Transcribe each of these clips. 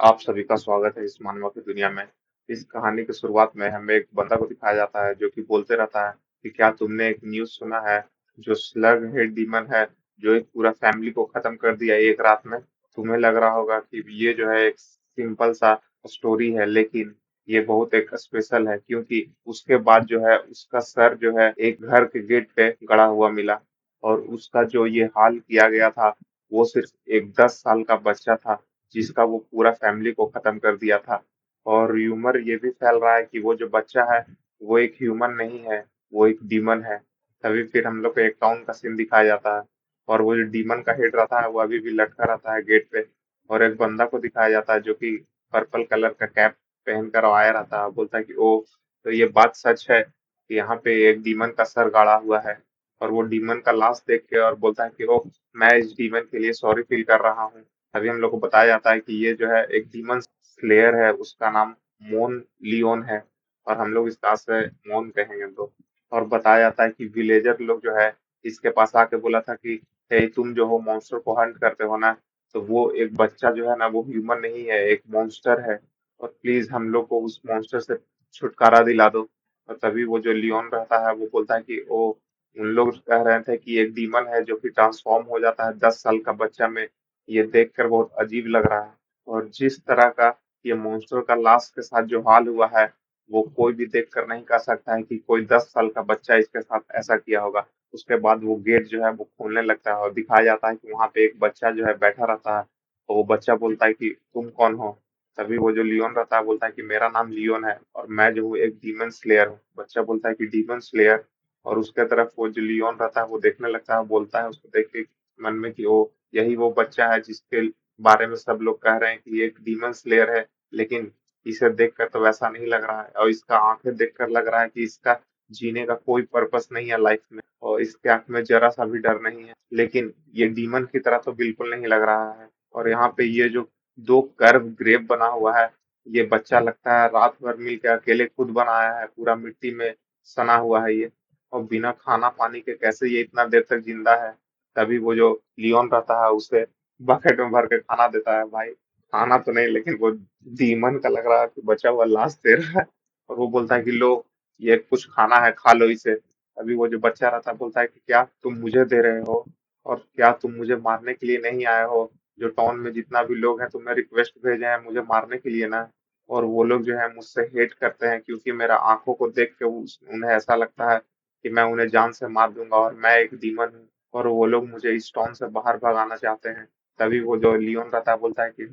आप सभी का स्वागत है इस मानव की दुनिया में। इस कहानी की शुरुआत में हमें एक बंदा को दिखाया जाता है जो कि बोलते रहता है कि क्या तुमने एक न्यूज़ सुना है जो स्लग हेड डीमन है जो एक पूरा फैमिली को खत्म कर दिया एक रात में। तुम्हें लग रहा होगा कि ये जो है एक सिंपल सा स्टोरी है, लेकिन ये बहुत एक स्पेशल है क्योंकि उसके बाद जो है उसका सर जो है एक घर के गेट पे गड़ा हुआ मिला। और उसका जो ये हाल किया गया था वो सिर्फ एक 10 साल का बच्चा था जिसका वो पूरा फैमिली को खत्म कर दिया था। और र्यूमर ये भी फैल रहा है कि वो जो बच्चा है वो एक ह्यूमन नहीं है, वो एक डीमन है। तभी फिर हम लोग को एक टाउन का सीन दिखाया जाता है और वो जो डीमन का हेड रहता है वो अभी भी लटका रहता है गेट पे। और एक बंदा को दिखाया जाता है जो कि पर्पल कलर का कैप पहनकर आया रहता है, बोलता है कि ओ, तो ये बात सच है कि यहाँ पे एक डीमन का सर गाड़ा हुआ है। और वो डीमन का लाश देख के और बोलता है कि ओह, मैं इस डीमन के लिए सॉरी फील कर रहा हूँ। अभी हम लोग को बताया जाता है कि ये जो है एक डीमन स्लेयर है, उसका नाम मोन लियोन है और हम लोग इसका से मोन कहेंगे तो। और बताया जाता है कि विलेजर लोग जो है इसके पास आके बोला था कि हे, तुम जो हो मॉन्स्टर को हंट करते हो ना, तो वो एक बच्चा जो है ना वो ह्यूमन नहीं है, एक मॉन्स्टर है। और प्लीज हम लोग को उस मॉन्स्टर से छुटकारा दिला दो। और तभी वो जो लियोन रहता है वो बोलता है कि ओ, उन लोग कह रहे थे कि एक डीमन है जो कि ट्रांसफॉर्म हो जाता है 10 साल का बच्चा में। ये देखकर बहुत अजीब लग रहा है। और जिस तरह का ये मॉन्स्टर का लाश के साथ जो हाल हुआ है वो कोई भी देखकर नहीं कह सकता है कि कोई 10 साल का बच्चा इसके साथ ऐसा किया होगा। उसके बाद वो गेट जो है वो खोलने लगता है और दिखाया जाता है कि वहां पे एक बच्चा जो है बैठा रहता है। और वो बच्चा बोलता है कि तुम कौन हो। तभी वो जो लियोन रहता है बोलता है कि मेरा नाम लियोन है और मैं जो हूँ एक डीमन स्लेयर हूँ। बच्चा बोलता है कि डीमन स्लेयर। और उसके तरफ वो जो लियोन रहता है वो देखने लगता है, बोलता है उसको देख के मन में कि ओ, यही वो बच्चा है जिसके बारे में सब लोग कह रहे हैं कि ये एक डीमन स्लेयर है। लेकिन इसे देखकर तो वैसा नहीं लग रहा है और इसका आंखें देखकर लग रहा है कि इसका जीने का कोई पर्पस नहीं है लाइफ में और इसके आंख में जरा सा भी डर नहीं है। लेकिन ये डीमन की तरह तो बिल्कुल नहीं लग रहा है। और यहाँ पे ये जो दो कर्व ग्रेव बना हुआ है, ये बच्चा लगता है रात भर मिलकर अकेले खुद बनाया है, पूरा मिट्टी में सना हुआ है ये। और बिना खाना पानी के कैसे ये इतना देर तक जिंदा है। तभी वो जो लियोन रहता है उसे बकेट में भर के खाना देता है। भाई, खाना तो नहीं लेकिन वो डीमन का लग रहा है कि बचा हुआ लाश दे रहा है। और वो बोलता है कि लो, ये कुछ खाना है, खा लो इसे। अभी वो जो बच्चा रहता है बोलता है कि क्या तुम मुझे दे रहे हो और क्या तुम मुझे मारने के लिए नहीं आए हो। जो टाउन में जितना भी लोग हैं तुम्हें रिक्वेस्ट भेजे हैं मुझे मारने के लिए ना। और वो लोग जो है मुझसे हेट करते हैं क्योंकि मेरा आंखों को देख के उन्हें ऐसा लगता है कि मैं उन्हें जान से मार दूंगा और मैं एक डीमन हूँ। और वो लोग मुझे इस टाउन से बाहर भगाना चाहते हैं। तभी वो जो लियोन रहता है बोलता है कि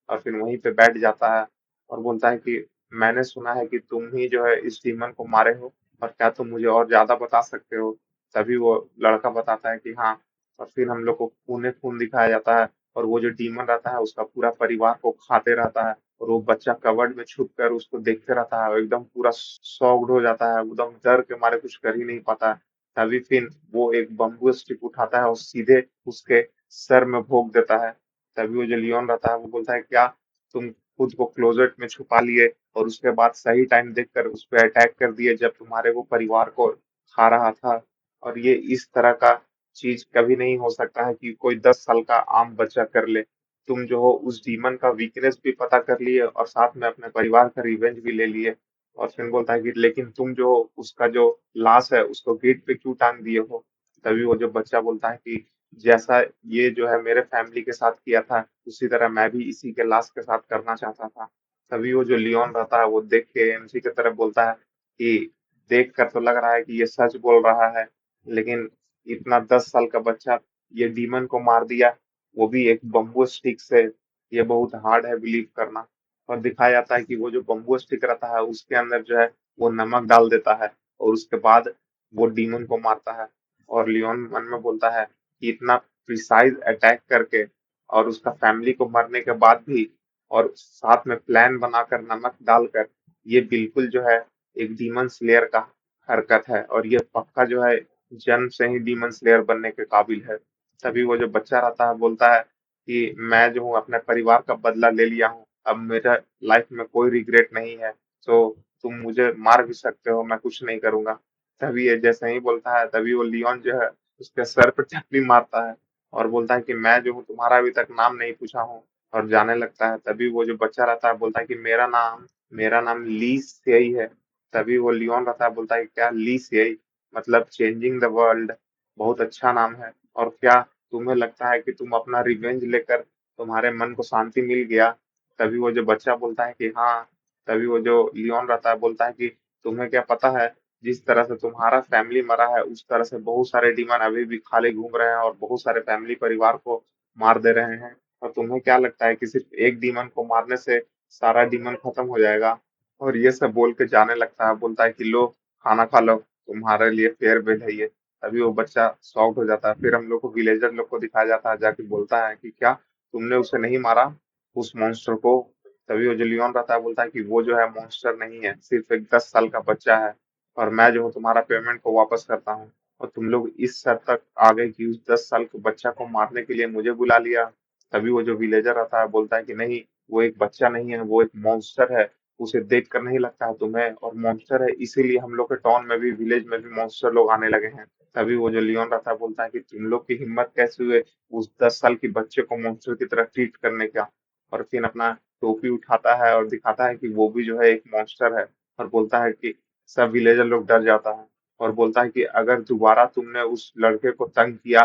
और फिर वहीं पे बैठ जाता है और बोलता है कि मैंने सुना है कि तुम ही जो है इस डीमन को मारे हो और क्या तुम मुझे और ज्यादा बता सकते हो। तभी वो लड़का बताता है कि हाँ। और फिर हम लोग को खूने खून दिखाया जाता है और वो जो डीमन रहता है उसका पूरा परिवार को खाते रहता है। और वो बच्चा कवर्ड में छुप कर उसको देखते रहता है और एकदम पूरा शॉक्ड हो जाता है, एकदम डर के मारे कुछ कर ही नहीं पाता है। तभी फिर वो एक बम्बू स्टिक उठाता है और सीधे उसके सर में भोंक देता है। तभी वो जो लियोन रहता है वो बोलता है क्या तुम खुद को क्लोजेट में छुपा लिए और उसके बाद सही टाइम देखकर उस पर अटैक कर दिए जब तुम्हारे वो परिवार को खा रहा था। और ये इस तरह का चीज कभी नहीं हो सकता है कि कोई 10 साल का आम बच्चा कर ले। तुम जो हो उस डीमन का वीकनेस भी पता कर लिए और साथ में अपने परिवार का रिवेंज भी ले लिए। और फिर बोलता है कि लेकिन तुम जो हो उसका जो लाश है उसको गेट पे क्यों टांग दिए हो। तभी वो जो बच्चा बोलता है कि जैसा ये जो है मेरे फैमिली के साथ किया था उसी तरह मैं भी इसी के लाश के साथ करना चाहता था। तभी वो जो लियोन रहता है वो देख के एमसी की तरफ बोलता है कि देख कर तो लग रहा है कि ये सच बोल रहा है, लेकिन इतना 10 साल का बच्चा ये डीमन को मार दिया, वो भी एक बम्बू स्टिक से। ये बहुत हार्ड है बिलीव करना। और दिखाया जाता है कि वो जो बम्बू स्टिक रहता है उसके अंदर जो है वो नमक डाल देता है और उसके बाद वो डीमन को मारता है। और लियोन मन में बोलता है कि इतना प्रिसाइज अटैक करके और उसका फैमिली को मरने के बाद भी और साथ में प्लान बनाकर नमक डालकर, ये बिल्कुल जो है एक डीमन स्लेयर का हरकत है और ये पक्का जो है जन्म से ही डीमन स्लेयर बनने के काबिल है। तभी वो जो बच्चा रहता है बोलता है कि मैं जो हूँ अपने परिवार का बदला ले लिया हूँ, अब मेरा लाइफ में कोई रिग्रेट नहीं है। तो तुम मुझे मार भी सकते हो, मैं कुछ नहीं करूंगा। तभी ये जैसे ही बोलता है तभी वो लियोन जो है उसके सर पे टपली मारता है और बोलता है कि मैं जो हूँ तुम्हारा अभी तक नाम नहीं पूछा हूँ और जाने लगता है। तभी वो जो बच्चा रहता है बोलता है कि मेरा नाम ली सेई है। तभी वो लियोन रहता है बोलता है कि क्या ली सेई मतलब चेंजिंग द वर्ल्ड, बहुत अच्छा नाम है। और क्या तुम्हें लगता है कि तुम अपना रिवेंज लेकर तुम्हारे मन को शांति मिल गया? तभी वो जो बच्चा बोलता है कि हाँ। तभी वो जो लियोन रहता है बोलता है कि तुम्हें क्या पता है, जिस तरह से तुम्हारा फैमिली मरा है उस तरह से बहुत सारे डीमन अभी भी खाली घूम रहे हैं और बहुत सारे फैमिली परिवार को मार दे रहे हैं। और तुम्हें क्या लगता है कि सिर्फ एक डीमन को मारने से सारा डीमन खत्म हो जाएगा? और ये सब बोल के जाने लगता है, बोलता है कि लो खाना खा लो, तुम्हारे लिए फेयरवेल है ये। तभी वो बच्चा शॉक्ड हो जाता है। फिर हम लोग को विलेजर लोग को दिखाया जाता है, जाके बोलता है कि क्या तुमने उसे नहीं मारा, उस मॉन्स्टर को? तभी वो जो लियोन रहता है बोलता है कि वो जो है मॉन्स्टर नहीं है, सिर्फ एक 10 साल का बच्चा है। और मैं जो हूँ तुम्हारा पेमेंट को वापस करता हूँ। और तुम लोग इस हद तक आ गए कि उस 10 साल के बच्चा को मारने के लिए मुझे बुला लिया। तभी वो जो विलेजर रहता है बोलता है कि नहीं, वो एक बच्चा नहीं है, वो एक मॉन्स्टर है। उसे देख कर नहीं लगता है तुम्हें, और मॉन्स्टर है इसीलिए हम लोग के टाउन में भी, विलेज में भी मॉन्स्टर लोग आने लगे हैं। तभी वो जो लियोन रहता है बोलता है कि तुम लोग की हिम्मत कैसे हुए उस 10 साल की बच्चे को मॉन्स्टर की तरह ट्रीट करने का? और फिर अपना टोपी उठाता है और दिखाता है कि वो भी जो है एक मॉन्स्टर है। और बोलता है कि सब विलेजर लोग डर जाता है। और बोलता है कि अगर दोबारा तुमने उस लड़के को तंग किया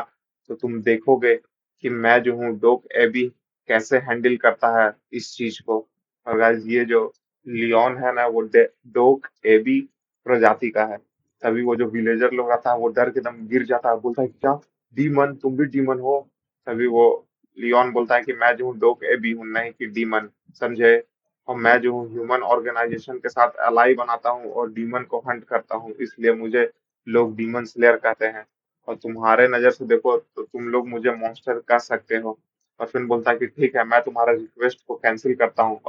तो तुम देखोगे कि मैं जो हूँ डोक एबी कैसे हैंडल करता है इस चीज को। और गाइस ये जो लियोन है ना वो डोक एबी प्रजाति का है। तभी वो जो विलेजर लोग आता है वो डर के दम गिर जाता है, बोलता है क्या डीमन, तुम भी डीमन हो? तभी वो लियोन बोलता है कि मैं जो हूँ डोक एबी हूँ, नहीं कि डीमन, समझे? और मैं जो हूँ ह्यूमन ऑर्गेनाइजेशन के साथ अलाई बनाता हूँ और डीमन को हंट करता हूँ, इसलिए मुझे लोग डीमन स्लेयर कहते हैं। और तुम्हारे नजर से देखो तो तुम लोग मुझे मॉन्स्टर कह सकते हो। और फिर बोलता है कि ठीक है, मैं तुम्हारा रिक्वेस्ट को कैंसिल करता हूँ।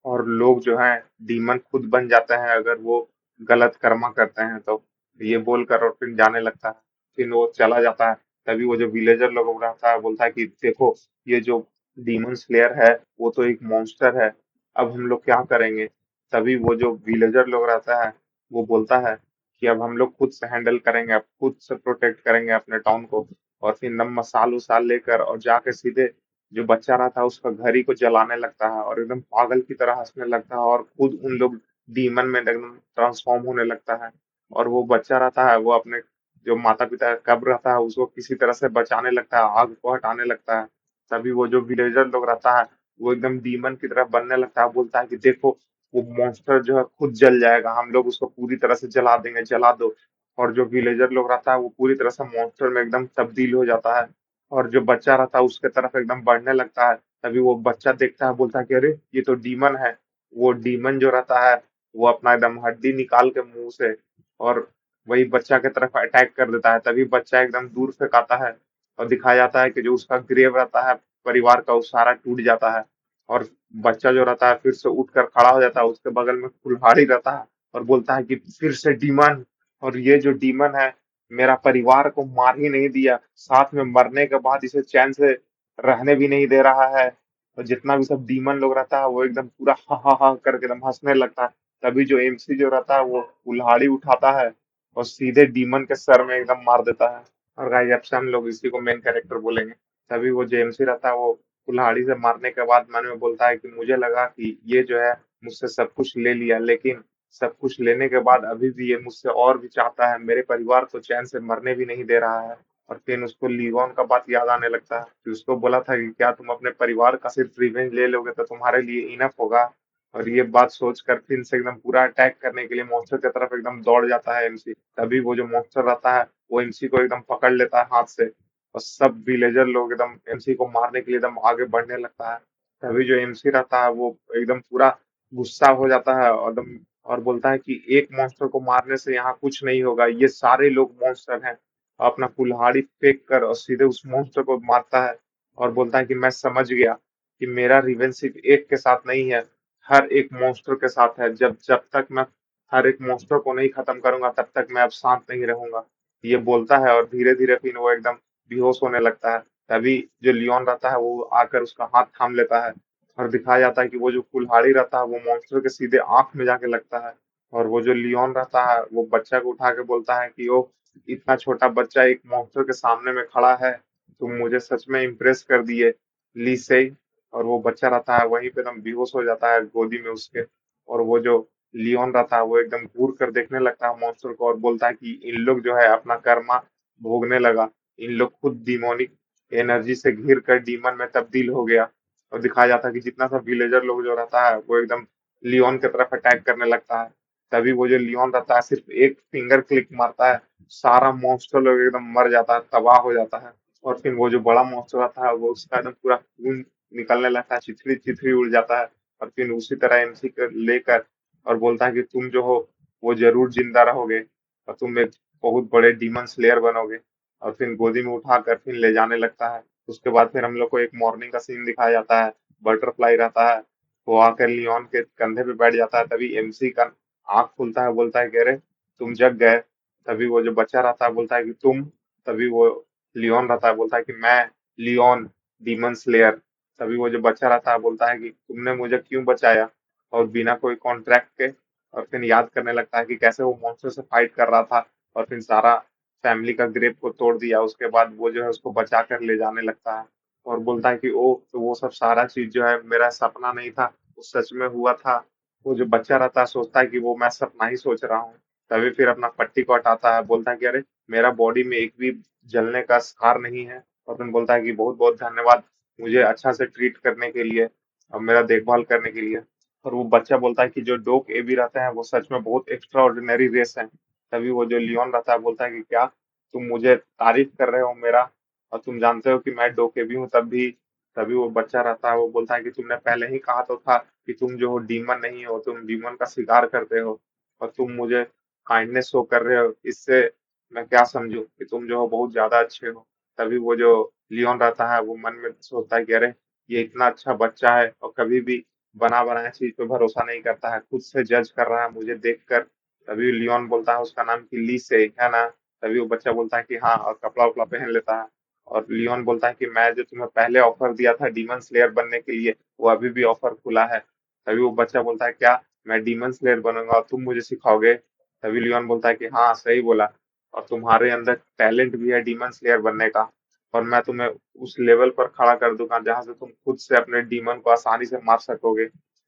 और लोग जो हैं डीमन खुद बन जाते हैं अगर वो गलत कर्मा करते हैं तो। ये बोलकर और फिर जाने लगता है। फिर वो चला जाता है। तभी वो जो विलेजर लोग रहता है बोलता है कि देखो, ये जो डीमन स्लेयर है वो तो एक मॉन्स्टर है, अब हम लोग क्या करेंगे? तभी वो जो विलेजर लोग रहता है वो बोलता है कि अब हम लोग खुद से हैंडल करेंगे, अब खुद से प्रोटेक्ट करेंगे अपने टाउन को। और फिर नम मसाल उसाल लेकर और जाके सीधे जो बच्चा रहता है उसका घर ही को जलाने लगता है और एकदम पागल की तरह हंसने लगता है और खुद उन लोग डीमन में एकदम ट्रांसफॉर्म होने लगता है। और वो बच्चा रहता है वो अपने जो माता पिता का कब्र रहता है उसको किसी तरह से बचाने लगता है, आग को हटाने लगता है। तभी वो जो विलेजर लोग रहता है वो एकदम डीमन की तरह बनने लगता है, बोलता है कि देखो वो मॉन्स्टर जो है खुद जल जाएगा, हम लोग उसको पूरी तरह से जला देंगे, जला दो। और जो विलेजर लोग रहता है वो पूरी तरह से मॉन्स्टर में एकदम तब्दील हो जाता है। और जो बच्चा रहता है उसके तरफ एकदम बढ़ने लगता है। तभी वो बच्चा देखता है, बोलता है कि अरे ये तो डीमन है। वो डीमन जो रहता है वो अपना एकदम हड्डी निकाल के मुंह से और वही बच्चा के तरफ अटैक कर देता है। तभी बच्चा एकदम दूर फेंकाता है और दिखाया जाता है कि जो उसका ग्रेव रहता है परिवार का वो सारा टूट जाता है। और बच्चा जो रहता है फिर से उठकर खड़ा हो जाता है, उसके बगल में कुल्हाड़ी रहता है और बोलता है कि फिर से डीमन। और ये जो डीमन है मेरा परिवार को मार ही नहीं दिया, साथ में मरने के बाद इसे चैन से रहने भी नहीं दे रहा है। और जितना भी सब डीमन लोग रहता है वो एकदम पूरा हा हा हा करके एकदम हंसने लगता है। तभी जो एमसी जो रहता है वो कुल्हाड़ी उठाता है और सीधे डीमन के सर में एकदम मार देता है। और गाइस अब से हम लोग इसी को मेन कैरेक्टर बोलेंगे। तभी वो जो एमसी रहता है वो कुल्हाड़ी से मारने के बाद मन में बोलता है कि मुझे लगा कि ये जो है मुझसे सब कुछ ले लिया, लेकिन सब कुछ लेने के बाद अभी भी ये मुझसे और भी चाहता है, मेरे परिवार को चैन से मरने भी नहीं दे रहा है। और फिर उसको लीगोन का बात याद आने लगता है कि उसको बोला था कि क्या तुम अपने परिवार का सिर्फ रिवेंज ले लोगे तो तुम्हारे लिए इनफ होगा। और ये बात सोचकर फिर से एकदम पूरा अटैक करने के लिए मॉन्स्टर की तरफ एकदम दौड़ जाता है एमसी। तभी वो जो मॉन्स्टर रहता है वो एमसी को एकदम पकड़ लेता है हाथ से और सब विलेजर लोग एकदम एमसी को मारने के लिए एकदम आगे बढ़ने लगता है। तभी जो एमसी रहता है वो एकदम पूरा गुस्सा हो जाता है और एकदम और बोलता है कि एक मॉन्स्टर को मारने से यहाँ कुछ नहीं होगा, ये सारे लोग मॉन्स्टर हैं। अपना कुल्हाड़ी फेंक कर और सीधे उस मॉन्स्टर को मारता है और बोलता है कि मैं समझ गया कि मेरा रिवेंज सिर्फ एक के साथ नहीं है, हर एक मॉन्स्टर के साथ है। जब जब तक मैं हर एक मॉन्स्टर को नहीं खत्म करूंगा तब तक मैं अब शांत नहीं रहूंगा। ये बोलता है और धीरे धीरे फिर वो एकदम बेहोश होने लगता है। तभी जो लियोन रहता है वो आकर उसका हाथ थाम लेता है और दिखाया जाता है कि वो जो कुल्हाड़ी रहता है वो मॉन्स्टर के सीधे आंख में जाके लगता है। और वो जो लियोन रहता है वो बच्चा को उठा के बोलता है कि ओ, इतना छोटा बच्चा एक मॉन्स्टर के सामने में खड़ा है, तुम मुझे सच में इम्प्रेस कर दिए ली से। और वो बच्चा रहता है वहीं पे एकदम बेहोश हो जाता है गोदी में उसके। और वो जो लियोन रहता है वो एकदम घूर कर देखने लगता है मॉन्स्टर को और बोलता है कि इन लोग जो है अपना कर्मा भोगने लगा। इन लोग खुद डिमोनिक एनर्जी से घिर कर डीमन में तब्दील हो गया। और दिखाया जाता है कि जितना सा विलेजर लोग जो रहता है वो एकदम लियोन की तरफ अटैक करने लगता है। तभी वो जो लियोन रहता है सिर्फ एक फिंगर क्लिक मारता है, सारा मॉन्स्टर लोग एकदम मर जाता है, तबाह हो जाता है। और फिर वो जो बड़ा मॉन्स्टर आता है वो उसका एकदम पूरा खून निकलने लगता है, चिथड़ी चिथड़ी उड़ जाता है। और फिर उसी तरह एमसी को लेकर और बोलता है कि तुम जो हो वो जरूर जिंदा रहोगे और तुम एक बहुत बड़े डीमन स्लेयर बनोगे। और फिर गोदी में उठाकर फिर ले जाने लगता है। उसके बाद फिर हम लोग को एक मॉर्निंग का सीन दिखाया जाता है। बटरफ्लाई रहता है, वो आकर लियोन के कंधे पे बैठ जाता है। तभी एमसी का आंख खुलता है, बोलता है कि अरे तुम जग गए। तभी वो जो बच्चा रहता है बोलता है कि तुम। तभी वो लियोन रहता है बोलता है कि मैं लियोन डीमन स्लेयर। तभी वो जो बच्चा रहता है बोलता है कि तुमने मुझे क्यों बचाया, और बिना कोई कॉन्ट्रैक्ट के। और फिर याद करने लगता है कि कैसे वो मॉन्स्टर से फाइट कर रहा था और फिर सारा फैमिली का ग्रेप को तोड़ दिया। उसके बाद वो जो है उसको बचा कर ले जाने लगता है और बोलता है कि ओ तो वो सब सारा चीज जो है मेरा सपना नहीं था, वो सच में हुआ था। वो जो बच्चा रहता है सोचता है कि वो मैं सपना ही सोच रहा हूँ। तभी फिर अपना पट्टी को हटाता है, बोलता है कि अरे मेरा बॉडी में एक भी जलने का स्कार नहीं है। और फिर बोलता है कि बहुत बहुत धन्यवाद मुझे अच्छा से ट्रीट करने के लिए और मेरा देखभाल करने के लिए। और वो बच्चा बोलता है कि जो डोक एबी रहते हैं वो सच में बहुत एक्स्ट्रा ऑर्डिनरी रेस है। तभी वो जो लियोन रहता है बोलता है कि क्या तुम मुझे तारीफ कर रहे हो मेरा, और तुम जानते हो कि मैं डोक एबी हूँ तब भी। तभी वो बच्चा रहता है वो बोलता है कि तुमने पहले ही कहा तो था कि तुम जो हो डीमन नहीं हो, तुम डीमन का शिकार करते हो और तुम मुझे काइंडनेस शो कर रहे हो। इससे मैं क्या समझूं कि तुम जो हो बहुत ज्यादा अच्छे हो। तभी वो जो लियोन रहता है वो मन में सोचता है कि अरे ये इतना अच्छा बच्चा है और कभी भी बना बनाया चीज पे भरोसा नहीं करता है, खुद से जज कर रहा है मुझे देखकर। तभी लियोन बोलता है उसका नाम कि ली से है ना। तभी वो बच्चा बोलता है कि हाँ, और कपड़ा उपड़ा पहन लेता है। और लियोन बोलता है कि मैं जो तुम्हें पहले ऑफर दिया था डीमन स्लेयर बनने के लिए वो अभी भी ऑफर खुला है। तभी वो बच्चा बोलता है क्या मैं डीमन स्लेयर बनूंगा और तुम मुझे सिखाओगे। तभी लियोन बोलता है कि हाँ सही बोला, और तुम्हारे अंदर टैलेंट भी है डीमन स्लेयर बनने का, और मैं तुम्हें उस लेवल पर खड़ा कर दूंगा जहां से तुम खुद से अपने डीमन को आसानी से मार सकोगे।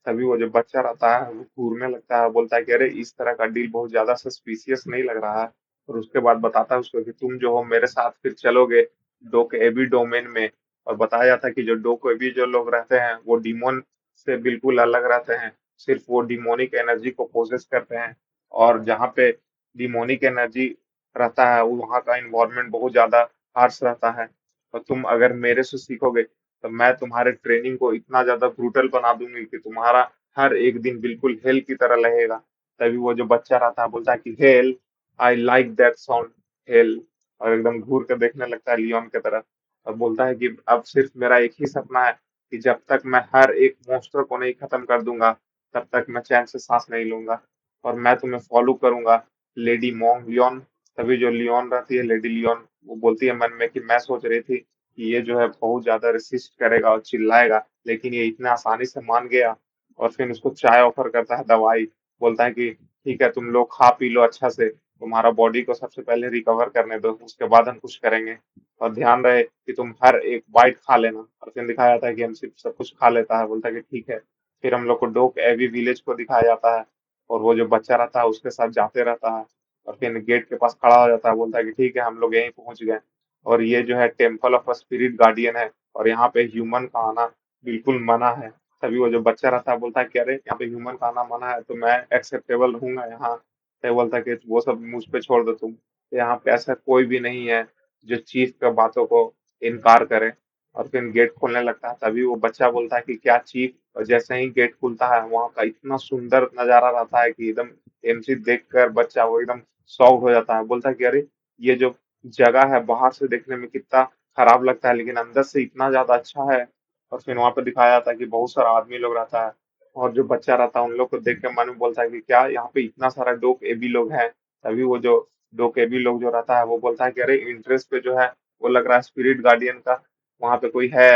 तभी वो जो बच्चा रहता है वो घूरने लगता है, बोलता है कि अरे इस तरह का डील बहुत ज्यादा सस्पिशियस नहीं लग रहा है। और उसके बाद बताता है उसको कि तुम जो हो मेरे साथ फिर चलोगे डोक एबी डोमेन में। और बताया जाता है कि जो डोक एबी जो लोग रहते हैं वो डिमोन से बिल्कुल अलग रहते हैं, सिर्फ वो डिमोनिक एनर्जी को पोजेस करते हैं। और जहाँ पे डिमोनिक एनर्जी रहता है वहाँ का इन्वायरमेंट बहुत ज्यादा हार्श रहता है। और तुम अगर मेरे से सीखोगे तो मैं तुम्हारे ट्रेनिंग को इतना ज्यादा ब्रूटल बना दूंगी कि तुम्हारा हर एक दिन बिल्कुल हेल की तरह लगेगा। तभी वो जो बच्चा रहता है बोलता है कि hello, I like that sound, hello. और एकदम घूर कर देखने लगता है लियोन की तरफ और बोलता है कि अब सिर्फ मेरा एक ही सपना है कि जब तक मैं हर एक मॉन्स्टर को नहीं खत्म कर दूंगा तब तक मैं चैन से सांस नहीं लूंगा, और मैं तुम्हें फॉलो करूंगा लेडी मोंग लियोन। तभी जो लियोन रहती है लेडी लियोन वो बोलती है मन में कि मैं सोच रही थी कि ये जो है बहुत ज्यादा रेसिस्ट करेगा और चिल्लाएगा, लेकिन ये इतना आसानी से मान गया। और फिर उसको चाय ऑफर करता है, दवाई। बोलता है कि ठीक है तुम लोग खा पी लो अच्छा से, तुम्हारा बॉडी को सबसे पहले रिकवर करने दो उसके बाद हम कुछ करेंगे। और ध्यान रहे कि तुम हर एक बाइट खा लेना। और फिर दिखाया जाता है कि एमसी सब कुछ खा लेता है, बोलता है कि ठीक है। फिर हम लोग को डोक एवी विलेज को दिखाया जाता है और वो जो बच्चा रहता है उसके साथ जाते रहता है। और फिर गेट के पास खड़ा हो जाता है, बोलता है कि ठीक है हम लोग यहीं पहुंच गए और ये जो है टेम्पल ऑफ स्पिरिट गार्डियन है और यहाँ पे ह्यूमन का आना बिल्कुल मना है। तभी वो जो बच्चा रहता है बोलता है कि अरे यहाँ पे ह्यूमन का आना मना है तो मैं एक्सेप्टेबल रहूंगा यहाँ। तो बोलता है कि वो सब मुझ पे छोड़ दो तुम, यहाँ पे ऐसा कोई भी नहीं है जो चीफ का बातों को इनकार करे। और फिर गेट खोलने लगता है तभी वो बच्चा बोलता है कि क्या चीफ। और जैसे ही गेट खुलता है वहां का इतना सुंदर नजारा रहता है कि एकदम एमसी देख कर बच्चा वो एकदम शॉक्ड हो जाता है, बोलता है कि अरे ये जो जगह है बाहर से देखने में कितना खराब लगता है लेकिन अंदर से इतना ज्यादा अच्छा है। और फिर वहां पर दिखाया जाता है कि बहुत सारा आदमी लोग रहता है और जो बच्चा रहता है उन लोग को देख के मन में बोलता है कि क्या यहाँ पे इतना सारा डोक एबी लोग हैं। तभी वो जो डोक एबी लोग जो रहता है वो बोलता है कि अरे इंटरेस्ट पे जो है वो लग रहा है स्पिरिट गार्डियन का वहां पे कोई है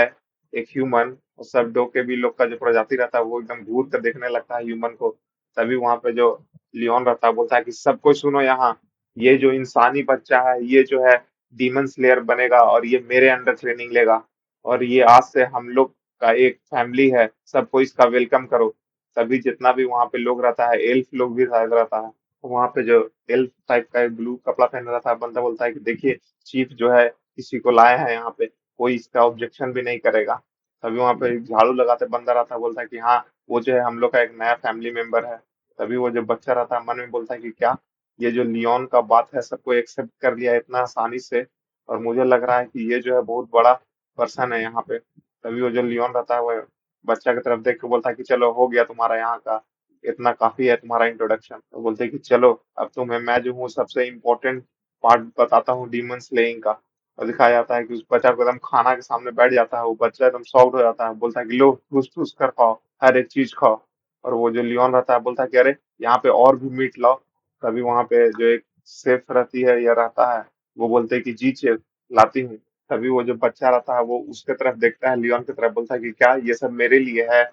एक ह्यूमन। और सब डोक एबी लोग का जो प्रजाति रहता है वो एकदम घूर कर देखने लगता है ह्यूमन को। तभी वहां पे जो लियोन रहता है बोलता है कि सब कोई सुनो यहाँ, ये जो इंसानी बच्चा है ये जो है डीमन स्लेयर बनेगा और ये मेरे अंडर ट्रेनिंग लेगा और ये आज से हम लोग का एक फैमिली है, सबको इसका वेलकम करो। तभी जितना भी वहाँ पे लोग रहता है, एल्फ लोग भी शायद रहता है, तो वहाँ पे जो एल्फ टाइप का एक ब्लू कपड़ा पहन रहता है बंदा बोलता है कि देखिए चीफ जो है किसी को लाया है यहाँ पे, कोई इसका ऑब्जेक्शन भी नहीं करेगा। तभी वहाँ पे एक झाड़ू लगाते बंदा रहता है, बोलता है कि हाँ वो जो है हम लोग का एक नया फैमिली मेंबर है। तभी वो जो बच्चा रहता है मन में बोलता है कि क्या ये जो लियोन का बात है सबको एक्सेप्ट कर लिया इतना आसानी से, और मुझे लग रहा है कि ये जो है बहुत बड़ा पर्सन है यहाँ पे। तभी वो जो लियोन रहता है वो बच्चा की तरफ देख के बोलता है कि चलो हो गया तुम्हारा यहाँ का, इतना काफी है तुम्हारा इंट्रोडक्शन। तो बोलते हैं कि चलो अब तुम्हें मैं जो हूँ सबसे इम्पोर्टेंट पार्ट बताता हूँ डीमन स्लेइंग का। और दिखाया जाता है कि उस बच्चा को एकदम खाना के सामने बैठ जाता है, वो बच्चा एकदम शॉक्ड हो जाता है, बोलता है कि लो ठूस ठूस कर खाओ, हर एक चीज खाओ। और वो जो लियोन रहता है बोलता है कि अरे यहाँ पे और भी मीट लाओ। तभी वहां पे जो एक शेफ रहती है या रहता है, वो बोलते हैं कि जी शेफ लाती हूँ। तभी वो जो बच्चा रहता है वो उसके तरफ देखता है, लियोन की तरफ, बोलता है कि क्या ये सब मेरे लिए है,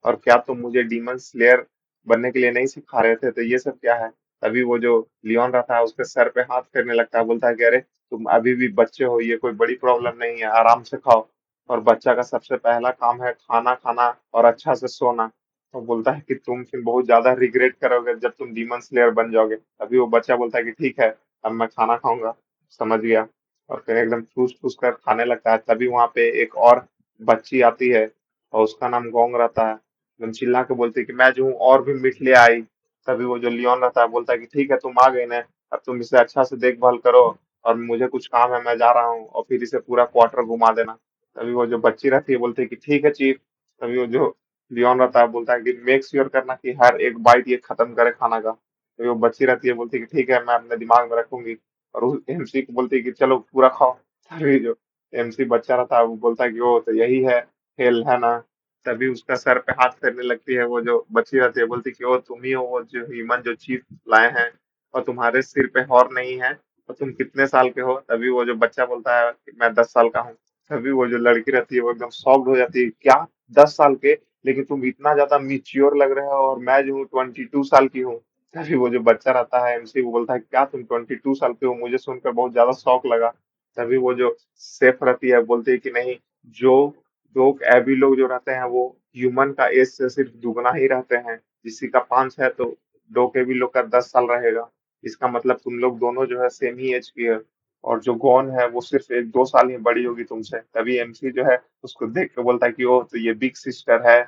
और क्या तुम मुझे डीमन स्लेयर बनने के लिए नहीं सिखा रहे थे, तो ये सब क्या है। तभी वो जो लियोन रहता है उसके सर पे हाथ फेरने लगता है, बोलता है कि अरे तुम अभी भी बच्चे हो, ये कोई बड़ी प्रॉब्लम नहीं है, आराम से खाओ। और बच्चा का सबसे पहला काम है खाना खाना और अच्छा से सोना। तो बोलता है कि तुम फिर बहुत ज्यादा रिग्रेट करोगे जब तुम डीमन स्लेयर बन जाओगे। अभी वो बच्चा बोलता है कि ठीक है अब मैं खाना खाऊंगा, समझ गया। और फिर एकदम ठूस ठूस कर खाने लगता है। तभी वहां पे एक और बच्ची आती है और उसका नाम गोंग रहता है, एकदम चिल्ला के बोलती है कि मैं जो हूँ और भी मीठ ले आई। तभी वो जो लियोन रहता है बोलता है कि ठीक है तुम आ गई ना, अब तुम इसे अच्छा से देखभाल करो, और मुझे कुछ काम है मैं जा रहा हूँ, और फिर इसे पूरा क्वार्टर घुमा देना। तभी वो जो बच्ची रहती है बोलती है कि ठीक है चीफ। तभी वो जो लियोन रहता है बोलता है कि मेक श्योर करना कि हर एक बाइट ये खत्म करे खाना का। तो वो बच्ची रहती है बोलती है कि ठीक है मैं अपने दिमाग में रखूंगी, और उस एमसी को बोलती है कि चलो पूरा खाओ। तभी जो एमसी बच्चा रहता है वो बोलता है कि वो तो यही है खेल है ना। तभी उसका सर पे हाथ फेरने लगती है वो जो बच्ची रहती है, बोलती है कि वो तुम ही हो वो जो ह्यूमन जो चीफ लाए हैं, और तुम्हारे सिर पे हॉर नहीं है, और तुम कितने साल के हो। तभी वो जो बच्चा बोलता है कि मैं 10 साल का हूँ। तभी वो जो लड़की रहती है वो एकदम शॉक्ड हो जाती है, क्या 10 साल के, लेकिन तुम इतना ज्यादा मिच्योर लग रहे हो, और मैं जो हूँ 22 साल की हूँ। तभी वो जो बच्चा रहता है एमसी वो बोलता है क्या तुम 22 साल के हो, मुझे सुनकर बहुत ज्यादा शौक लगा। तभी वो जो सेफ रहती है बोलती है कि नहीं, जो लोग एबी लोग जो रहते हैं वो ह्यूमन का एज से सिर्फ दुगना ही रहते हैं, किसी का 5 है तो दो के भी लोग का 10 साल रहेगा। इसका मतलब तुम लोग दोनों जो है सेम ही एज की है, और जो गॉन है वो सिर्फ 1-2 साल ही बड़ी होगी तुमसे। तभी एमसी जो है उसको देख के बोलता है कि ओ तो ये बिग सिस्टर है।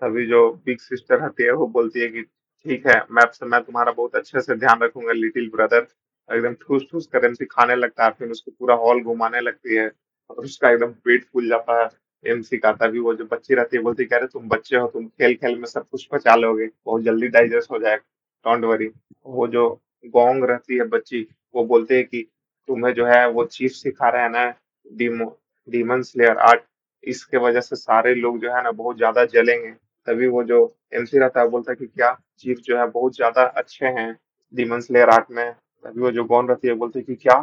तभी जो बिग सिस्टर रहती है वो बोलती है कि ठीक है मैं अब से मैं तुम्हारा बहुत अच्छे से ध्यान रखूंगा लिटिल ब्रदर। एकदम ठूस ठूस कर एमसी खाने लगता है, फिर उसको पूरा हॉल घुमाने लगती है, और उसका एकदम पेट फूल जाता है एमसी का। तभी वो जो बच्ची रहती है बोलती है, कह रहे तुम बच्चे हो, तुम खेल खेल में सब कुछ पचा लोगे, बहुत जल्दी डाइजेस्ट हो जाएगा, डोंट वरी। वो जो गोंग रहती है बच्ची, वो बोलते है कि तुम्हें जो है वो चीफ सिखा रहा है ना डीमो डीमन स्लेयर आर्ट, इसके वजह से सारे लोग जो है ना बहुत ज्यादा जलेंगे। तभी वो जो एमसी रहता है बोलता है कि क्या चीफ जो है बहुत ज्यादा अच्छे हैं डीमन स्लेयर आर्ट में। तभी वो जो गॉन रहती है बोलती है कि क्या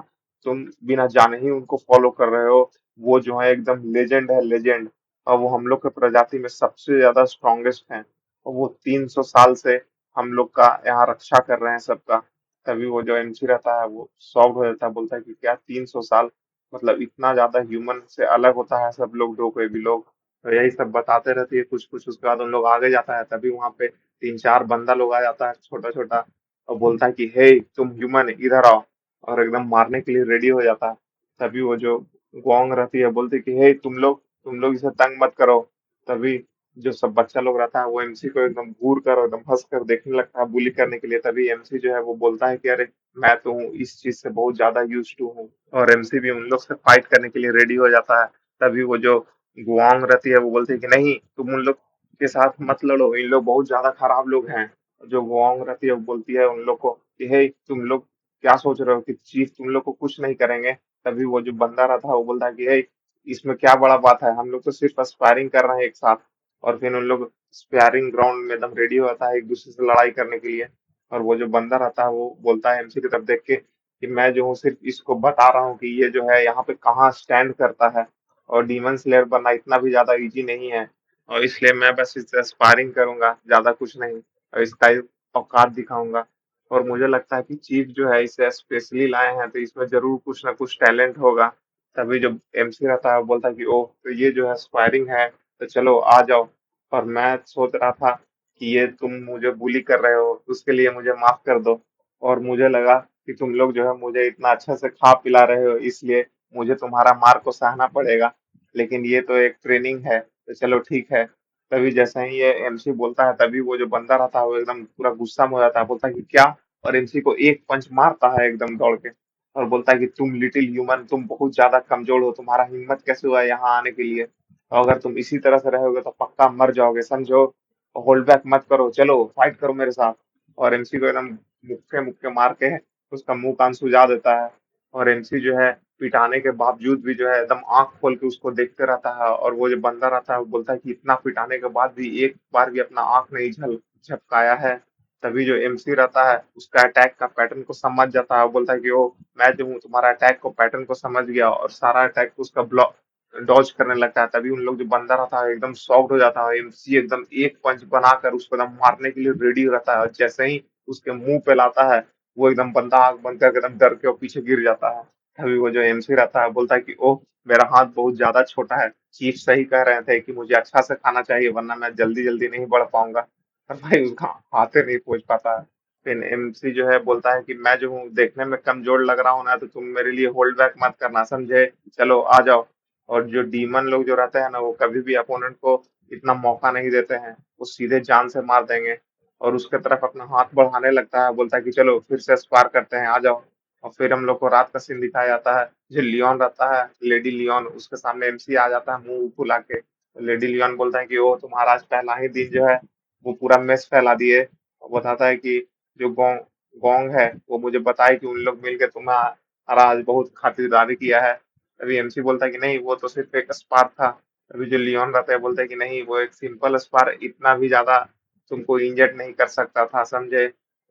तुम बिना जाने ही उनको फॉलो कर रहे हो, वो जो है एकदम लेजेंड है लेजेंड, और वो हम लोग के प्रजाति में सबसे ज्यादा स्ट्रॉन्गेस्ट हैं, और वो 300 साल से हम लोग का यहाँ रक्षा कर रहे हैं सबका। तभी वो जो एमसी रहता है वो सॉफ्ट हो जाता है, बोलता है कि क्या 300 साल, मतलब इतना ज्यादा ह्यूमन से अलग होता है सब लोग, दो कोई भी लोग। तो यही सब बताते रहती है कुछ कुछ, उसके बाद उन लोग आगे जाता है। तभी वहां पे 3-4 बंदा लोग आ जाता है छोटा छोटा, और बोलता है कि हे तुम ह्यूमन इधर आओ, और एकदम मारने के लिए रेडी हो जाता है। तभी वो जो गोंग रहती है बोलती है कि हे तुम लोग इसे तंग मत करो। तभी जो सब बच्चा लोग रहता है वो एमसी को एकदम घूर कर एकदम हंस कर देखने लगता है बुली करने के लिए। तभी एमसी जो है वो बोलता है कि अरे मैं तो हूँ इस चीज से बहुत ज्यादा यूज टू हूँ, और एमसी भी उन लोग से फाइट करने के लिए रेडी हो जाता है। तभी वो जो गुआंग रहती है वो बोलती है कि नहीं तुम उन लोग के साथ मत लड़ो, इन लोग बहुत ज्यादा खराब लोग हैं। जो गुआंग रहती है वो बोलती है उन लोग को कि हे तुम लोग क्या सोच रहे हो कि चीफ तुम लोग को कुछ नहीं करेंगे। तभी वो जो बंदा रहता है वो बोलता है कि हे इसमें क्या बड़ा बात है, हम लोग तो सिर्फ स्पायरिंग कर रहे हैं एक साथ। और फिर उन लोग स्पेयरिंग ग्राउंड में एकदम रेडी होता है एक दूसरे से लड़ाई करने के लिए। और वो जो बंदा रहता है वो बोलता है एमसी की तरफ देख के कि मैं जो हूँ सिर्फ इसको बता रहा हूँ कि ये जो है यहाँ पे कहाँ स्टैंड करता है, और डीमन स्लेयर बनना इतना भी ज्यादा इजी नहीं है, और इसलिए मैं बस इससे स्पारिंग करूंगा, ज्यादा कुछ नहीं, और इसका औकात दिखाऊंगा। और मुझे लगता है कि चीफ जो है इसे स्पेशली लाए हैं तो इसमें जरूर कुछ ना कुछ टैलेंट होगा। तभी जो एमसी रहता है वो बोलता है कि ओह तो ये जो है स्पायरिंग है, तो चलो आ जाओ। और मैं सोच रहा था कि ये तुम मुझे बुली कर रहे हो, उसके लिए मुझे माफ कर दो। और मुझे लगा कि तुम लोग जो है मुझे इतना अच्छा से खा पिला रहे हो, इसलिए मुझे तुम्हारा मार को सहना पड़ेगा। लेकिन ये तो एक ट्रेनिंग है, तो चलो ठीक है। तभी जैसे ही ये एमसी बोलता है, तभी वो जो बंदा रहता है वो एकदम पूरा गुस्सा में हो जाता है, बोलता है कि क्या। और एमसी को एक पंच मारता है एकदम दौड़ के, और बोलता है कि तुम लिटिल ह्यूमन, तुम बहुत ज्यादा कमजोर हो, तुम्हारा हिम्मत कैसे हुआ यहाँ आने के लिए। और अगर तुम इसी तरह से रहोगे तो पक्का मर जाओगे, समझो। होल्ड बैक मत करो, चलो फाइट करो मेरे साथ। और एमसी को एकदम मुक्के मुक्के मार के उसका मुंह कान सुजा देता है। और एमसी जो है पिटाने के बावजूद भी जो है एकदम आंख खोल के उसको देखते रहता है। और वो जो बंदा रहता है वो बोलता है कि इतना पिटाने के बाद भी एक बार भी अपना आंख नहीं झपकाया है। तभी जो एमसी रहता है उसका अटैक का पैटर्न को समझ जाता है, वो बोलता है कि ओ, मैं जो हूँ तुम्हारा अटैक को पैटर्न को समझ गया, और सारा अटैक उसका ब्लॉक डॉज करने लगता है। तभी उन लोग जो बंदा रहता है एकदम शॉक्ड हो जाता है, एमसी एकदम एक पंच बनाकर उसको एकदम मारने के लिए रेडी रहता है, और जैसे ही उसके मुंह पे लाता है, वो एकदम बंदा आंख बंद करके एकदम डर के और पीछे गिर जाता है। तभी वो जो एमसी रहता है बोलता है कि ओह, मेरा हाथ बहुत ज्यादा छोटा है, चीफ सही कह रहे थे कि मुझे अच्छा से खाना चाहिए, वरना मैं जल्दी जल्दी नहीं बढ़ पाऊंगा। और भाई उसका हाथ ही नहीं पहुंच पाता है। फिर एमसी जो है बोलता है कि मैं जो हूँ देखने में कमजोर लग रहा हूँ ना, तो तुम मेरे लिए होल्ड बैक मत करना, समझे। चलो आ जाओ। और जो डीमन लोग जो रहते हैं ना, वो कभी भी अपोनेंट को इतना मौका नहीं देते हैं, वो सीधे जान से मार देंगे। और उसके तरफ अपना हाथ बढ़ाने लगता है, बोलता है कि चलो फिर से स्पार करते हैं, आ जाओ। और फिर हम लोग को रात का सीन दिखाया जाता है। जो लियोन रहता है, लेडी लियोन, उसके सामने एमसी आ जाता है मुंह फुला के। लेडी लियोन बोलता है कि ओ, तुम्हारा आज पहला ही दिन जो है वो पूरा मेस फैला दिए। और बताता है कि जो गोंग गोंग है वो मुझे बताए कि उन लोग मिलकर तुम्हारा आज बहुत खातिरदारी किया है। तभी एमसी बोलता है कि नहीं, वो तो सिर्फ एक स्पार था। अभी जो लियोन रहता है बोलता है कि नहीं, वो एक सिंपल स्पार, इतना भी ज्यादा तुमको इंजर्ड नहीं कर सकता था, समझे।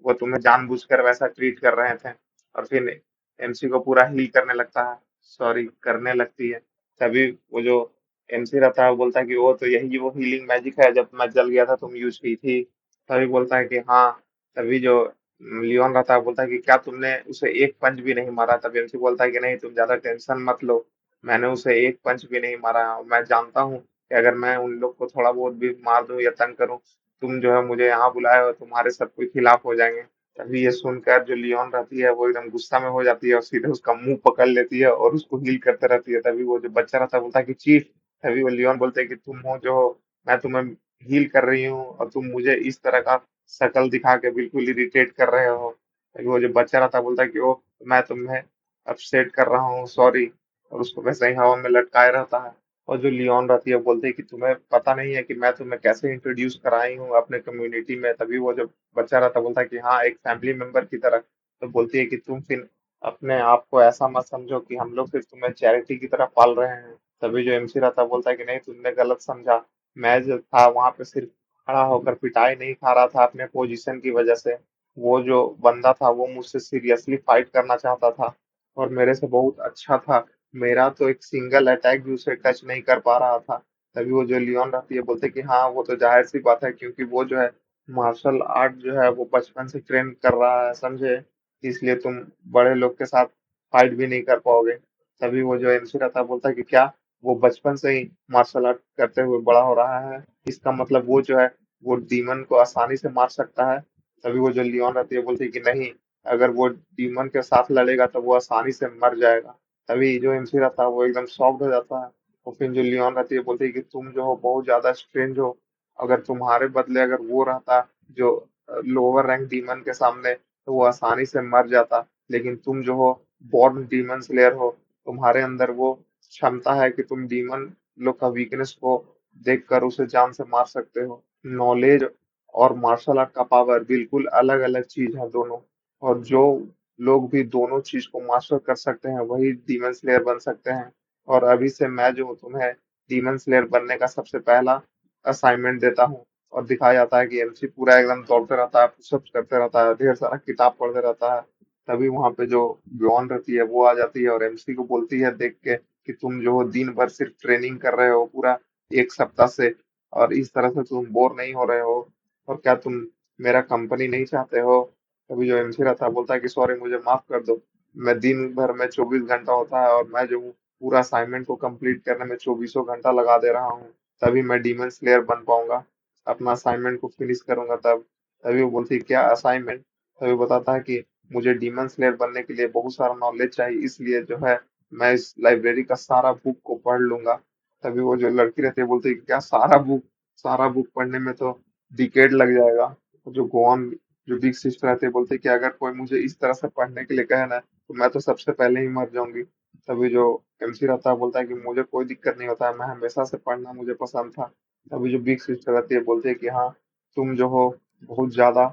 वो तुम्हें जानबूझकर वैसा ट्रीट कर रहे थे। और फिर एमसी को पूरा हील करने लगता है, सॉरी करने लगती है। तभी वो जो एमसी रहता है वो बोलता है कि वो तो यही वो हीलिंग मैजिक है, जब मैं जल गया था तुम यूज की थी। तभी बोलता है कि हाँ। तभी जो लियोन रहता है बोलता है कि क्या तुमने उसे एक पंच भी नहीं मारा। तभी एमसी बोलता है कि नहीं, तुम ज्यादा टेंशन मत लो, मैंने उसे एक पंच भी नहीं मारा। मैं जानता हूँ कि अगर मैं उन लोग को थोड़ा बहुत भी मार दूं या तंग करूं, तुम जो है मुझे यहाँ बुलाए हो, तुम्हारे सब कोई खिलाफ हो जाएंगे। तभी ये सुनकर जो लियोन रहती है वो एकदम गुस्सा में हो जाती है, और सीधे उसका मुंह पकड़ लेती है और उसको हील करते रहती है। तभी वो जो बच्चा रहता है बोलता है कि चीफ। तभी वो लियोन बोलते हैं कि तुम हो जो हो, मैं तुम्हें हील कर रही हूँ, और तुम मुझे इस तरह का शक्ल दिखा के बिल्कुल इरिटेट कर रहे हो। तभी वो जो बच्चा रहता है बोलता है कि ओ, मैं तुम्हें अपसेट कर रहा हूँ, सॉरी। और उसको वैसे ही हवा में लटकाए रहता है। और जो लियोन रहती है बोलती है कि तुम्हें पता नहीं है कि मैं तुम्हें कैसे इंट्रोड्यूस कराई हूँ अपने कम्युनिटी में। तभी वो जो बच्चा रहता है बोलता है कि हाँ, एक फैमिली मेंबर की तरह। तो बोलती है कि तुम फिर अपने आप को ऐसा मत समझो कि हम लोग सिर्फ तुम्हें चैरिटी की तरह पाल रहे हैं। तभी जो एमसी रहता है बोलता है कि नहीं, तुमने गलत समझा। मैं जो था वहां पे सिर्फ खड़ा होकर पिटाई नहीं खा रहा था अपने पोजीशन की वजह से। वो जो बंदा था वो मुझसे सीरियसली फाइट करना चाहता था, और मेरे से बहुत अच्छा था। मेरा तो एक सिंगल अटैक भी उसे टच नहीं कर पा रहा था। तभी वो जो लियोन रहती है बोलते कि हाँ, वो तो जाहिर सी बात है, क्योंकि वो जो है मार्शल आर्ट जो है वो बचपन से ट्रेन कर रहा है, समझे। इसलिए तुम बड़े लोग के साथ फाइट भी नहीं कर पाओगे। तभी वो जो एमसी रहता है बोलता है कि क्या, वो बचपन से ही मार्शल आर्ट करते हुए बड़ा हो रहा है, इसका मतलब वो जो है वो डीमन को आसानी से मार सकता है। तभी वो जो लियोन रहती है बोलती है कि नहीं, अगर वो डीमन के साथ लड़ेगा तो वो आसानी से मर जाएगा। तभी जो एमसी रहता है वो एकदम शॉक्ड हो जाता है। और फिर जो लियोन रहती है बोलती है कि तुम जो हो बहुत ज्यादा स्ट्रेंज हो, अगर तुम्हारे बदले अगर वो रहता जो लोअर रैंक डीमन के सामने, तो वो आसानी से मर जाता। लेकिन तुम जो हो बॉर्न डीमन स्लेयर हो, तुम्हारे अंदर वो क्षमता है कि तुम डीमन लोग का वीकनेस को देखकर उसे जान से मार सकते हो। नॉलेज और मार्शल आर्ट का पावर बिल्कुल अलग अलग चीज है दोनों। और जो लोग भी दोनों चीज को मास्टर कर सकते हैं वही डीमन स्लेयर बन सकते हैं। और अभी से मैं जो हूँ तुम्हें डीमन स्लेयर बनने का सबसे पहला असाइनमेंट देता हूँ। और दिखाया जाता है कि एमसी पूरा एकदम दौड़ते रहता है, पुशअप्स करते रहता है, ढेर सारा किताब पढ़ते रहता है। तभी वहां पे जो ब्यॉन रहती है वो आ जाती है और एमसी को बोलती है देख के कि तुम जो हो दिन भर सिर्फ ट्रेनिंग कर रहे हो पूरा एक सप्ताह से, और इस तरह से तुम बोर नहीं हो रहे हो, और क्या तुम मेरा कंपनी नहीं चाहते हो। तभी जो एमसी रहता है बोलता है कि सॉरी, मुझे माफ कर दो, मैं दिन भर में 24 घंटा होता है और मैं जो हूँ पूरा असाइनमेंट को कंप्लीट करने में चौबीसों घंटा लगा दे रहा हूँ। तभी मैं डीमन स्लेयर बन पाऊंगा, अपना असाइनमेंट को फिनिश करूंगा तब। तभी वो बोलती है क्या असाइनमेंट। तभी बताता है कि मुझे डीमन स्लेयर बनने के लिए बहुत सारा नॉलेज चाहिए, इसलिए जो है मैं इस लाइब्रेरी का सारा बुक को पढ़ लूंगा। तभी वो जो लड़की रहती है बोलती है कि क्या सारा बुक पढ़ने में तो डिकेड लग जाएगा। जो गोवन जो बिग सिस्टर रहती है बोलती है कि अगर कोई मुझे इस तरह से पढ़ने के लिए कहे ना तो मैं तो सबसे पहले ही मर जाऊंगी। तभी जो एमसी रहता है बोलता है कि मुझे कोई दिक्कत नहीं होता है, मैं हमेशा से पढ़ना मुझे पसंद था। तभी जो बिग सिस्टर रहती है बोलती है कि हाँ, तुम जो हो बहुत ज्यादा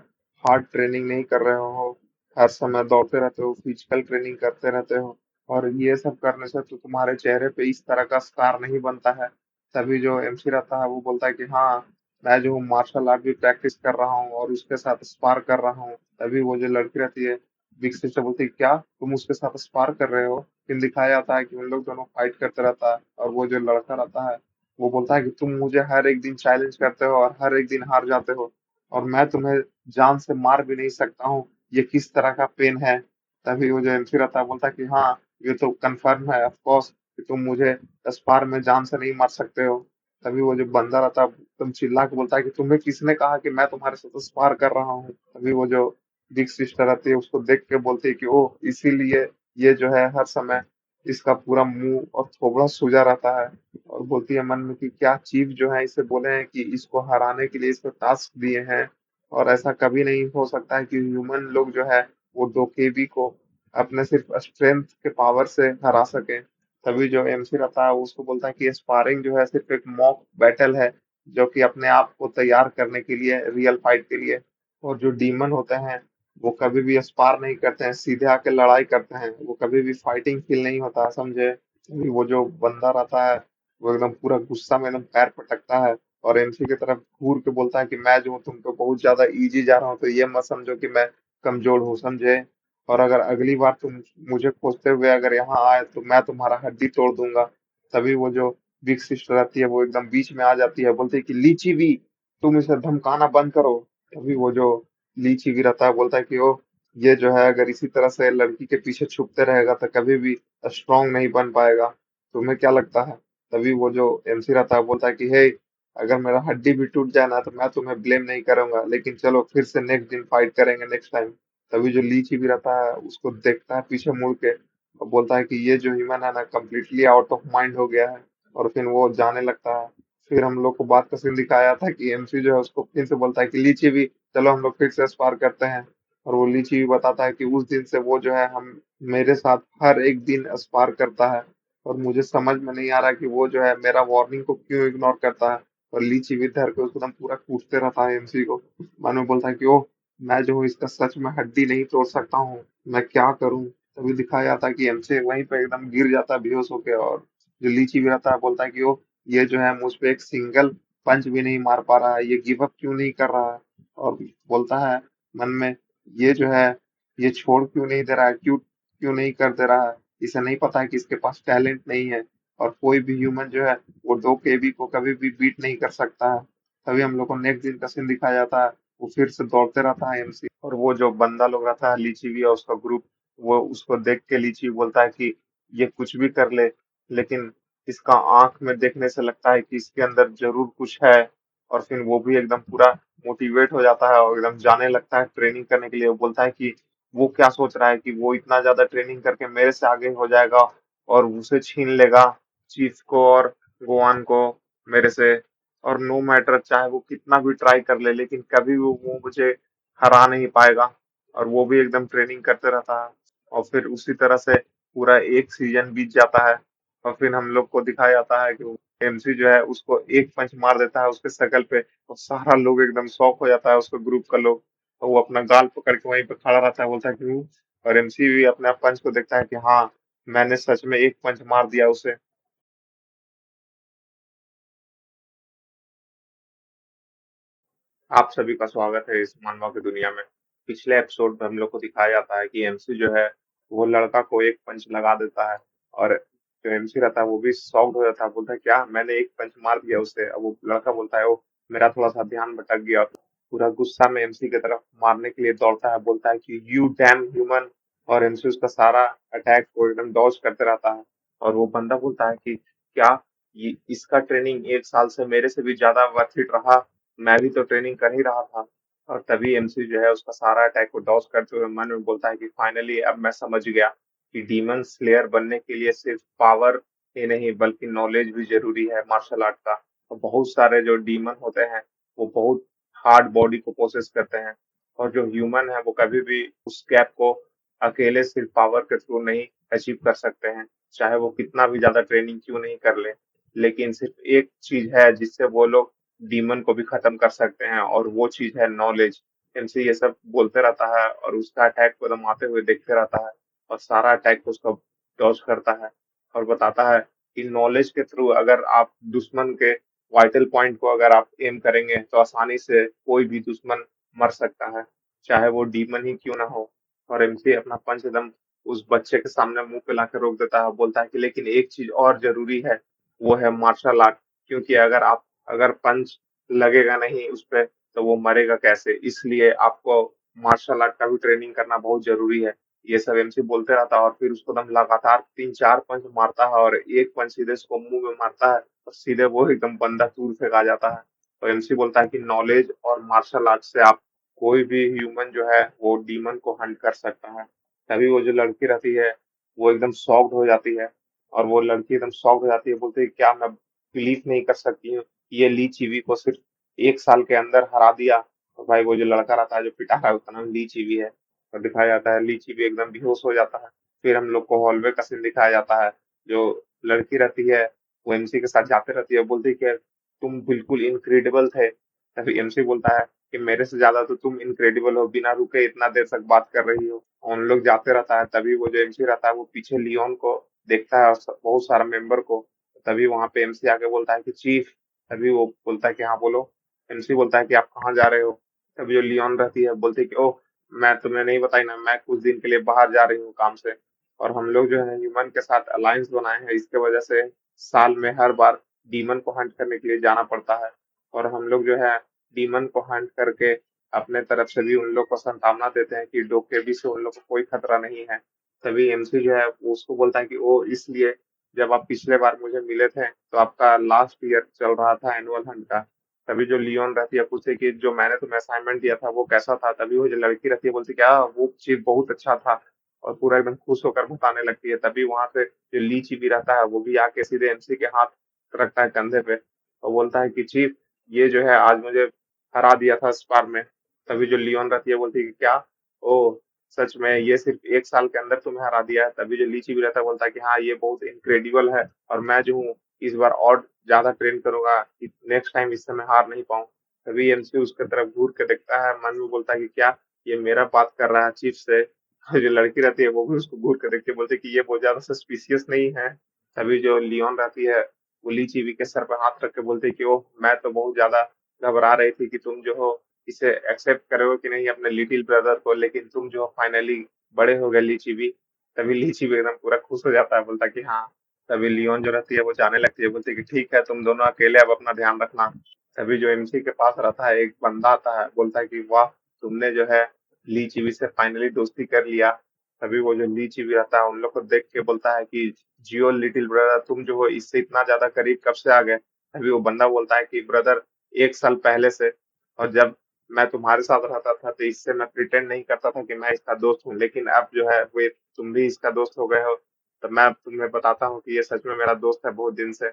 हार्ड ट्रेनिंग नहीं कर रहे हो, हर समय दौड़ते रहते हो, फिजिकल ट्रेनिंग करते रहते हो, और ये सब करने से तो तुम्हारे चेहरे पे इस तरह का स्कार नहीं बनता है। तभी जो एमसी रहता है वो बोलता है कि हाँ, मैं जो हूँ मार्शल आर्ट भी प्रैक्टिस कर रहा हूँ और उसके साथ स्पार कर रहा हूँ। तभी वो जो लड़की रहती है बिग सिस्टर बोलती है क्या तुम उसके साथ स्पार कर रहे हो। फिर दिखाया जाता है कि उन लोग दोनों फाइट करते रहता है और वो जो लड़का रहता है वो बोलता है कि तुम मुझे हर एक दिन चैलेंज करते हो और हर एक दिन हार जाते हो, और मैं तुम्हें जान से मार भी नहीं सकता हूँ, ये किस तरह का पेन है। तभी वो जो एमसी रहता है बोलता है कि हाँ, ये तो कंफर्म है ऑफ कोर्स कि तुम मुझे स्पार में जान से नहीं मार सकते हो। तभी वो जो बंदा रहता है एकदम चिल्ला के बोलता है कि तुम्हें किसने कहा कि मैं तुम्हारे साथ स्पार कर रहा हूँ। तभी वो जो बिग सिस्टर रहती है उसको देख के बोलती है कि ओ इसीलिए ये जो है हर समय इसका पूरा मुंह और थोबड़ा सूजा रहता है, और बोलती है मन में कि क्या चीफ जो है इसे बोले हैं कि इसको हराने के लिए इसको टास्क दिए हैं, और ऐसा कभी नहीं हो सकता है कि ह्यूमन लोग जो है वो दो केबी को अपने सिर्फ स्ट्रेंथ के पावर से हरा सके। तभी जो एमसी रहता है उसको बोलता है कि स्पारिंग जो है सिर्फ एक मॉक बैटल है, जो कि अपने आप को तैयार करने के लिए, रियल फाइट के लिए। और जो डीमन होते हैं वो कभी भी स्पार नहीं करते हैं, सीधे आके लड़ाई करते हैं, वो कभी भी फाइटिंग फील नहीं होता, समझे। अभी वो जो बंदा रहता है वो एकदम पूरा गुस्सा में एकदम पैर पटकता है और एमसी की तरफ घूर के बोलता है कि मैं जो हूँ तुम पे बहुत ज्यादा इजी जा रहा हूँ, तो ये मत समझो कि मैं कमजोर हूँ, समझे। और अगर अगली बार तुम मुझे खोजते हुए अगर यहाँ आए तो मैं तुम्हारा हड्डी तोड़ दूंगा। तभी वो जो बिग सिस्टर रहती है वो एकदम बीच में आ जाती है, बोलती है कि लीची भी, तुम इसे धमकाना बंद करो। तभी वो जो लीची भी रहता है बोलता है कि ओ, ये जो है अगर इसी तरह से लड़की के पीछे छुपते रहेगा तो कभी भी स्ट्रांग नहीं बन पाएगा, तुम्हें क्या लगता है। तभी वो जो एमसी रहता है बोलता है कि हे, अगर मेरा हड्डी भी टूट जाए ना तो मैं तुम्हें ब्लेम नहीं करूंगा, लेकिन चलो फिर से नेक्स्ट दिन फाइट करेंगे नेक्स्ट टाइम। तभी जो लीची भी रहता है उसको देखता है पीछे मुड़ के और बोलता है कि ये जो ह्यूमन है ना कम्प्लीटली आउट ऑफ माइंड हो गया है, और फिर वो जाने लगता है। फिर हम लोग को बात का सीन दिखाया था कि एमसी जो है उसको फिर से बोलता है कि लीची भी, चलो हम लोग फिर से स्पार करते हैं। और वो लीची भी बताता है कि उस दिन से वो जो है हम मेरे साथ हर एक दिन स्पार करता है, और मुझे समझ में नहीं आ रहा कि वो जो है मेरा वार्निंग को क्यों इग्नोर करता है। और लीची भी धर के उसको एकदम पूरा कूटते रहता है एमसी को। मन में बोलता है कि ओह, मैं जो हूँ इसका सच में हड्डी नहीं तोड़ सकता हूँ, मैं क्या करूँ। तभी दिखाया जाता है कि एमसी वहीं पे एकदम गिर जाता है बेहोश होके, और जो लीची भी रहता है बोलता है कि ओ, ये जो है मुझ पे एक सिंगल पंच भी नहीं मार पा रहा है, ये गिव अप क्यों नहीं कर रहा है। और बोलता है मन में, ये जो है ये छोड़ क्यों नहीं दे रहा है, क्यों क्यों नहीं कर दे रहा है, इसे नहीं पता है कि इसके पास टैलेंट नहीं है, और कोई भी ह्यूमन जो है वो 2 केबी को कभी भी बीट नहीं कर सकता है। तभी हम लोग को नेक्स्ट दिन का सीन दिखाया जाता है, वो फिर से दौड़ते रहता है एमसी, और वो जो बंदा लोग रहता है लीची भी और उसका ग्रुप, वो उसको देख के लीची बोलता है कि ये कुछ भी कर ले, लेकिन इसका आंख में देखने से लगता है कि इसके अंदर जरूर कुछ है। और फिर वो भी एकदम पूरा मोटिवेट हो जाता है और एकदम जाने लगता है ट्रेनिंग करने के लिए। वो बोलता है कि वो क्या सोच रहा है कि वो इतना ज्यादा ट्रेनिंग करके मेरे से आगे हो जाएगा और उसे छीन लेगा, चीफ को और गोवान को, मेरे से। और नो मैटर चाहे वो कितना भी ट्राई कर ले, लेकिन कभी वो मुझे हरा नहीं पाएगा। और वो भी एकदम ट्रेनिंग करते रहता है, और फिर उसी तरह से पूरा एक सीजन बीत जाता है। और फिर हम लोग को दिखाया जाता है कि एमसी जो है उसको एक पंच मार देता है उसके शकल पे, और सारा लोग एकदम शॉक हो जाता है, उसके ग्रुप का लोग। और वो अपना गाल पकड़ के वहीं पे खड़ा रहता है, बोलता है कि और एमसी भी अपने पंच को देखता है कि हाँ, मैंने सच में एक पंच मार दिया उसे। आप सभी का स्वागत है इस मानवा की दुनिया में। पिछले एपिसोड में हम लोग को दिखाया जाता है कि एमसी जो है वो लड़का को एक पंच लगा देता है, और जो एमसी रहता है वो भी शॉक्ड हो जाता है, बोलता है क्या मैंने एक पंच मार दिया उसे। अब वो लड़का बोलता है ओ, मेरा थोड़ा सा ध्यान भटक गया, और पूरा गुस्सा में एमसी की तरफ मारने के लिए दौड़ता है, बोलता है कि यू डैम ह्यूमन। और एमसी उसका सारा अटैक को एकदम डॉज करते रहता है, और वो बंदा बोलता है कि क्या ये इसका ट्रेनिंग 1 साल से मेरे से भी ज़्यादा वर्थ इट रहा। मैं भी तो ट्रेनिंग कर ही रहा था। और तभी एमसी जो है उसका सारा अटैक को डॉज करते हुए मन में बोलता है कि फाइनली अब मैं समझ गया कि डीमन स्लेयर बनने के लिए सिर्फ पावर ही नहीं बल्कि नॉलेज भी ज़रूरी है मार्शल आर्ट का। और बहुत सारे जो डीमन होते हैं वो बहुत हार्ड बॉडी को पोसेस करते हैं और जो ह्यूमन है वो कभी भी उस गैप को अकेले सिर्फ पावर के थ्रू नहीं अचीव कर सकते हैं, चाहे वो कितना भी ज़्यादा ट्रेनिंग क्यों नहीं कर लें। लेकिन सिर्फ एक चीज़ है जिससे वो लोग डीमन को भी खत्म कर सकते हैं और वो चीज़ है नॉलेज। एमसी ये सब बोलते रहता है और उसका अटैक को एकदम आते हुए देखते रहता है और सारा अटैक उसका डॉज करता है और बताता है कि नॉलेज के थ्रू अगर आप दुश्मन के वाइटल पॉइंट को अगर आप एम करेंगे तो आसानी से कोई भी दुश्मन मर सकता है, चाहे वो डीमन ही क्यों ना हो। और एमसी अपना पंच एकदम उस बच्चे के सामने मुंह पे लाकर रोक देता है, बोलता है कि लेकिन एक चीज और जरूरी है, वो है मार्शल आर्ट। क्योंकि अगर पंच लगेगा नहीं उस पे तो वो मरेगा कैसे, इसलिए आपको मार्शल आर्ट का भी ट्रेनिंग करना बहुत जरूरी है। ये सब एमसी बोलते रहता है और फिर उसको एकदम लगातार 3-4 पंच मारता है और एक पंच सीधे उसको मुंह में मारता है और सीधे वो एकदम बंदा दूर फेंका जाता है। तो एमसी बोलता है कि नॉलेज और मार्शल आर्ट से आप कोई भी ह्यूमन जो है वो डीमन को हंट कर सकता है। तभी वो जो लड़की रहती है वो एकदम शॉक्ड हो जाती है और वो लड़की एकदम शॉक्ड हो जाती है, बोलती है क्या मैं बिलीव नहीं कर सकती हूँ कि ये ली चीवी को सिर्फ 1 साल के अंदर हरा दिया। तो भाई वो जो लड़का रहता है जो पिटा रहा है उसका नाम ली चीवी है और दिखाया जाता है ली चीवी एकदम बेहोश हो जाता है। फिर हम लोग को हॉलवे का सीन दिखाया जाता है, जो लड़की रहती है वो एमसी के साथ जाते रहती है, बोलती है कि तुम बिल्कुल इनक्रेडिबल थे। तभी एमसी बोलता है कि मेरे से ज्यादा तो तुम इनक्रेडिबल हो, बिना रुके इतना देर तक बात कर रही हो। उन लोग जाते रहता है, तभी वो जो एमसी रहता है वो पीछे लियोन को देखता है और बहुत सारा मेंबर को। तभी वहां पे एमसी आके बोलता है कि चीफ। तभी वो बोलता है कि हाँ बोलो। एमसी बोलता है कि आप कहाँ जा रहे हो। तभी जो लियोन रहती है बोलती है कि ओह, मैं तुम्हें नहीं बताई ना, मैं कुछ दिन के लिए बाहर जा रही हूँ काम से। और हम लोग जो है ह्यूमन के साथ अलायंस बनाए हैं, इसके वजह से साल में हर बार डीमन को हंट करने के लिए जाना पड़ता है। और हम लोग जो है डीमन को हंट करके अपने तरफ से भी उन लोग को संभावना देते हैं कि डोकेबी से उन लोग को कोई खतरा नहीं है। तभी एमसी जो है वो उसको बोलता है कि ओ इसलिए जब आप पिछले बार मुझे मिले थे तो आपका लास्ट ईयर चल रहा था एनुअल हंट का। तभी जो लियोन रहती है पूछे कि जो मैंने तुम्हें असाइनमेंट दिया था वो कैसा था। तभी वो जो लड़की रहती है बोलती क्या वो चीज बहुत अच्छा था और पूरा एकदम खुश होकर बताने लगती है। तभी वहां से जो लीची भी रहता है वो भी आके सीधे एमसी के हाथ रखता है कंधे पे और बोलता है कि चीफ, ये जो है आज मुझे हरा दिया था स्पार में। तभी जो लियोन रहती है बोलती है कि क्या, ओ सच में ये सिर्फ 1 साल के अंदर तुम्हें हरा दिया है। तभी जो लीची भी रहता है बोलता है कि हाँ ये बहुत इनक्रेडिबल है और मैं जो हूँ इस बार और ज्यादा ट्रेन करूंगा कि नेक्स्ट टाइम इससे मैं हार नहीं पाऊँ। तभी एमसी उसके तरफ घूर के देखता है, मन में बोलता है कि क्या ये मेरा बात कर रहा है चीफ से। और जो लड़की रहती है वो भी उसको घूर के देखती है, बोलती है कि ये बहुत ज्यादा सस्पिशियस नहीं है। तभी जो लियोन रहती है वो लीची के सर पे हाथ रख के बोलती है कि ओह, मैं तो बहुत ज्यादा घबरा रही थी कि तुम जो हो इसे एक्सेप्ट करोगे कि नहीं अपने लिटिल ब्रदर को, लेकिन तुम जो फाइनली बड़े हो गए लीची भी। तभी लीची भी एकदम पूरा खुश हो जाता है, बोलता है कि हाँ। तभी लियोन जो रहती है वो जाने लगती है, बोलती है कि ठीक है तुम दोनों अकेले अब अपना ध्यान रखना। तभी जो एमसी के पास रहता है एक बंदा आता है, बोलता है कि वाह, तुमने जो है ली चीवी से फाइनली दोस्ती कर लिया। तभी वो जो ली चीवी रहता है उन लोग को देख के बोलता है कि जियो लिटिल ब्रदर, तुम जो हो इससे इतना ज्यादा करीब कब से आ गए। तभी वो बंदा बोलता है कि ब्रदर 1 साल पहले से। और जब मैं तुम्हारे साथ रहता था तो इससे मैं प्रिटेंड नहीं करता था कि मैं इसका दोस्त हूँ, लेकिन अब जो है वो तुम भी इसका दोस्त हो गए हो तो मैं तुम्हें बताता हूँ कि ये सच में मेरा दोस्त है बहुत दिन से।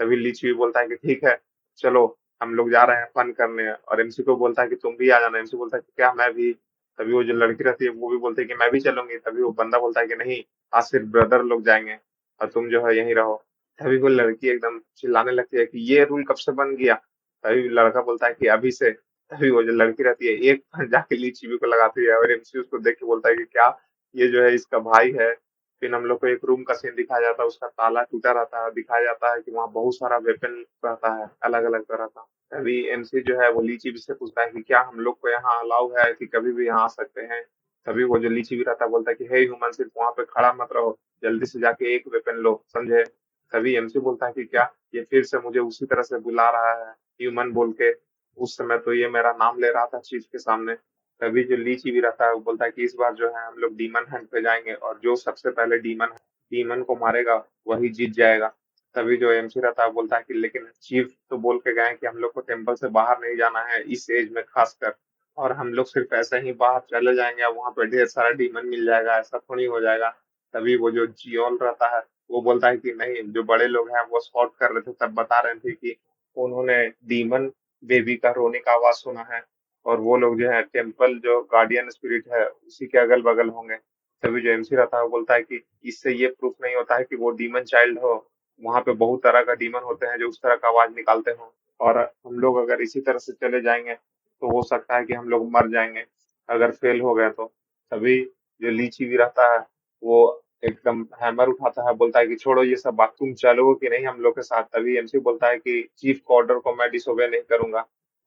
तभी लीची भी बोलता है कि ठीक है, चलो हम लोग जा रहे हैं फन करने। और एमसी को बोलता है कि तुम भी आ जाना। एमसी बोलता है कि क्या मैं भी। तभी वो जो लड़की रहती है वो भी बोलती है कि मैं भी चलूंगी। तभी वो बंदा बोलता है कि नहीं, आज सिर्फ ब्रदर लोग जाएंगे और तुम जो है यहीं रहो। तभी वो लड़की एकदम चिल्लाने लगती है कि ये रूल कब से बन गया। तभी लड़का बोलता है कि अभी से। तभी वो जो लड़की रहती है एक फन जाके लीची को लगाती है और एमसी उसको देख के बोलता है कि क्या ये जो है इसका भाई है। फिर हम लोग को एक रूम का सीन दिखाया जाता है, उसका ताला टूटा रहता है, दिखाया जाता है कि वहाँ बहुत सारा वेपन रहता है अलग अलग तरह का। अभी एमसी जो है वो लीची भी से पूछता है कि क्या हम लोग को यहाँ अलाउ है कि कभी भी यहाँ आ सकते हैं। तभी वो जो लीची भी रहता है बोलता है कि हे ह्यूमन, सिर्फ वहां पे खड़ा मत रहो, जल्दी से जाके एक वेपन लो, समझे। तभी एमसी बोलता है कि क्या ये फिर से मुझे उसी तरह से बुला रहा है ह्यूमन बोल के। उस समय तो ये मेरा नाम ले रहा था चीफ के सामने। तभी जो लीची भी रहता है वो बोलता है कि इस बार जो है हम लोग डीमन हंट पे जाएंगे और जो सबसे पहले डीमन डीमन को मारेगा वही जीत जाएगा। तभी जो एमसी रहता है बोलता है कि लेकिन चीफ तो बोल के गए हैं कि हम लोग को टेम्पल से बाहर नहीं जाना है इस एज में खासकर, और हम लोग सिर्फ ऐसे ही बाहर चले जाएंगे और वहां पे ढेर सारा डीमन मिल जाएगा, ऐसा थोड़ी हो जाएगा। तभी वो जो जियोल रहता है वो बोलता है कि नहीं, जो बड़े लोग हैं वो स्कॉट कर रहे थे तब बता रहे थे कि उन्होंने डीमन बेबी का रोने का आवाज सुना है, और वो लोग जो है टेम्पल जो गार्डियन स्पिरिट है उसी के अगल बगल होंगे। तभी जो एमसी रहता है वो बोलता है कि इससे ये प्रूफ नहीं होता है कि वो डीमन चाइल्ड हो, वहां पे बहुत तरह का डीमन होते हैं जो उस तरह का आवाज निकालते हो, और हम लोग अगर इसी तरह से चले जाएंगे तो हो सकता है कि हम लोग मर जाएंगे अगर फेल हो गए तो। तभी जो लीची भी रहता है वो एकदम हैमर उठाता है, बोलता है कि छोड़ो ये सब बात, तुम चलोगे कि नहीं हम लोग के साथ। तभी एमसी बोलता है कि चीफ का ऑर्डर को मैं डिसोबे नहीं करूंगा।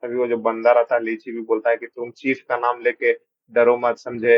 तभी वो जो बंदा रहता है लीची भी बोलता है कि तुम चीफ का नाम लेके डरो मत, समझे,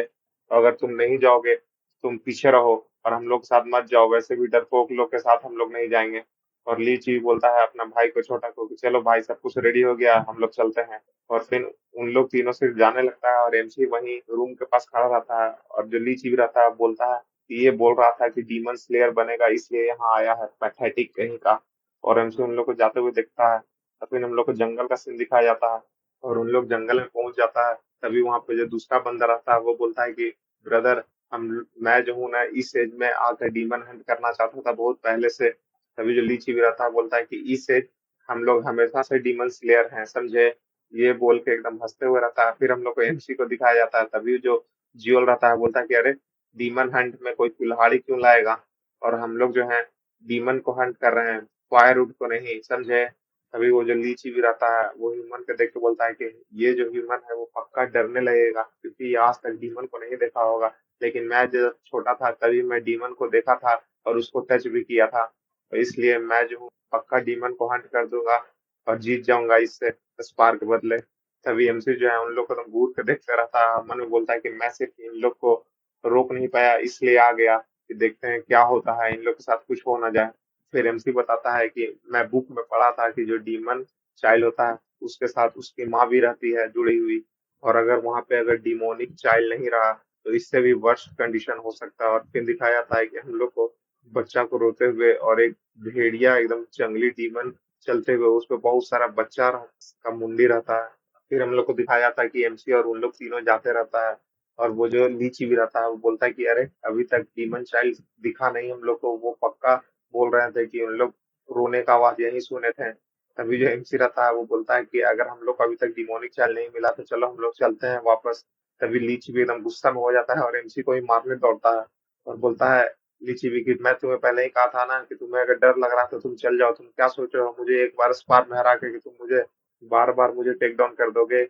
अगर तुम नहीं जाओगे तुम पीछे रहो और हम लोग साथ मत जाओ, वैसे भी डरपोक लोग के साथ हम लोग नहीं जाएंगे। और लीची बोलता है अपना भाई को, छोटा को, कि चलो भाई सब कुछ रेडी हो गया हम लोग चलते हैं। और फिर उन लोग तीनों से जाने लगता है और एमसी वहीं रूम के पास खड़ा रहता है, और जो लीची भी रहता है बोलता है कि ये बोल रहा था कि डीमन स्लेयर बनेगा इसलिए यहाँ आया है, पैथेटिक कहीं का। और एमसी उन लोग को जाते हुए देखता है, और फिर हम लोग को जंगल का सीन दिखाया जाता है और उन लोग जंगल में पहुंच जाता है। तभी वहां पे जो दूसरा बंदा रहता है वो बोलता है कि ब्रदर, हम मैं जो हूँ ना इस एज में आकर डीमन हंट करना चाहता था बहुत पहले से। तभी जो लीची भी रहता है बोलता है कि इस एज हम लोग हमेशा से डीमन स्लेयर हैं, समझे, ये बोल के एकदम हंसते हुए रहता है। फिर हम लोग को एमसी को दिखाया जाता है, तभी जो जियोल रहता है बोलता है कि अरे डीमन हंट में कोई कुल्हाड़ी क्यों लाएगा, और हम लोग जो है डीमन को हंट कर रहे हैं, फायरवुड को नहीं, समझे। तभी वो जो लीची भी रहता है वो ह्यूमन को देख के बोलता है कि ये जो ह्यूमन है वो पक्का डरने लगेगा क्योंकि ये आज तक डीमन को नहीं देखा होगा, लेकिन मैं जब छोटा था तभी मैं डीमन को देखा था और उसको टच भी किया था, तो इसलिए मैं जो हूँ पक्का डीमन को हंट कर दूंगा और जीत जाऊंगा इससे स्पार्क बदले। तभी एमसी जो है उन लोग को तो घूर के देखते रहता है, मन में बोलता है कि मैं सिर्फ इन लोग को रोक नहीं पाया इसलिए आ गया कि देखते हैं क्या होता है, इन लोग के साथ कुछ हो ना जाए। फिर एमसी बताता है कि मैं बुक में पढ़ा था कि जो डीमन चाइल्ड होता है उसके साथ उसकी माँ भी रहती है जुड़ी हुई, और अगर वहां पे अगर डिमोनिक चाइल्ड नहीं रहा तो इससे भी वर्स्ट कंडीशन हो सकता है। और फिर दिखाया जाता है कि हम लोग को बच्चा को रोते हुए और एक भेड़िया एकदम जंगली डीमन चलते हुए, उस पे बहुत सारा बच्चा का मुंडी रहता है। फिर हम लोग को दिखाया जाता है कि एमसी और उन लोग तीनों जाते रहता है, और वो जो लीची भी रहता है वो बोलता है कि अरे अभी तक डीमन चाइल्ड दिखा नहीं हम लोग को, वो पक्का बोल रहे थे कि उन लोग रोने का आवाज यही सुने थे। तभी जो एमसी रहता है वो बोलता है कि अगर हम लोग को अभी तक डिमोनिक चाइल्ड नहीं मिला तो चलो हम लोग चलते हैं वापस। तभी लीची भी एकदम गुस्सा में हो जाता है और एमसी को ही मारने दौड़ता है, और बोलता है लीची भी कि मैं तुम्हें पहले ही कहा था ना कि तुम्हें अगर डर लग रहा था तुम चल जाओ, तुम क्या सोच रहे हो मुझे एक बार स्पार में हरा के कि तुम मुझे बार बार मुझे टेक डाउन कर दोगे।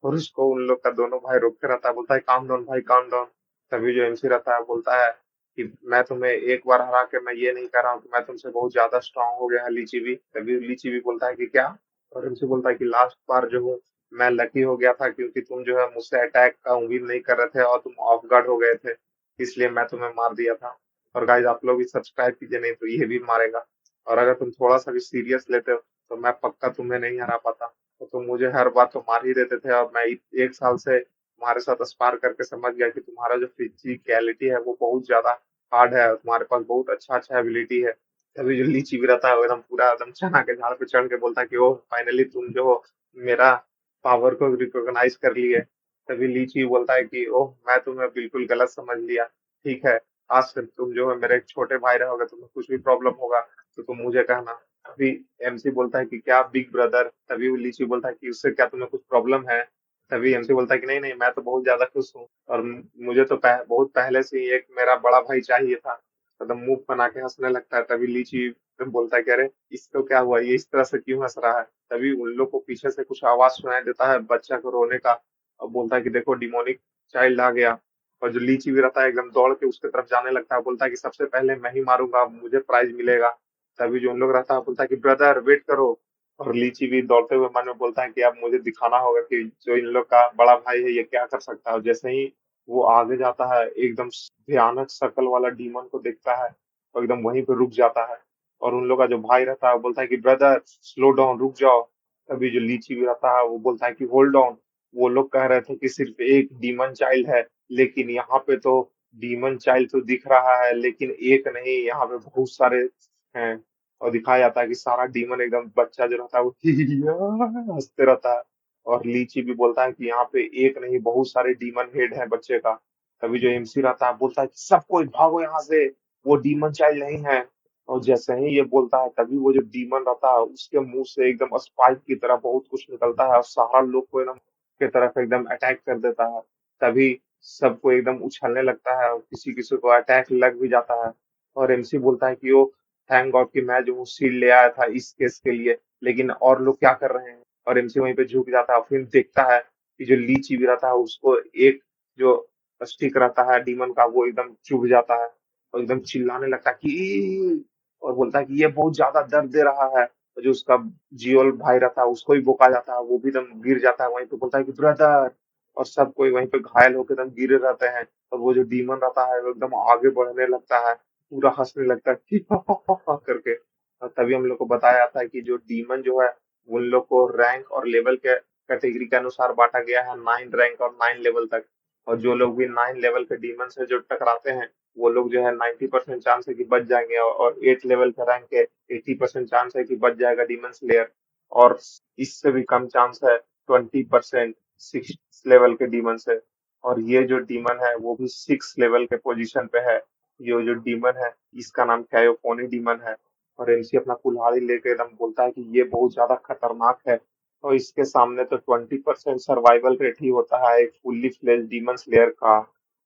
और उसको उन लोग का दोनों भाई रोकते रहता है, बोलता है काम डाउन भाई काम डाउन। तभी जो एमसी रहता है बोलता है कि मैं तुम्हें एक बार हरा के मैं ये नहीं कह रहा हूँ कि मैं तुमसे बहुत ज्यादा स्ट्रांग हो गया है लीची भी। तभी लीची भी बोलता है कि क्या, और उनसे बोलता है कि लास्ट बार जो हूँ मैं लकी हो गया था क्योंकि तुम जो है मुझसे अटैक का उम्मीद नहीं कर रहे थे और तुम ऑफ गार्ड हो गए थे, इसलिए मैं तुम्हें मार दिया था। और गाइस आप लोग भी सब्सक्राइब कीजिए नहीं तो ये भी मारेगा, और अगर तुम थोड़ा सा भी सीरियस लेते हो तो मैं पक्का तुम्हें नहीं हरा पाता। तो तुम मुझे हर बार तो मार ही देते थे, और मैं एक साल से तुम्हारे साथ स्पार करके समझ गया कि तुम्हारा जो फिजिकैलिटी है वो बहुत ज्यादा हार्ड है और तुम्हारे पास बहुत अच्छा अच्छा एबिलिटी है। तभी जो लीची भी रहता है वो एकदम पूरा एकदम चना के झाड़ पे चढ़ के बोलता है कि ओह फाइनली तुम जो हो मेरा पावर को रिकॉग्नाइज कर लिए। तभी लीची बोलता है कि ओह मैं तुम्हें बिल्कुल गलत समझ लिया, ठीक है, आज से तुम जो है मेरे एक छोटे भाई रहोगे, तुम्हें कुछ भी प्रॉब्लम होगा तो तुम मुझे कहना। तभी एमसी बोलता है कि क्या बिग ब्रदर, तभी वो लीची बोलता है कि उससे क्या तुम्हें कुछ प्रॉब्लम है। तभी एमसी बोलता है कि नहीं नहीं मैं तो बहुत ज्यादा खुश हूँ, और मुझे तो बहुत पहले से ही एक मेरा बड़ा भाई चाहिए था। एकदम मुंह बना के हंसने लगता है। तभी लीची एकदम बोलता है कि अरे इसको क्या हुआ, ये इस तरह से क्यों हंस रहा है। तभी उन लोग को पीछे से कुछ आवाज सुनाई देता है बच्चा को रोने का, और बोलता है कि देखो डिमोनिक चाइल्ड आ गया। और जो लीची भी रहता है एकदम दौड़ के उसके तरफ जाने लगता है, बोलता है कि सबसे पहले मैं ही मारूंगा, मुझे प्राइज मिलेगा। तभी जो उन लोग रहता है बोलता है कि ब्रदर वेट करो। और लीची भी दौड़ते हुए मन में बोलता है कि अब मुझे दिखाना होगा कि जो इन लोग का बड़ा भाई है ये क्या कर सकता है। और जैसे ही वो आगे जाता है एकदम भयानक शक्ल वाला डीमन को देखता है और एकदम वहीं पे रुक जाता है। और उन लोग का जो भाई रहता है वो बोलता है कि ब्रदर स्लो डाउन, रुक जाओ। तभी जो लीची भी रहता है वो बोलता है कि होल्ड ऑन, वो लोग कह रहे थे कि सिर्फ एक डीमन चाइल्ड है, लेकिन यहाँ पे तो डीमन चाइल्ड तो दिख रहा है लेकिन एक नहीं, यहाँ पे बहुत सारे हैं। और दिखाया जाता है कि सारा डीमन एकदम बच्चा जो रहता है वो हँसते रहता है। और लीची भी बोलता है कि यहाँ पे एक नहीं बहुत सारे डीमन हेड है बच्चे का। तभी जो एमसी रहता है बोलता है कि सब कोई भागो यहाँ से, वो डीमन चाइल्ड नहीं है। और जैसे ही ये बोलता है तभी वो जो डीमन रहता है उसके मुंह से एकदम स्पाइक की तरह बहुत कुछ निकलता है और सारा लोग को एकदम के तरफ एकदम अटैक कर देता है। तभी सबको एकदम उछलने लगता है और किसी किसी को अटैक लग भी जाता है। और एमसी बोलता है कि वो थैंक गॉड कि मैं जो हूँ शील्ड ले आया था इस केस के लिए, लेकिन और लोग क्या कर रहे हैं। और एमसी वहीं पे झुक जाता है, फिर देखता है कि जो लीची भी रहता है उसको एक जो स्टिक रहता है डीमन का वो एकदम चुभ जाता है और एकदम चिल्लाने लगता है कि और बोलता है कि ये बहुत ज्यादा दर्द दे रहा है। और जो उसका जियोल भाई रहता है उसको भी बोका जाता है, वो भी एकदम गिर जाता है वहीं पे, बोलता है कि ब्रदर। और सब कोई वहीं पे घायल होकर एकदम गिरे रहते हैं। और वो जो डीमन रहता है वो एकदम आगे बढ़ने लगता है, पूरा हंसने लगता है कि करके। और तभी हम लोग को बताया जाता है कि जो डीमन जो है उन लोग को रैंक और लेवल के कैटेगरी के अनुसार बांटा गया है, 9 रैंक और 9 लेवल तक। और जो लोग भी 9 लेवल के डीमन से जो टकराते हैं वो लोग जो है 90% चांस है कि बच जाएंगे, और 8 लेवल के रैंक के 80% चांस है कि बच जाएगा डीमन स्लेयर। और इससे भी कम चांस है 20% 6 लेवल के डीमन से। और ये जो डीमन है वो भी 6 लेवल के पोजीशन पे है। ये जो डीमन है इसका नाम कैयोफोनी डीमन है। और एमसी अपना कुल्हाड़ी लेके एकदम बोलता है कि ये बहुत ज्यादा खतरनाक है। और इसके सामने तो 20% सर्वाइवल रेट ही होता है एक फुल्ली फ्लेज डीमन स्लेयर का।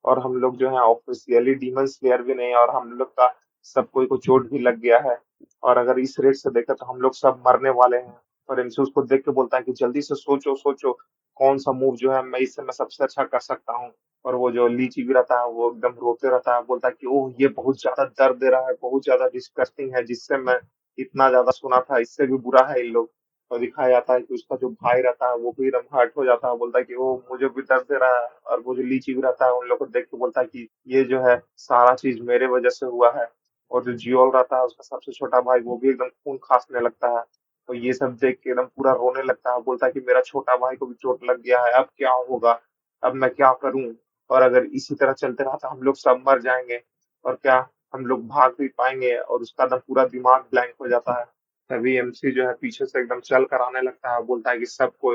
और हम लोग जो है ऑफिशियली डीमन स्लेयर भी नहीं है, और हम लोग का सब कोई को चोट भी लग गया है। और अगर इस रेट से देखें तो हम लोग सब मरने वाले हैं। और एमसी उसको देख के बोलता है कि जल्दी से सोचो सोचो कौन सा मूव जो है मैं इस समय सबसे अच्छा कर सकता हूँ। और वो जो लीची भी रहता है वो एकदम रोते रहता है, बोलता है कि ओह ये बहुत ज्यादा दर्द दे रहा है, बहुत ज्यादा डिस्गस्टिंग है, जिससे मैं इतना ज्यादा सुना था इससे भी बुरा है इन लोग। और दिखाया जाता है कि उसका जो भाई रहता है वो भी एकदम हर्ट हो जाता है, बोलता है कि वो मुझे भी दर्द दे रहा है। और वो जो लीची भी रहता है उन लोग को देख के बोलता है कि ये जो है सारा चीज मेरे वजह से हुआ है। और जो जियोल रहता है उसका सबसे छोटा भाई वो भी एकदम खून खांसने लगता है। और ये सब देख के एकदम पूरा रोने लगता है, बोलता है कि मेरा छोटा भाई को भी चोट लग गया है, अब क्या होगा, अब मैं क्या करूं। और अगर इसी तरह चलते रहा तो हम लोग सब मर जाएंगे, और क्या हम लोग भाग भी पाएंगे। और उसका एकदम पूरा दिमाग ब्लैंक हो जाता है। तभी एमसी जो है पीछे से एकदम चल कर आने लगता है, बोलता है कि सबको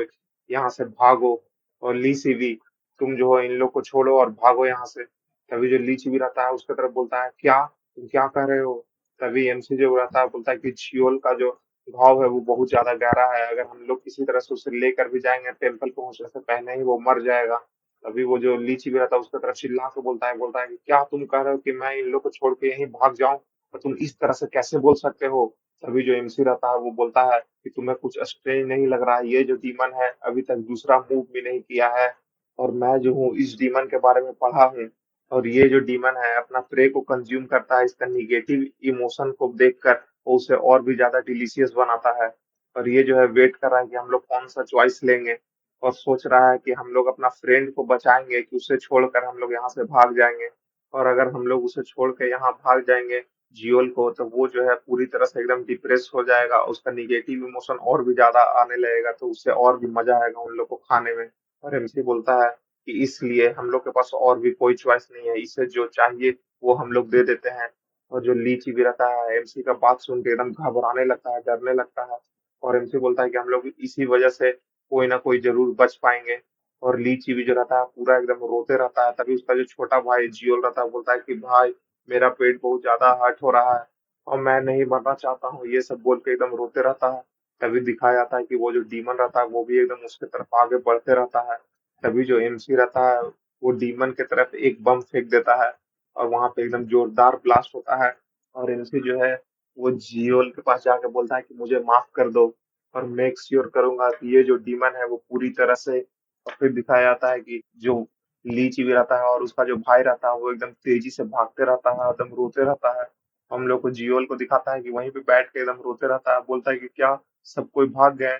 यहाँ से भागो। और ली सी भी तुम जो है इन लोग को छोड़ो और भागो यहाँ से। तभी जो लीची भी रहता है उसके तरफ बोलता है क्या तुम क्या कर रहे हो। तभी एमसी जो रहता है बोलता है कि जियोल का जो घाव है वो बहुत ज्यादा गहरा है, अगर हम लोग किसी तरह से उसे लेकर भी जाएंगे टेम्पल पहुंचने से पहले ही वो मर जाएगा। तभी वो जो लीची भी रहता है उसकी तरफ चिल्ला के बोलता है कि क्या तुम कह रहे हो कि मैं इन लोग को छोड़ के यहीं भाग जाऊं, और तुम इस तरह से कैसे बोल सकते हो। तभी जो एमसी रहता है वो बोलता है कि तुम्हें कुछ स्ट्रेंज नहीं लग रहा है, ये जो डीमन है अभी तक दूसरा मूव भी नहीं किया है। और मैं जो हूँ इस डीमन के बारे में पढ़ा हूँ, और ये जो डीमन है अपना प्रे को कंज्यूम करता है, इसका निगेटिव इमोशन को देखकर वो उसे और भी ज्यादा डिलीशियस बनाता है। और ये जो है वेट कर रहा है कि हम लोग कौन सा चॉइस लेंगे, और सोच रहा है कि हम लोग अपना फ्रेंड को बचाएंगे कि उसे छोड़कर हम लोग यहाँ से भाग जाएंगे। और अगर हम लोग उसे छोड़ के यहाँ भाग जाएंगे जियोल को, तो वो जो है पूरी तरह से एकदम डिप्रेस हो जाएगा, उसका निगेटिव इमोशन और भी ज्यादा आने लगेगा, तो उससे और भी मजा आएगा उन लोग को खाने में। और एमसी बोलता है कि इसलिए हम लोग के पास और भी कोई चॉइस नहीं है, इसे जो चाहिए वो हम लोग दे देते हैं। और जो लीची भी रहता है एमसी का बात सुन के एकदम घबराने लगता है, डरने लगता है। और एमसी बोलता है कि हम लोग इसी वजह से कोई ना कोई जरूर बच पाएंगे। और लीची भी जो रहता है पूरा एकदम रोते रहता है। तभी उसका जो छोटा भाई जियोल रहता है बोलता है कि भाई मेरा पेट बहुत ज्यादा हर्ट हो रहा है और मैं नहीं मरना चाहता हूँ, ये सब बोल के एकदम रोते रहता है। तभी दिखाया जाता है कि वो जो डीमन रहता है वो भी एकदम उसके तरफ आगे बढ़ते रहता है। तभी जो एमसी रहता है वो डीमन के तरफ एक बम फेंक देता है, और वहां पे एकदम जोरदार ब्लास्ट होता है। और एमसी जो है वो जियोल के पास जाके बोलता है कि मुझे माफ कर दो, और मेक श्योर करूंगा कि ये जो डीमन है वो पूरी तरह से। और फिर दिखाया जाता है कि जो लीची भी रहता है और उसका जो भाई रहता है वो एकदम तेजी से भागते रहता है, एकदम रोते रहता है। हम लोग को जियोल को दिखाता है कि वहीं पे बैठ के एकदम रोते रहता है, बोलता है कि क्या सब कोई भाग गए।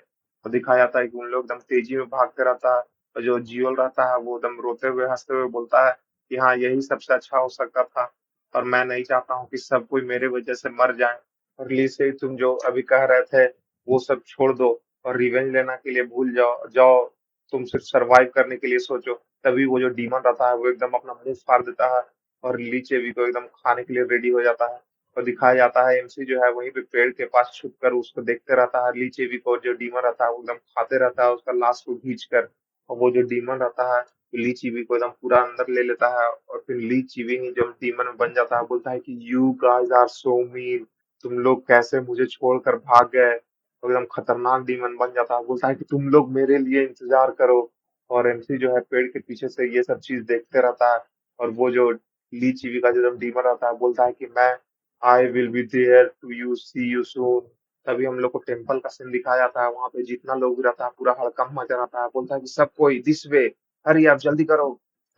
और दिखाया जाता है कि उन लोग एकदम तेजी में भागते रहता है। और जो जियोल रहता है वो एकदम रोते हुए हंसते हुए बोलता है कि हाँ यही सबसे अच्छा हो सकता था, और मैं नहीं चाहता हूँ कि सब कोई मेरे वजह से मर जाए। और ली से तुम जो अभी कह रहे थे वो सब छोड़ दो और रिवेंज लेना के लिए भूल जाओ जाओ, तुम सिर्फ सरवाइव करने के लिए सोचो। तभी वो जो डीमन रहता है वो एकदम अपना मुंह फाड़ देता है और लीचे भी को एकदम खाने के लिए रेडी हो जाता है। और दिखाया जाता है एमसी जो है वहीं पे पेड़ के पास छुप कर उसको देखते रहता है, ली चीवी को, जो डीमन रहता है वो एकदम खाते रहता है उसका लाश को खींच कर। और वो जो डीमन रहता है ली चीवी को एकदम पूरा अंदर ले लेता है, और फिर ली चीवी ही जब डीमन बन जाता है बोलता है कि you guys are so mean, तुम लोग कैसे मुझे छोड़कर भाग गए। तो एकदम खतरनाक डीमन बन जाता है, बोलता है कि तुम लोग मेरे लिए इंतजार करो। और एमसी जो है पेड़ के पीछे से ये सब चीज देखते रहता है। और वो जो ली चीवी का जो डीमन रहता है बोलता है कि मैं I will be there to you, see you soon. तभी हम लोग को टेम्पल का सीन दिखाया जाता है, वहां पे जितना लोग रहता है पूरा हड़कंप मचा रहता है, बोलता है कि सब कोई दिस वे, हरी आप जल्दी करो।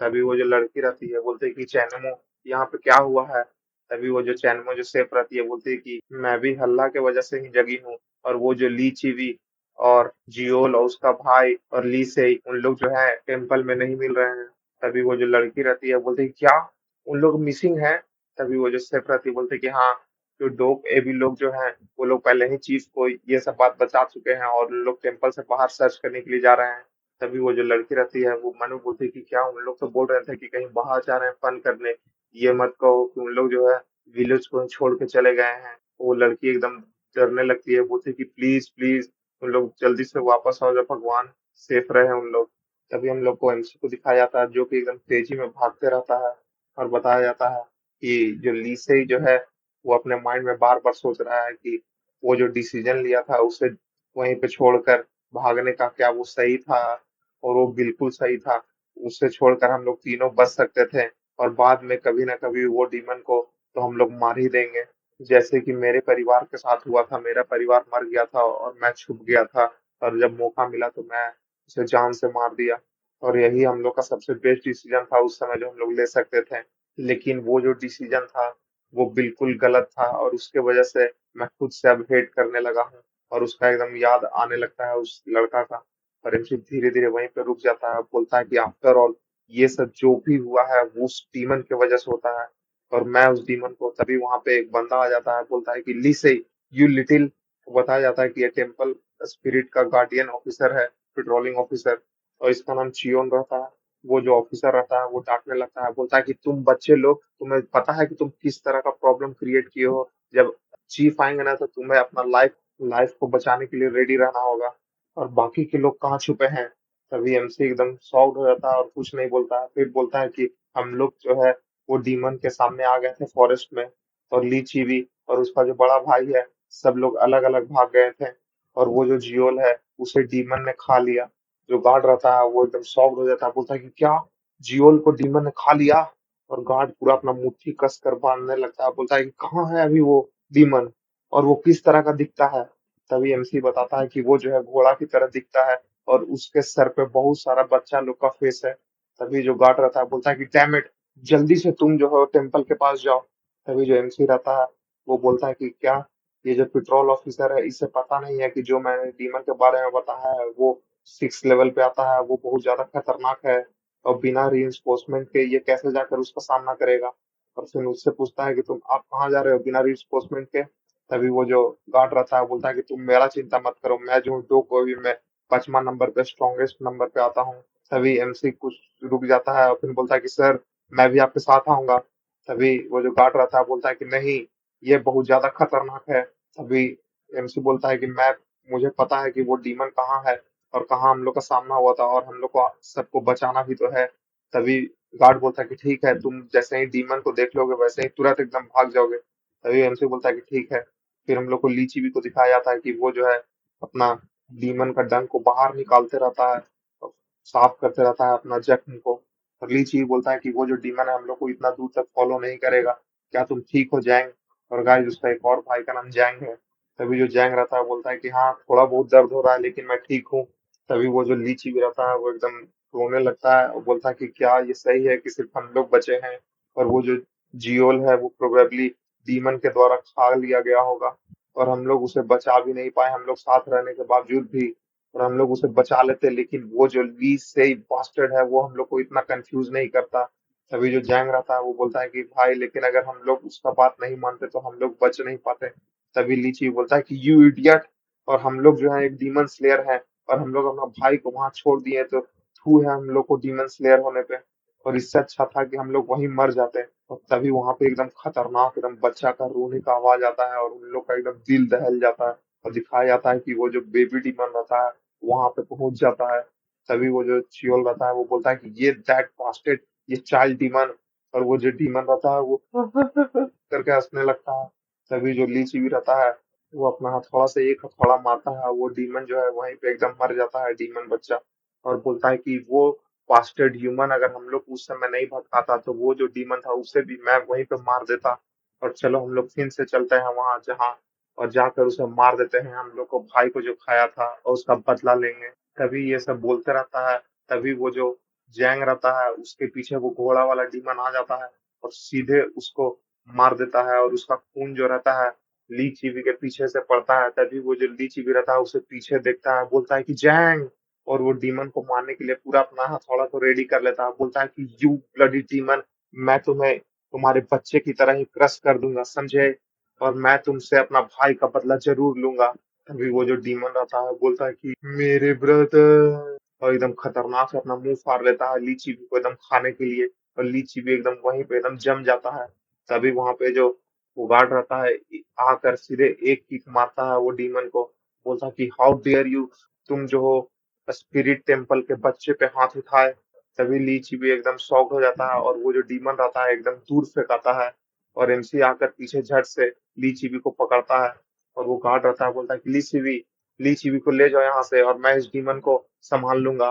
तभी वो जो लड़की रहती है बोलते है कि चैनमो यहाँ पे क्या हुआ है। तभी वो जो चैनमो जो सेफ रहती है बोलती है कि मैं भी हल्ला के वजह से ही जगी हूँ। और वो जो ली चीवी और जियोल और उसका भाई और ली से उन लोग जो है टेम्पल में नहीं मिल रहे हैं। तभी वो जो लड़की रहती है बोलती है क्या उन लोग मिसिंग है। तभी वो जो सेफ रहती है बोलते हैं कि हाँ, जो डोप एबी लोग जो हैं वो लोग पहले ही चीफ को ये सब बात बता चुके हैं और उन लोग टेम्पल से बाहर सर्च करने के लिए जा रहे हैं। तभी वो जो लड़की रहती है वो मनु बोलती है कि क्या उन लोग तो बोल रहे थे कि कहीं बाहर जा रहे हैं फन करने, ये मत कहो कि उन लोग जो है विलेज को छोड़ के चले गए हैं। वो लड़की एकदम डरने लगती है, बोलती है कि प्लीज प्लीज उन लोग जल्दी से वापस आओ, जब भगवान सेफ रहे उन लोग। तभी हम लोग को एमसी को दिखाया जाता है जो कि एकदम तेजी में भागते रहता है। और बताया जाता है कि जो लीसे जो है वो अपने माइंड में बार बार सोच रहा है कि वो जो डिसीजन लिया था उसे वहीं पे छोड़कर भागने का, क्या वो सही था। और वो बिल्कुल सही था, उसे छोड़कर हम लोग तीनों बच सकते थे। और बाद में कभी ना कभी वो डीमन को तो हम लोग मार ही देंगे, जैसे कि मेरे परिवार के साथ हुआ था, मेरा परिवार मर गया था और मैं छुप गया था। और जब मौका मिला तो मैं उसे जान से मार दिया। और यही हम लोग का सबसे बेस्ट डिसीजन था उस समय जो हम लोग ले सकते थे। लेकिन वो जो डिसीजन था वो बिल्कुल गलत था, और उसके वजह से मैं खुद से अब हेट करने लगा हूँ। और उसका एकदम याद आने लगता है उस लड़का का। और ऋषि धीरे धीरे वहीं पे रुक जाता है, बोलता है कि आफ्टर ऑल ये सब जो भी हुआ है वो उस डीमन की वजह से होता है। और मैं उस डीमन को, तभी वहां पे एक बंदा आ जाता है बोलता है कि लिसे यू लिटिल, बताया जाता है कि ये टेम्पल स्पिरिट का गार्डियन ऑफिसर है, पेट्रोलिंग ऑफिसर, और इसका नाम चियोन रहता है। वो जो ऑफिसर रहता है वो डांटने लगता है, बोलता है कि तुम बच्चे लोग, तुम्हें पता है कि तुम किस तरह का प्रॉब्लम क्रिएट किए हो। जब चीफ आएंगे ना तो तुम्हें अपना लाइफ लाइफ को बचाने के लिए रेडी रहना होगा। और बाकी के लोग कहाँ छुपे हैं। तभी एमसी एकदम शॉक्ड हो जाता है और कुछ नहीं बोलता है, फिर बोलता है कि हम लोग जो है वो डीमन के सामने आ गए थे फॉरेस्ट में। और ली चीवी और उसका जो बड़ा भाई है सब लोग अलग अलग भाग गए थे। और वो जो जियोल है उसे डीमन ने खा लिया। जो गार्ड रहता है वो एकदम शॉक्ड हो जाता है, बोलता है कि क्या जियोल को डीमन ने खा लिया। और गार्ड पूरा अपना मुट्ठी कस कर बांधने लगता है, बोलता है कि कहाँ है अभी वो डीमन, और वो किस तरह का दिखता है। तभी एमसी बताता है कि वो जो है घोड़ा की तरह दिखता है और उसके सर पे बहुत सारा बच्चा लोग का फेस है। तभी जो गार्ड रहता है बोलता है कि डैम इट, जल्दी से तुम जो है टेम्पल के पास जाओ। तभी जो एमसी रहता है वो बोलता है कि क्या ये जो पेट्रोल ऑफिसर है इसे पता नहीं है कि जो मैंने डीमन के बारे में बताया है वो 6 लेवल पे आता है, वो बहुत ज्यादा खतरनाक है। और बिना रीइंफोर्समेंट के ये कैसे जाकर उसका सामना करेगा। और फिर उससे पूछता है कि तुम आप कहाँ जा रहे हो बिना रीइंफोर्समेंट के। तभी वो जो गार्ड रहता है बोलता है कि तुम मेरा चिंता मत करो, मैं जो हूँ दो को भी मैं 5वां नंबर पे स्ट्रॉन्गेस्ट नंबर पे आता हूँ। तभी एमसी कुछ रुक जाता है और फिर बोलता है कि सर मैं भी आपके साथ आऊंगा। तभी वो जो गार्ड रहता है बोलता है कि नहीं, ये बहुत ज्यादा खतरनाक है। तभी एमसी बोलता है कि मैं, मुझे पता है कि वो डीमन कहाँ है और कहाँ हम लोग का सामना हुआ था, और हम लोग को सबको बचाना भी तो है। तभी गार्ड बोलता है कि ठीक है, तुम जैसे ही डीमन को देख लोगे वैसे ही तुरंत एकदम भाग जाओगे। तभी एमसी बोलता है कि ठीक है। फिर हम लोग को लीची भी को दिखाया जाता है कि वो जो है अपना डीमन का डंक को बाहर निकालते रहता है और साफ करते रहता है अपना जख्म को। और लीची बोलता है कि वो जो डीमन है हम लोग को इतना दूर तक फॉलो नहीं करेगा, क्या तुम ठीक हो जैंग। और गाइस उसका एक और भाई का नाम जैंग है। तभी जो जैंग रहता है बोलता है कि हाँ थोड़ा बहुत दर्द हो रहा है लेकिन मैं ठीक हूँ। तभी वो जो लीची भी रहता है वो एकदम रोने लगता है और बोलता है कि क्या ये सही है कि सिर्फ हम लोग बचे हैं। और वो जो जियोल है वो प्रोबेबली डीमन के द्वारा खा लिया गया होगा, और हम लोग उसे बचा भी नहीं पाए, हम लोग साथ रहने के बावजूद भी। और हम लोग उसे बचा लेते लेकिन वो जो ली से बास्टर्ड है वो हम लोग को इतना कंफ्यूज नहीं करता। तभी जो जैंग रहता है वो बोलता है कि भाई लेकिन अगर हम लोग उसका बात नहीं मानते तो हम लोग बच नहीं पाते। तभी लीची बोलता है कि यू इडियट, और हम लोग जो है एक डीमन स्लेयर है और हम लोग अपना भाई को वहां छोड़ दिए तो थू है हम लोग को डीमन स्लेयर होने पे। और इससे अच्छा था कि हम लोग वहीं मर जाते। और तभी वहां पे एकदम खतरनाक एकदम बच्चा का रोने का आवाज आता है और उन लोग का एकदम दिल दहल जाता है। और दिखाया जाता है कि वो जो बेबी डीमन रहता है वहां पे पहुंच जाता है। तभी वो जो चियोल रहता है वो बोलता है कि ये दैट बास्टेड, ये चाइल्ड डीमन। और वो जो डीमन रहता है वो करके हंसने लगता है। तभी जो लीची भी रहता है वो अपना हथौड़ा से एक हथौड़ा मारता है, वो डीमन जो है वहीं पे एकदम मर जाता है डीमन बच्चा। और बोलता है कि वो बास्टर्ड ह्यूमन अगर हम लोग उस समय नहीं भटकाता तो वो जो डीमन था उसे भी मैं वहीं पे मार देता। और चलो हम लोग फिर से चलते हैं वहां जहाँ, और जाकर उसे मार देते हैं, हम लोग को भाई को जो खाया था और उसका बदला लेंगे। तभी ये सब बोलते रहता है। तभी वो जो जैंग रहता है उसके पीछे वो घोड़ा वाला डीमन आ जाता है और सीधे उसको मार देता है। और उसका खून जो रहता है ली चीवी के पीछे से पड़ता है। तभी वो जो ली चीवी रहता है उसे पीछे देखता है, बोलता है कि जैंग। और वो डीमन को मारने के लिए पूरा अपना हथौड़ा को रेडी कर लेता है, बोलता है कि यू ब्लडी डीमन, मैं तुम्हें तुम्हारे बच्चे की तरह ही क्रश कर दूंगा, समझे? और मैं तुमसे अपना भाई का बदला जरूर लूंगा। तभी वो जो डीमन रहता है बोलता है कि मेरे ब्रदर, और एकदम खतरनाक से अपना मुंह फाड़ लेता है लीची को एकदम खाने के लिए। और लीची भी एकदम वहीं पे एकदम जम जाता है। तभी वहां पे जो वो गार्ड रहता है आकर सीधे एक किक मारता है वो डीमन को, बोलता है कि हाउ डेयर यू, तुम जो हो स्पिरिट टेम्पल के बच्चे पे हाथ उठाए। तभी लीची भी एकदम शॉक हो जाता है और वो जो डीमन रहता है एकदम दूर फेंकाता है। और एमसी आकर पीछे झट से लीची को पकड़ता है। और वो गार्ड रहता है बोलता है कि लीची को ले जाओ यहाँ से और मैं इस डीमन को संभाल लूंगा।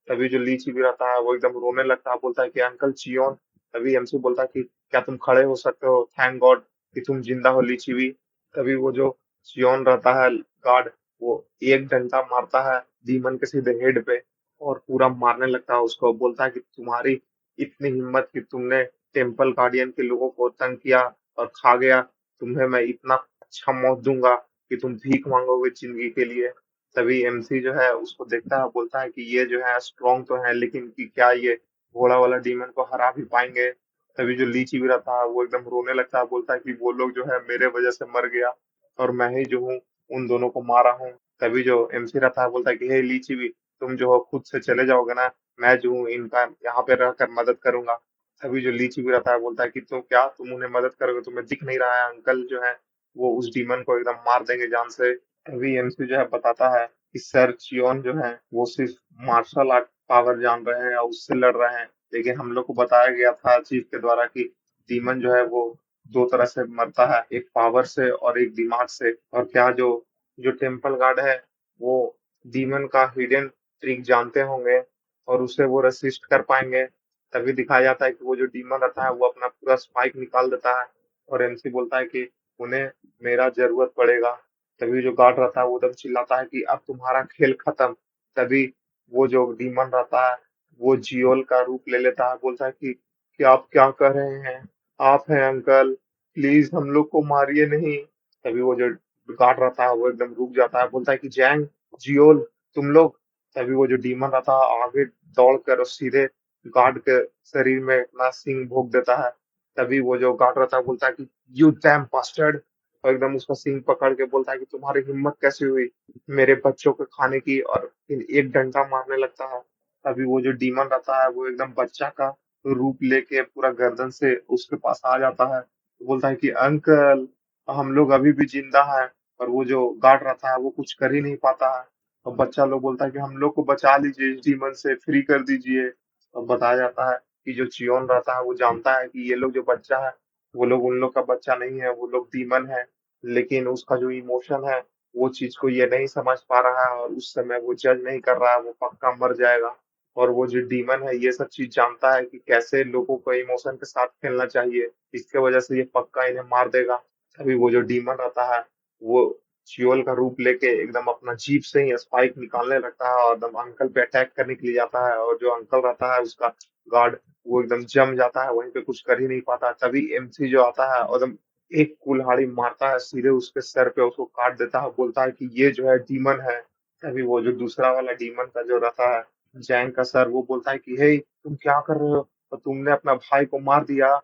तभी जो लीची भी रहता है वो एकदम रोने लगता है, बोलता है कि अंकल चियोन। तभी एमसी बोलता है कि क्या तुम खड़े हो सकते हो, थैंक गॉड कि तुम जिंदा हो लीची। तभी वो जो चियोन रहता है गार्ड, वो एक डंडा मारता है डीमन के सीधे हेड पे और पूरा मारने लगता है उसको। बोलता है कि तुम्हारी इतनी हिम्मत कि तुमने टेम्पल गार्डियन के लोगों को तंग किया और खा गया, तुम्हें मैं इतना अच्छा मौत दूंगा कि तुम भीख मांगोगे जिंदगी के लिए। तभी एमसी जो है उसको देखता है, बोलता है कि ये जो है स्ट्रॉन्ग तो है लेकिन कि क्या ये घोड़ा वाला डीमन को हरा भी पाएंगे? तभी जो लीची भी रहता है वो एकदम रोने लगता है, बोलता है कि वो लोग जो है मेरे वजह से मर गया और मैं ही जो हूँ उन दोनों को मारा हूँ। तभी जो एमसी रहता है बोलता है कि हे लीची भी, तुम जो हो खुद से चले जाओगे ना, मैं जो हूँ इनका यहाँ पे रहकर मदद करूंगा। तभी जो लीची भी रहता है बोलता है कि तुम उन्हें मदद करोगे, तुम्हें दिख नहीं रहा है अंकल जो है वो उस डीमन को एकदम मार देंगे जान से। तभी एमसी जो है बताता है कि सर चियोन जो है वो सिर्फ मार्शल आर्ट पावर जान रहे हैं और उससे लड़ रहे हैं, लेकिन हम लोग को बताया गया था चीफ के द्वारा कि डीमन जो है वो दो तरह से मरता है, एक पावर से और एक दिमाग से। और क्या जो जो टेम्पल गार्ड है वो डीमन का हिडन ट्रिक जानते होंगे और उसे वो रेसिस्ट कर पाएंगे। तभी दिखाया जाता है कि वो जो डीमन रहता है वो अपना पूरा स्पाइक निकाल देता है और एमसी बोलता है कि उन्हें मेरा जरूरत पड़ेगा। तभी जो गार्ड रहता है वो एकदम चिल्लाता है कि अब तुम्हारा खेल खत्म। तभी वो जो डीमन रहता है वो जियोल का रूप ले लेता है, बोलता है कि आप क्या कर रहे हैं, आप हैं अंकल, प्लीज हम लोग को मारिए नहीं। तभी वो जो गार्ड रहता है वो एकदम रुक जाता है, बोलता है कि जैंग, जियोल, तुम लोग। तभी वो जो डीमन रहता है आगे दौड़ कर और सीधे गार्ड के शरीर में अपना सिंग भोग देता है। तभी वो जो गार्ड रहता है बोलता है कि यू डैम बास्टर्ड, और एकदम उसका सिंग पकड़ के बोलता है कि तुम्हारी हिम्मत कैसे हुई मेरे बच्चों को खाने की, और फिर एक डंडा मारने लगता है। तभी वो जो डीमन रहता है वो एकदम बच्चा का रूप लेके पूरा गर्दन से उसके पास आ जाता है, तो बोलता है कि अंकल हम लोग अभी भी जिंदा हैं। और वो जो गार्ड रहता है वो कुछ कर ही नहीं पाता है। और बच्चा लोग बोलता है कि हम लोग को बचा लीजिए, इस डीमन से फ्री कर दीजिए। और बताया जाता है कि जो चियोन रहता है वो जानता है कि ये लोग जो बच्चा है वो लोग उन लोग का बच्चा नहीं है, वो लोग डीमन है। लेकिन उसका जो इमोशन है वो चीज को ये नहीं समझ पा रहा है और उस समय वो जज नहीं कर रहा है, वो पक्का मर जाएगा। और वो जो डीमन है ये सब चीज जानता है कि कैसे लोगों को इमोशन के साथ खेलना चाहिए, इसके वजह से ये पक्का इन्हें मार देगा। तभी वो जो डीमन रहता है वो चियोल का रूप लेके एकदम अपना जीप से ही स्पाइक निकालने लगता है और एकदम अंकल पे अटैक करने के लिए जाता है। और जो अंकल रहता है उसका गार्ड वो एकदम जम जाता है वहीं पे, कुछ कर ही नहीं पाता। तभी एमसी जो आता है और एकदम एक कुल्हाड़ी मारता है सीधे उसके सर पे, उसको काट देता है, बोलता है कि ये जो है डीमन है। तभी वो जो दूसरा वाला डीमन का जो रहता है जैंग का सर, वो बोलता है कि हे तुम क्या कर रहे हो, तो तुमने अपना भाई को मार दिया,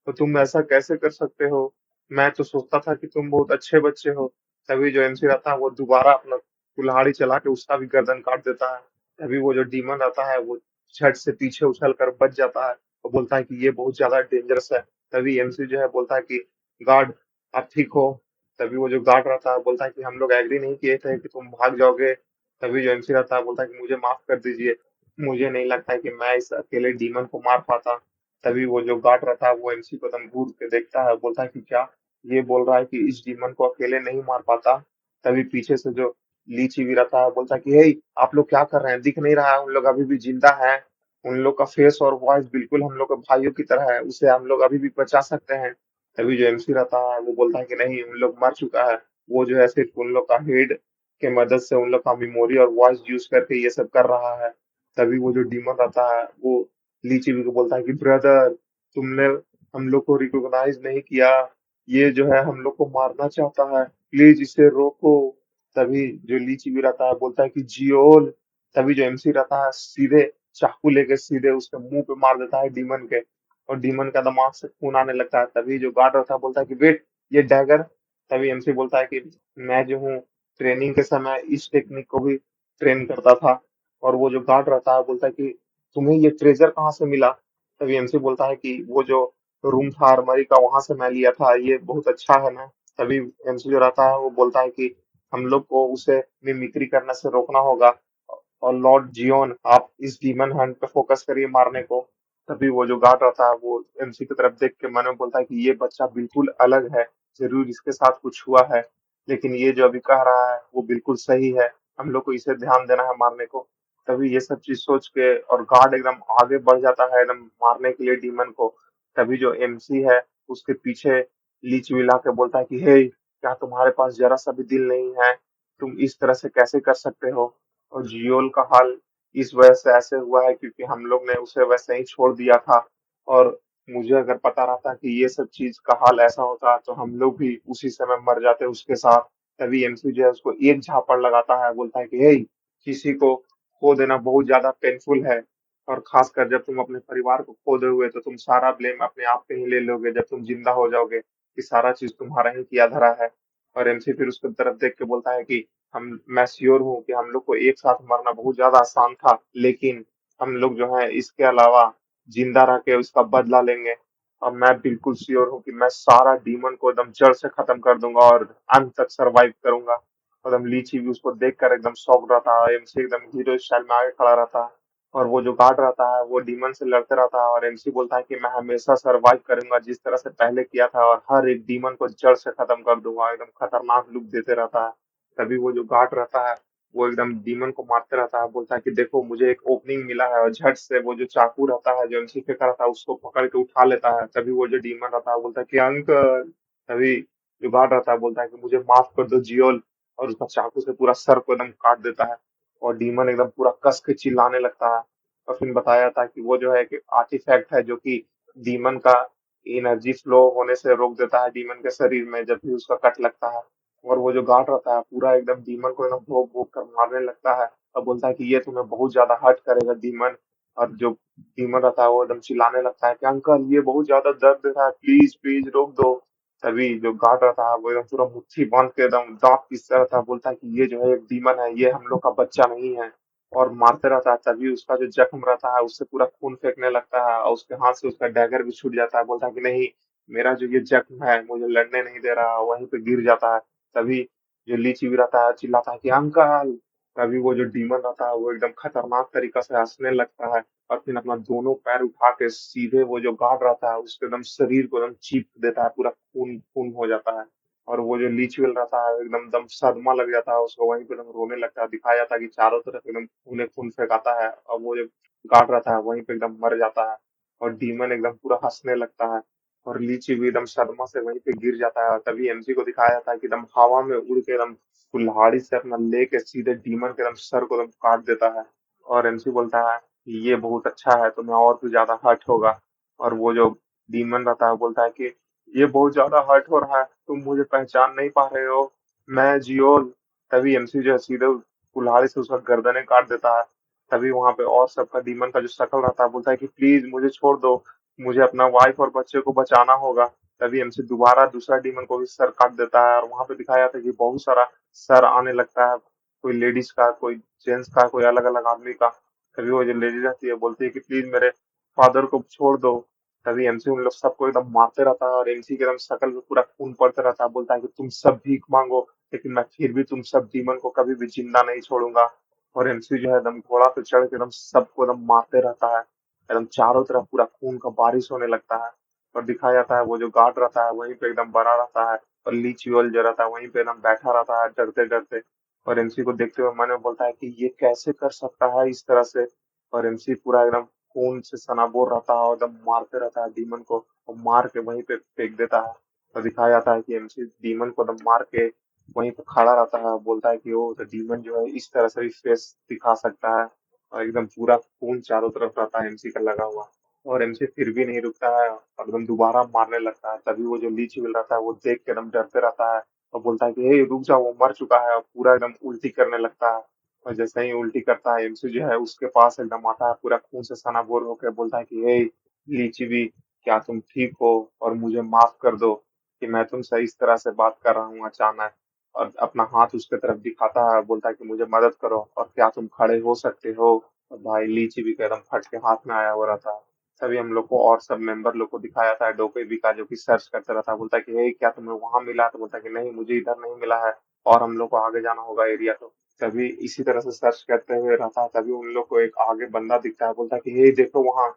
तो तुम ऐसा कैसे कर सकते हो, मैं तो सोचता था कि तुम बहुत अच्छे बच्चे हो। तभी जो एमसी रहता है वो दोबारा अपना कुल्हाड़ी चला के उसका भी गर्दन काट देता है। तभी वो जो डीमन रहता है वो झट से पीछे उछल कर बच जाता है और बोलता है कि ये बहुत ज़्यादा डेंजरस है। तभी एमसी जो है बोलता है कि गार्ड आप ठीक हो? तभी वो जो गार्ड रहता है बोलता है कि हम लोग एग्री नहीं किए थे कि तुम भाग जाओगे। तभी जो एमसी रहता है बोलता है कि मुझे माफ कर दीजिए। मुझे नहीं लगता है कि मैं इस अकेले डीमन को मार पाता। तभी वो जो गार्ड रहता है वो एमसी को एकदम घूर के देखता है, बोलता है कि क्या ये बोल रहा है कि इस डीमन को अकेले नहीं मार पाता। तभी पीछे से जो लीची भी रहता है बोलता है कि हे आप लोग क्या कर रहे हैं, दिख नहीं रहा है उन लोग अभी भी जिंदा है। उन लोग का फेस और वॉइस बिल्कुल हम लोग के भाइयों की तरह है, उसे हम लोग अभी भी बचा सकते हैं। तभी जो एमसी रहता है वो बोलता है कि नहीं उन लोग मर चुका है। वो जो है सिर्फ उन लोग का हेड के मदद से उन लोग का मेमोरी और वॉइस यूज करके ये सब कर रहा है। तभी वो जो डीमन रहता है वो लीची भी को बोलता है कि ब्रदर तुमने हम लोग को रिकॉग्नाइज नहीं किया, ये जो है हम लोग को मारना चाहता है, प्लीज इसे रोको। तभी जो लीची भी रहता है बोलता है कि जियोल। तभी जो एमसी रहता है सीधे चाकू लेके सीधे उसके मुंह पे मार देता है डीमन के, और डीमन का दिमाग से खून आने लगता है। तभी जो गार्ड रहता है बोलता है कि वेट ये डैगर। तभी एमसी बोलता है कि मैं जो हूँ ट्रेनिंग के समय इस टेक्निक को भी ट्रेन करता था। और वो जो गार्ड रहता है बोलता है कि तुम्हें ये ट्रेजर कहाँ से मिला? तभी एमसी बोलता है कि वो जो रूम था अरमरी का वहां से मैं लिया था, ये बहुत अच्छा है ना। तभी एमसी जो रहता है वो बोलता है कि हम लोग को उसे मिमिक्री करने से रोकना होगा, और लॉर्ड जियोन आप इस डीमन हंट पे फोकस करिए मारने को। तभी वो जो गार्ड रहता है वो एमसी की तरफ देख के मन में बोलता है कि ये बच्चा बिल्कुल अलग है, जरूर इसके साथ कुछ हुआ है, लेकिन ये जो अभी कह रहा है वो बिल्कुल सही है, हम लोग को इसे ध्यान देना है मारने को। तभी ये सब चीज सोच के और गार्ड एकदम आगे बढ़ जाता है एकदम मारने के लिए डीमन को। तभी जो एमसी है उसके पीछे लीच मिला के बोलता है कि हे क्या तुम्हारे पास जरा सा भी दिल नहीं है? तुम इस तरह से कैसे कर सकते हो? और जियोल का हाल इस वजह से ऐसे हुआ है क्योंकि हम लोग ने उसे वैसे ही छोड़ दिया था, और मुझे अगर पता रहता कि ये सब चीज का हाल ऐसा होता तो हम लोग भी उसी समय मर जाते उसके साथ। तभी एमसी जो है उसको एक झापड़ लगाता है, बोलता है कि हे किसी को खो देना बहुत ज्यादा पेनफुल है, और खासकर जब तुम अपने परिवार को खो दोगे तो तुम सारा ब्लेम अपने आप पे ही ले लोगे जब तुम जिंदा हो जाओगे, कि सारा चीज तुम्हारा ही किया धरा है। और एमसी फिर उसकी तरफ देख के बोलता है कि हम मैं श्योर हूँ कि हम लोग को एक साथ मरना बहुत ज्यादा आसान था, लेकिन हम लोग जो है इसके अलावा जिंदा रह के उसका बदला लेंगे। और मैं बिल्कुल श्योर हूँ कि मैं सारा डीमन को एकदम जड़ से खत्म कर दूंगा और अंत तक सरवाइव करूंगा। एकदम लीची भी उसको देखकर एकदम शॉक रहता है, एमसी एकदम हीरो स्टाइल में आगे खड़ा रहता है। और वो जो गार्ड रहता है वो डीमन से लड़ते रहता है, और एमसी बोलता है कि मैं हमेशा सरवाइव करूंगा जिस तरह से पहले किया था, और हर एक डीमन को जड़ से खत्म कर दूंगा। एकदम खतरनाक लुक देते रहता है। तभी वो जो गार्ड रहता है वो एकदम डीमन को मारते रहता है, बोलता है कि देखो मुझे एक ओपनिंग मिला है, और झट से वो जो चाकू रहता है जो एमसी फेंका रहता है उसको पकड़ के उठा लेता है। तभी वो जो डीमन रहता है बोलता है कि अंकल। तभी जो गार्ड रहता है बोलता है कि मुझे माफ कर दो जियोल, और उसका चाकू से पूरा सर को एकदम काट देता है। और डीमन एकदम पूरा कस के चिल्लाने लगता है। और फिर बताया था कि वो जो है कि आर्टिफैक्ट है जो कि डीमन का एनर्जी फ्लो होने से रोक देता है डीमन के शरीर में जब भी उसका कट लगता है। और वो जो गार्ड रहता है पूरा एकदम डीमन को एकदम भोग भोग कर मारने लगता है, और बोलता है कि ये तुम्हें बहुत ज्यादा हर्ट करेगा डीमन। और जो डीमन रहता है वो एकदम चिल्लाने लगता है कि अंकल ये बहुत ज्यादा दर्द दे रहा है, प्लीज प्लीज रोक दो। तभी जो गार्ड रहता है वो एकदम पूरा मुट्ठी बांध के एकदम दांत पीसता रहता है, बोलता है कि ये जो है एक डीमन है, ये हम लोग का बच्चा नहीं है। और मारते रहता है। तभी उसका जो जख्म रहता है उससे पूरा खून फेंकने लगता है, और उसके हाथ से उसका डैगर भी छूट जाता है। बोलता है कि नहीं मेरा जो ये जख्म है मुझे लड़ने नहीं दे रहा, वहीं पे गिर जाता है। तभी जो लीची भी रहता है चिल्लाता है कि अंकल। तभी वो जो डीमन रहता है वो एकदम खतरनाक तरीका से हंसने लगता है, और फिर अपना दोनों पैर उठा के सीधे वो जो गार्ड रहता है उसके एकदम शरीर को एकदम चीप देता है, पूरा खून खून हो जाता है। और वो जो लीचवेल रहता है एकदम दम सदमा लग जाता है उसको, वहीं पे एकदम रोने लगता है। दिखाया जाता है कि चारों तरफ एकदम खून खून फेंकाता है, और वो जो गार्ड रहता है वहीं पे एकदम मर जाता है। और डीमन एकदम पूरा हंसने लगता है, और लीची भी एकदम सदमा से वहीं पे गिर जाता है। तभी एमसी को दिखाया जाता है कि एकदम हवा में उड़ के एकदम कुल्हाड़ी से अपना लेके सीधे डीमन के एकदम सर को एकदम काट देता है। और एमसी बोलता है कि ये बहुत अच्छा है, तुम्हें और भी ज्यादा हर्ट होगा। और वो जो डीमन रहता है बोलता है कि ये बहुत ज्यादा हर्ट हो रहा है, तुम मुझे पहचान नहीं पा रहे हो, मैं जियोल। तभी एमसी जो है सीधे कुल्हाड़ी से उसका गर्दने काट देता है। तभी वहां पे और सबका डीमन का जो शकल रहता है बोलता है कि प्लीज मुझे छोड़ दो, मुझे अपना वाइफ और बच्चे को बचाना होगा। तभी एमसी दोबारा दूसरा डीमन को भी सर काट देता है, और वहां पे दिखाया जाता है कि बहुत सारा सर आने लगता है, कोई लेडीज का, कोई जेंट्स का, कोई अलग अलग आदमी का। तभी वो जो लेडी रहती है बोलती है कि प्लीज मेरे फादर को छोड़ दो। तभी एमसी उन लोग सबको एकदम मारते रहता है और एमसी के एकदम शक्ल में पूरा खून पड़ता रहता है, बोलता है कि तुम सब भीख मांगो, लेकिन मैं फिर भी तुम सब डीमन को कभी भी जिंदा नहीं छोड़ूंगा। और एमसी जो है एकदम घोड़ा पे चढ़ के एकदम सबको एकदम मारते रहता है, एकदम चारों तरफ पूरा खून का बारिश होने लगता है। और दिखाया जाता है वो जो गार्ड रहता है वहीं पे एकदम बना रहता है, और ली च्यूअल जो रहता है वहीं पे एकदम बैठा रहता है डरते डरते। और एमसी को देखते हुए मन में बोलता है कि ये कैसे कर सकता है इस तरह से। और एमसी पूरा एकदम खून से सनाबोर रहता है और एकदम मारते रहता है डीमन को, और मार के वहीं पे फेंक देता है। और दिखाया जाता है कि एमसी डीमन को एकदम मार के वहीं पे खड़ा रहता है, बोलता है कि वो तो डीमन जो है इस तरह से भी फेस दिखा सकता है। और एकदम पूरा खून चारों तरफ रहता है एमसी का लगा हुआ। और एमसी फिर भी नहीं रुकता है और एकदम दोबारा मारने लगता है। तभी वो जो लीच विल रहता है वो देख के एकदम डरते रहता है और बोलता है कि हे रुक जाओ, वो मर चुका है। और पूरा एकदम उल्टी करने लगता है। और जैसे ही उल्टी करता है एमसी जो है उसके पास एकदम आता है पूरा खून से सनाबोर होकर, बोलता है कि हे लीची, क्या तुम ठीक हो? और मुझे माफ कर दो कि मैं तुमसे इस तरह से बात कर रहा हूँ अचानक। और अपना हाथ उसके तरफ दिखाता है, बोलता है कि मुझे मदद करो और क्या तुम खड़े हो सकते हो? और भाई लीची भी का एकदम फट के हाथ में आया हुआ रहता है। तभी हम लोग को और सब मेंबर लोग को दिखाया जाता है, डोके भी का जो कि सर्च करता रहता है, बोलता है कि हे क्या तुम्हें वहां मिला? तो बोलता है कि नहीं, मुझे इधर नहीं मिला है और हम लोग को आगे जाना होगा एरिया। तो तभी इसी तरह से सर्च करते हुए रहता है, तभी उन लोग को एक आगे बंदा दिखता है, बोलता है कि हे देखो वहां।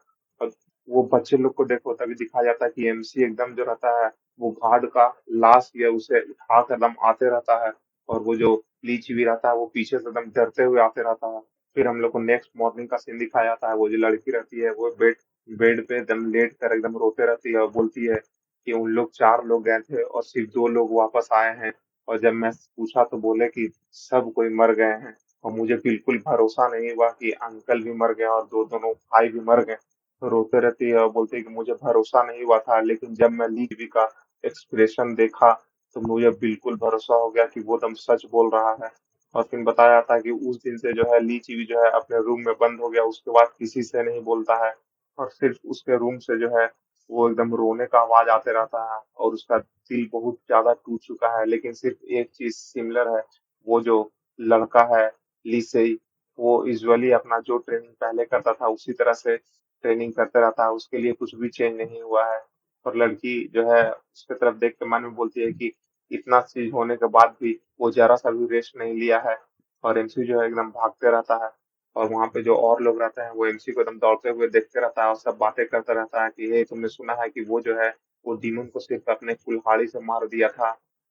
और वो बच्चे लोग को देखो, तभी दिखाया जाता है कि एमसी एकदम जो रहता है वो गार्ड का लाश या उसे उठा कर एकदम आते रहता है। और वो जो लीची भी रहता है वो पीछे से एकदम डरते हुए आते रहता है। फिर हम लोग को नेक्स्ट मॉर्निंग का सीन दिखाया जाता है, वो जो लड़की रहती है वो बेड बेड पे एकदम लेट कर एकदम रोते रहती है और बोलती है कि उन लोग 4 लोग गए थे और सिर्फ 2 लोग वापस आए हैं। और जब मैं पूछा तो बोले कि सब कोई मर गए हैं। और मुझे बिल्कुल भरोसा नहीं हुआ कि अंकल भी मर गए और दो दोनों भाई भी मर गए। तो रोते रहती है और बोलती है कि मुझे भरोसा नहीं हुआ था, लेकिन जब मैं ली जीवी का एक्सप्रेशन देखा तो मुझे बिल्कुल भरोसा हो गया कि वो दम सच बोल रहा है। और फिर बताया जाता है कि उस दिन से जो है ली जीवी जो है अपने रूम में बंद हो गया, उसके बाद किसी से नहीं बोलता है। और सिर्फ उसके रूम से जो है वो एकदम रोने का आवाज आते रहता है और उसका दिल बहुत ज्यादा टूट चुका है। लेकिन सिर्फ एक चीज सिमिलर है, वो जो लड़का है लीसेई, वो यूजुअली अपना जो ट्रेनिंग पहले करता था उसी तरह से ट्रेनिंग करते रहता है, उसके लिए कुछ भी चेंज नहीं हुआ है। और लड़की जो है उसके तरफ देख के मन में बोलती है कि इतना चीज होने के बाद भी वो जरा सा भी रेस्ट नहीं लिया है। और एमसी जो है एकदम भागते रहता है। और वहां पे जो और लोग रहते हैं वो एमसी को एकदम दौड़ते हुए देखते रहता है और सब बातें करता रहता है कि ये तुमने सुना है कि वो जो है वो डीमन को सिर्फ अपने कुल्हाड़ी से मार दिया था।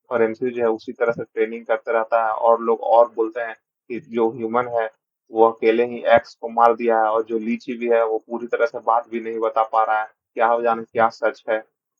और एमसी जो है उसी तरह से ट्रेनिंग करते रहता है, और लोग और बोलते हैं कि जो ह्यूमन है वो अकेले ही एक्स को मार दिया है, और जो लीची भी है वो पूरी तरह से बात भी नहीं बता पा रहा है, क्या हो जाने क्या सच है।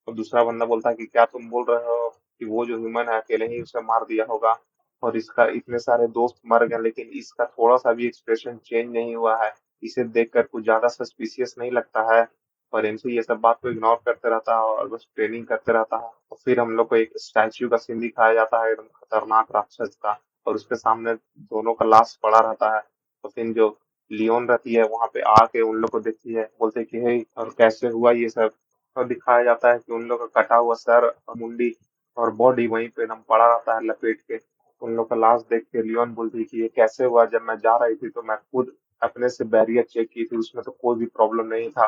और दूसरा बंदा बोलता है कि क्या तुम बोल रहे हो कि वो जो ह्यूमन है अकेले ही उसे मार दिया होगा, और इसका इतने सारे दोस्त मर गए लेकिन इसका थोड़ा सा भी एक्सप्रेशन चेंज नहीं हुआ है, इसे देखकर कुछ ज्यादा सस्पिशियस नहीं लगता है। और एमसी ये सब बात को इग्नोर करते रहता है और बस ट्रेनिंग करते रहता है। और फिर हम लोग को एक स्टैच्यू का सीन दिखाया जाता है एकदम खतरनाक राक्षस का, और उसके सामने दोनों का लाश पड़ा रहता है। तो फिर जो लियोन रहती है वहां पे आके उन लोग को देखती है, बोलते हैं कि हे और कैसे हुआ ये सब। और दिखाया जाता है कि उन लोग का कटा हुआ सर और मुंडी और बॉडी वहीं पे एकदम पड़ा रहता है लपेट के। उन लोग का लाश देख के लियोन बोलती है कि ये कैसे हुआ, जब मैं जा रही थी तो मैं खुद अपने से बैरियर चेक की थी, उसमें तो कोई भी प्रॉब्लम नहीं था,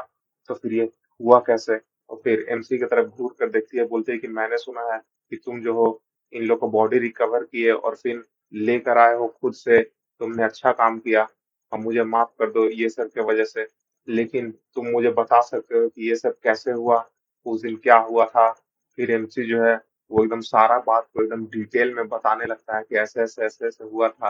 तो फिर ये हुआ कैसे? और फिर एमसी की तरफ घूर कर देखती है, बोलती है कि मैंने सुना है कि तुम जो हो इन लोग को बॉडी रिकवर किए और फिर लेकर आए हो खुद से, तुमने अच्छा काम किया और मुझे माफ कर दो ये सब की वजह से। लेकिन तुम मुझे बता सकते हो कि ये सब कैसे हुआ, उस दिन क्या हुआ था? फिर एमसी जो है वो एकदम सारा बात को एकदम डिटेल में बताने लगता है कि ऐसे ऐसे ऐसे ऐसे हुआ था।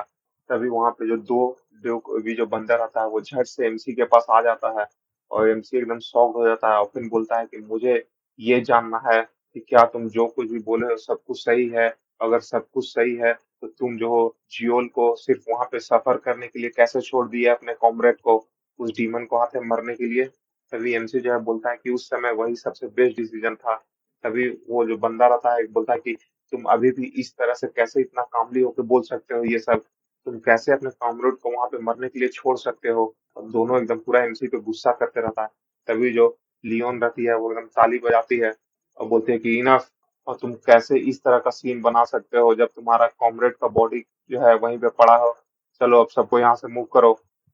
तभी वहां पे जो दो जो भी जो बंदा रहता है वो झट से एमसी के पास आ जाता है, और एमसी एकदम शॉक हो जाता है और फिर बोलता है कि मुझे ये जानना है कि क्या तुम जो कुछ भी बोले हो सब कुछ सही है? अगर सब कुछ सही है तो तुम जो हो जियोल को सिर्फ वहां पे सफर करने के लिए कैसे छोड़ दिया अपने कॉमरेड को, उस डीमन को हाथ में मरने के लिए? तभी एमसी जो है बोलता है कि उस समय वही सबसे बेस्ट डिसीजन था। तभी वो जो बंदा रहता है बोलता है कि तुम अभी भी इस तरह से कैसे इतना कामली होकर बोल सकते हो ये सब? तुम कैसे अपने कॉमरेड को वहां पे मरने के लिए छोड़ सकते हो? और दोनों एकदम पूरा एमसी पे गुस्सा करते रहता है। तभी जो लियोन रहती है वो एकदम ताली बजाती है और बोलती है कि इनफ। और तुम कैसे इस तरह का सीन बना सकते हो जब तुम्हारा कॉमरेड का बॉडी जो है वहीं पे पड़ा हो? चलो अब सबको यहाँ से मूव करो।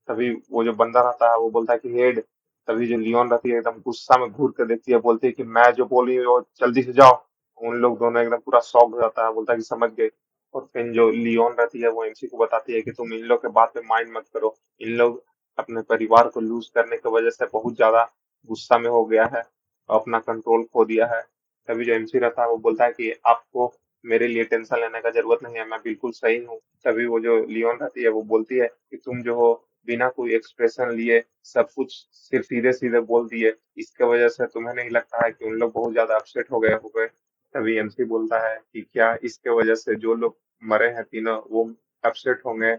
तभी वो जो बंदा रहता है वो बोलता है कि हेड, तभी जो लियोन रहती है एकदम गुस्सा में घूर कर देखती है, बोलती है कि मैं जो बोली वो जल्दी से जाओ। उन लोग दोनों एकदम पूरा शॉक हो जाता है, बोलता है कि समझ गए। और फिर जो लियोन रहती है वो एमसी को बताती है कि तुम इन लोग के बात पे माइंड मत करो। इन लोग अपने परिवार को लूज करने की वजह से बहुत ज्यादा गुस्सा में हो गया है और अपना कंट्रोल खो दिया है। तभी जो एमसी रहता है वो बोलता है कि आपको मेरे लिए टेंशन लेने का जरूरत नहीं है, मैं बिल्कुल सही हूँ। तभी वो जो लियोन रहती है वो बोलती है कि तुम जो हो बिना कोई एक्सप्रेशन लिए सब कुछ सिर्फ सीधे सीधे बोल दिए, इसके वजह से तुम्हें नहीं लगता है कि उन लोग बहुत ज्यादा अपसेट हो गए। तभी एमसी बोलता है कि क्या इसके वजह से जो लोग मरे हैं तीनों वो अपसेट होंगे,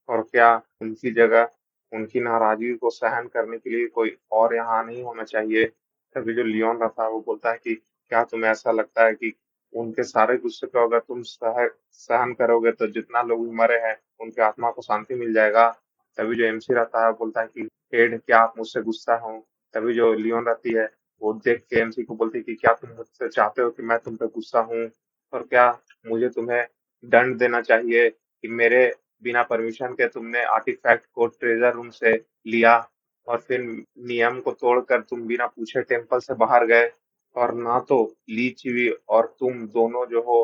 और क्या उनकी जगह उनकी नाराजगी को सहन करने के लिए कोई और यहाँ नहीं होना चाहिए। तभी जो लियोन रहता है वो बोलता है कि क्या तुम्हें ऐसा लगता है कि उनके सारे गुस्से को अगर तुम सहन करोगे तो जितना लोग भी मरे हैं उनके आत्मा को शांति मिल जाएगा। तभी जो एमसी रहता है बोलता है कि हेड क्या आप मुझसे गुस्सा हो। तभी जो लियोन रहती है वो देख के एमसी को बोलती है कि क्या तुम मुझसे चाहते हो कि मैं तुम पे गुस्सा हूँ, और क्या मुझे तुम्हें दंड देना चाहिए कि मेरे बिना परमिशन के तुमने आर्टिफैक्ट को ट्रेजर रूम से लिया, और फिर नियम को तोड़कर तुम बिना पूछे टेम्पल से बाहर गए, और ना तो ली चीवी और तुम दोनों जो हो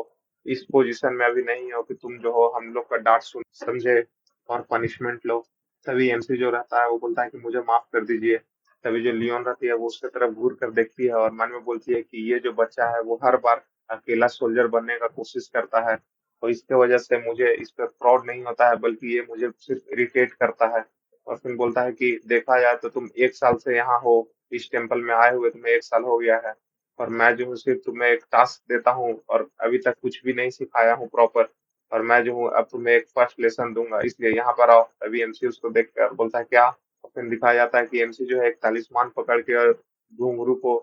इस पोजीशन में अभी नहीं हो कि तुम जो हो हम लोग का डांट सुन समझे और पनिशमेंट लो। तभी एमसी जो रहता है वो बोलता है कि मुझे माफ कर दीजिए। तभी जो लियोन रहती है वो उसके तरफ घूर कर देखती है और मन में बोलती है कि ये जो बच्चा है वो हर बार अकेला सोल्जर बनने का कोशिश करता है, और इसके वजह से मुझे इस पर प्राउड नहीं होता है बल्कि ये मुझे सिर्फ इरिटेट करता है। और फिर बोलता है कि देखा जाए तो तुम 1 साल से यहाँ हो, इस टेम्पल में आए हुए तुम्हें 1 साल हो गया है, और मैं जो हूँ सिर्फ तुम्हें एक टास्क देता हूँ और अभी तक कुछ भी नहीं सिखाया हूँ प्रॉपर, और मैं जो हूँ अब तुम्हें एक फर्स्ट लेसन दूंगा, इसलिए यहाँ पर आओ। तभी एमसी उसको देख कर बोलता है क्या। और फिर दिखाया जाता है कि एमसी जो है एक तालिस्मान पकड़ के और घुंघरू को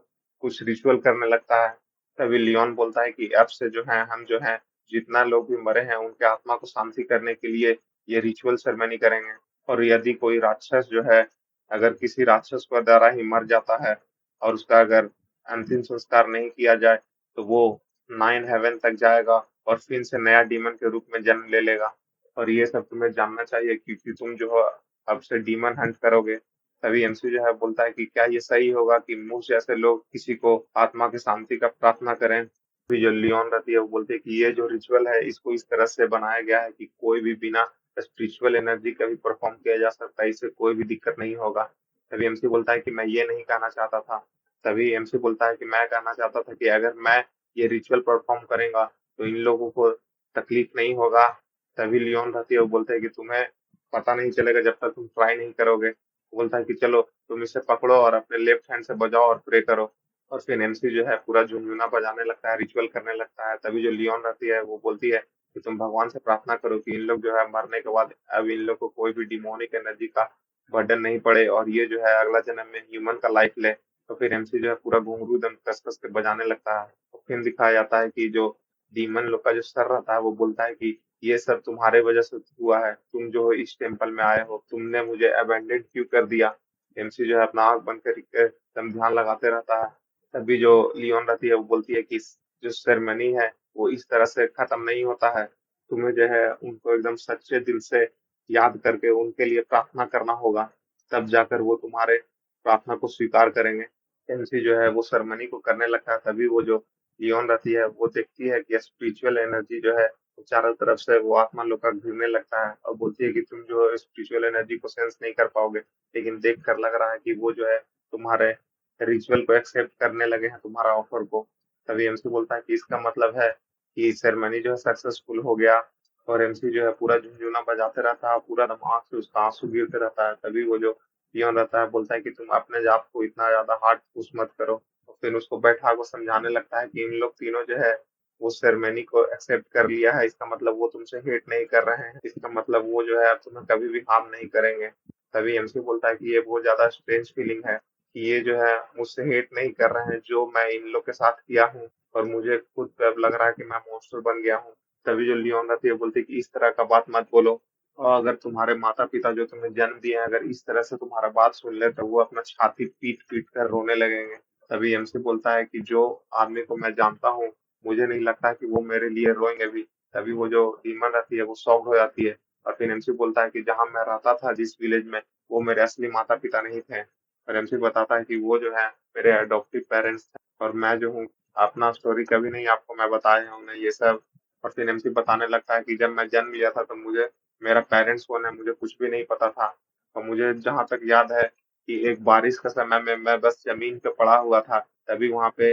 कुछ रिचुअल करने लगता है। तभी लियोन बोलता है कि अब से जो है हम जो है जितना लोग भी मरे हैं उनके आत्मा को शांति करने के लिए ये रिचुअल सेरेमनी करेंगे। और यदि कोई राक्षस जो है अगर किसी राक्षस के द्वारा ही मर जाता है और उसका अगर अंतिम संस्कार नहीं किया जाए तो वो 9 हेवन तक जाएगा और फिर से नया डीमन के रूप में जन्म ले लेगा। और ये सब तुम्हें जानना चाहिए क्योंकि तुम जो है अब से डीमन हंट करोगे। तभी एमसी जो है बोलता है कि क्या ये सही होगा कि मुझ जैसे लोग किसी को आत्मा की शांति का प्रार्थना करें। फिर जो लियोन रहती है वो बोलती है कि ये जो रिचुअल है इसको इस तरह से बनाया गया है कि कोई भी बिना स्पिरिचुअल एनर्जी का भी परफॉर्म किया जा सकता है, इससे कोई भी दिक्कत नहीं होगा। तभी एमसी बोलता है कि मैं ये नहीं कहना चाहता था। तभी एमसी बोलता है कि मैं कहना चाहता था कि अगर मैं ये रिचुअल परफॉर्म करेगा तो इन लोगों को तकलीफ नहीं होगा। तभी लियोन रहती है वो बोलते हैं कि तुम्हें पता नहीं चलेगा जब तक तुम ट्राई नहीं करोगे। वो बोलता है कि चलो तुम इसे पकड़ो और अपने लेफ्ट हैंड से बजाओ और प्रे करो। और फिर एमसी जो है पूरा झुनझुना बजाने लगता है, रिचुअल करने लगता है। तभी जो लियोन रहती है वो बोलती है कि तुम भगवान से प्रार्थना करो कि इन लोग जो है मरने के बाद अब इन लोग को कोई भी डिमोनिक एनर्जी का बर्डन नहीं पड़े और ये जो है अगला जन्म में ह्यूमन का लाइफ ले। तो फिर एमसी जो है पूरा घुंघरू दम कस कस के बजाने लगता है। तो फिर दिखाया जाता है कि जो डीमन लोग का जो सर रहता है वो बोलता है कि ये सब तुम्हारे वजह से हुआ है, तुम जो इस टेम्पल में आए हो तुमने मुझे अबेंडन क्यों कर दिया। एमसी जो है अपना आंख बंद कर एकदम ध्यान लगाते रहता है। तभी जो लियोन रहती है वो बोलती है कि जो सेरेमनी है वो इस तरह से खत्म नहीं होता है, तुम्हें जो है उनको एकदम सच्चे दिल से याद करके उनके लिए प्रार्थना करना होगा, तब जाकर वो तुम्हारे प्रार्थना को स्वीकार करेंगे। एमसी जो है वो सेरेमनी को करने लगता है। तभी वो जो लियोन रहती है वो देखती है कि स्पिरिचुअल एनर्जी जो है वो चारों तरफ से वो आत्मा लोग का घिरने लगता है और बोलती है कि तुम जो है स्पिरिचुअल एनर्जी को सेंस नहीं कर पाओगे, लेकिन देख कर लग रहा है कि वो जो है तुम्हारे रिचुअल को एक्सेप्ट करने लगे हैं, तुम्हारा ऑफर को। तभी एमसी बोलता है कि इसका मतलब है कि सेरेमनी जो है सक्सेसफुल हो गया। और एमसी जो है पूरा झुनझुना बजाते रहता है, पूरा दम आंख से उसका आंसू गिरते रहता है। तभी वो जो पियोन रहता है बोलता है कि तुम अपने आप को इतना ज्यादा हार्ड पुश मत करो। और फिर उसको बैठा को समझाने लगता है कि इन लोग तीनों जो है वो सेरेमनी को एक्सेप्ट कर लिया है, इसका मतलब वो तुमसे हेट नहीं कर रहे हैं, इसका मतलब वो जो है अब तुम्हें कभी भी हार्म नहीं करेंगे। तभी एमसी बोलता है कि ये बहुत ज्यादा स्ट्रेंज फीलिंग है कि ये जो है मुझसे हेट नहीं कर रहे हैं जो मैं इन लोग के साथ किया हूँ, और मुझे खुद पे अब लग रहा है कि मैं मॉन्स्टर बन गया हूँ। तभी जो लियोन रहती है बोलती है कि इस तरह का बात मत बोलो, और अगर तुम्हारे माता पिता जो तुम्हें जन्म दिए हैं अगर इस तरह से तुम्हारा बात सुन ले तो वो अपना छाती पीट पीट कर रोने लगेंगे। तभी एमसी बोलता है कि जो आदमी को मैं जानता हूँ मुझे नहीं लगता कि वो मेरे लिए रोएंगे भी। तभी वो जो डीमन रहती है वो शॉक्ड हो जाती है और फिर एमसी बोलता है कि जहां मैं रहता था जिस विलेज में वो मेरे असली माता पिता नहीं थे। और एमसी बताता है कि वो जो है मेरे अडॉप्टिव पेरेंट्स थे और मैं जो हूँ अपना स्टोरी कभी नहीं आपको मैं बताया हूँ उन्हें ये सब। और फिर एमसी बताने लगता है कि जब मैं जन्म लिया था तो मुझे मेरा पेरेंट्स कौन है मुझे कुछ भी नहीं पता था। और मुझे जहाँ तक याद है कि एक बारिश का समय में मैं बस जमीन पे पड़ा हुआ था, तभी वहां पे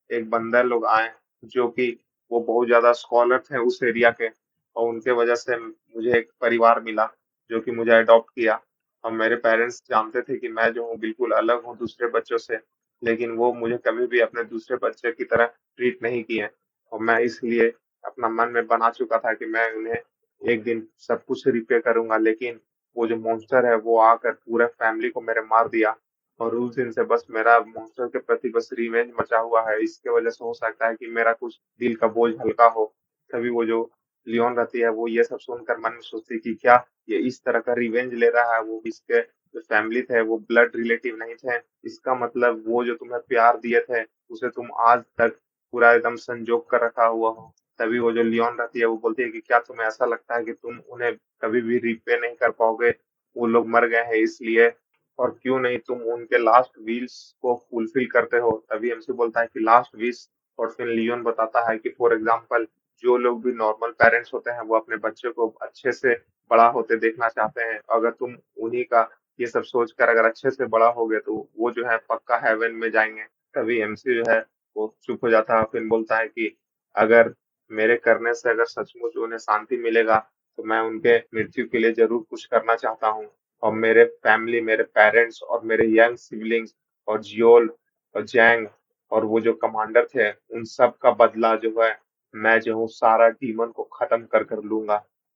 एक बंदर लोग आए जो कि वो बहुत ज्यादा स्कॉलर थे उस एरिया के, और उनके वजह से मुझे एक परिवार मिला जो कि मुझे अडॉप्ट किया। और मेरे पेरेंट्स जानते थे कि मैं जो हूँ बिल्कुल अलग हूँ दूसरे बच्चों से, लेकिन वो मुझे कभी भी अपने दूसरे बच्चे की तरह ट्रीट नहीं किए। और मैं इसलिए अपना मन में बना चुका था कि मैं उन्हें एक दिन सब कुछ रिपे करूंगा, लेकिन वो जो मॉन्स्टर है वो आकर पूरे फैमिली को मेरे मार दिया। और उस दिन से बस मेरा मॉन्स्टर के प्रति बस रिवेंज मचा हुआ है। इसके वजह से हो सकता है कि मेरा कुछ दिल का बोझ हल्का हो। तभी वो जो लियोन रहती है वो ये सब सुनकर मन में सोचती है कि क्या ये इस तरह का रिवेंज ले रहा है। वो इसके जो फैमिली थे वो ब्लड रिलेटिव नहीं थे, इसका मतलब वो जो तुम्हें प्यार दिए थे उसे तुम आज तक पूरा एकदम संजोग कर रखा हुआ हो। तभी वो जो लियोन रहती है वो बोलती है कि क्या तुम्हें ऐसा लगता है कि तुम उन्हें कभी भी रिपे नहीं कर पाओगे, वो लोग मर गए हैं इसलिए, और क्यों नहीं तुम उनके लास्ट विश को फुलफिल करते हो। तभी एमसी बोलता है कि लास्ट विश। और फिर लियोन बताता है कि फॉर एग्जाम्पल जो लोग भी नॉर्मल पेरेंट्स होते हैं वो अपने बच्चे को अच्छे से बड़ा होते देखना चाहते हैं। अगर तुम उन्हीं का ये सब सोचकर अगर अच्छे से बड़ा हो गए तो वो जो है पक्का हेवन में जाएंगे। तभी एमसी जो है वो चुप हो जाता है, फिर बोलता है कि अगर मेरे करने से अगर सचमुच उन्हें शांति मिलेगा तो मैं उनके मृत्यु के लिए जरूर कुछ करना चाहता हूँ। और मेरे फैमिली, मेरे पेरेंट्स और मेरे यंग सिबलिंग्स और जियोल और जैंग और वो जो कमांडर थे उन सब का बदला जो है मैं जो हूँ सारा डीमन को खत्म कर कर लूंगा।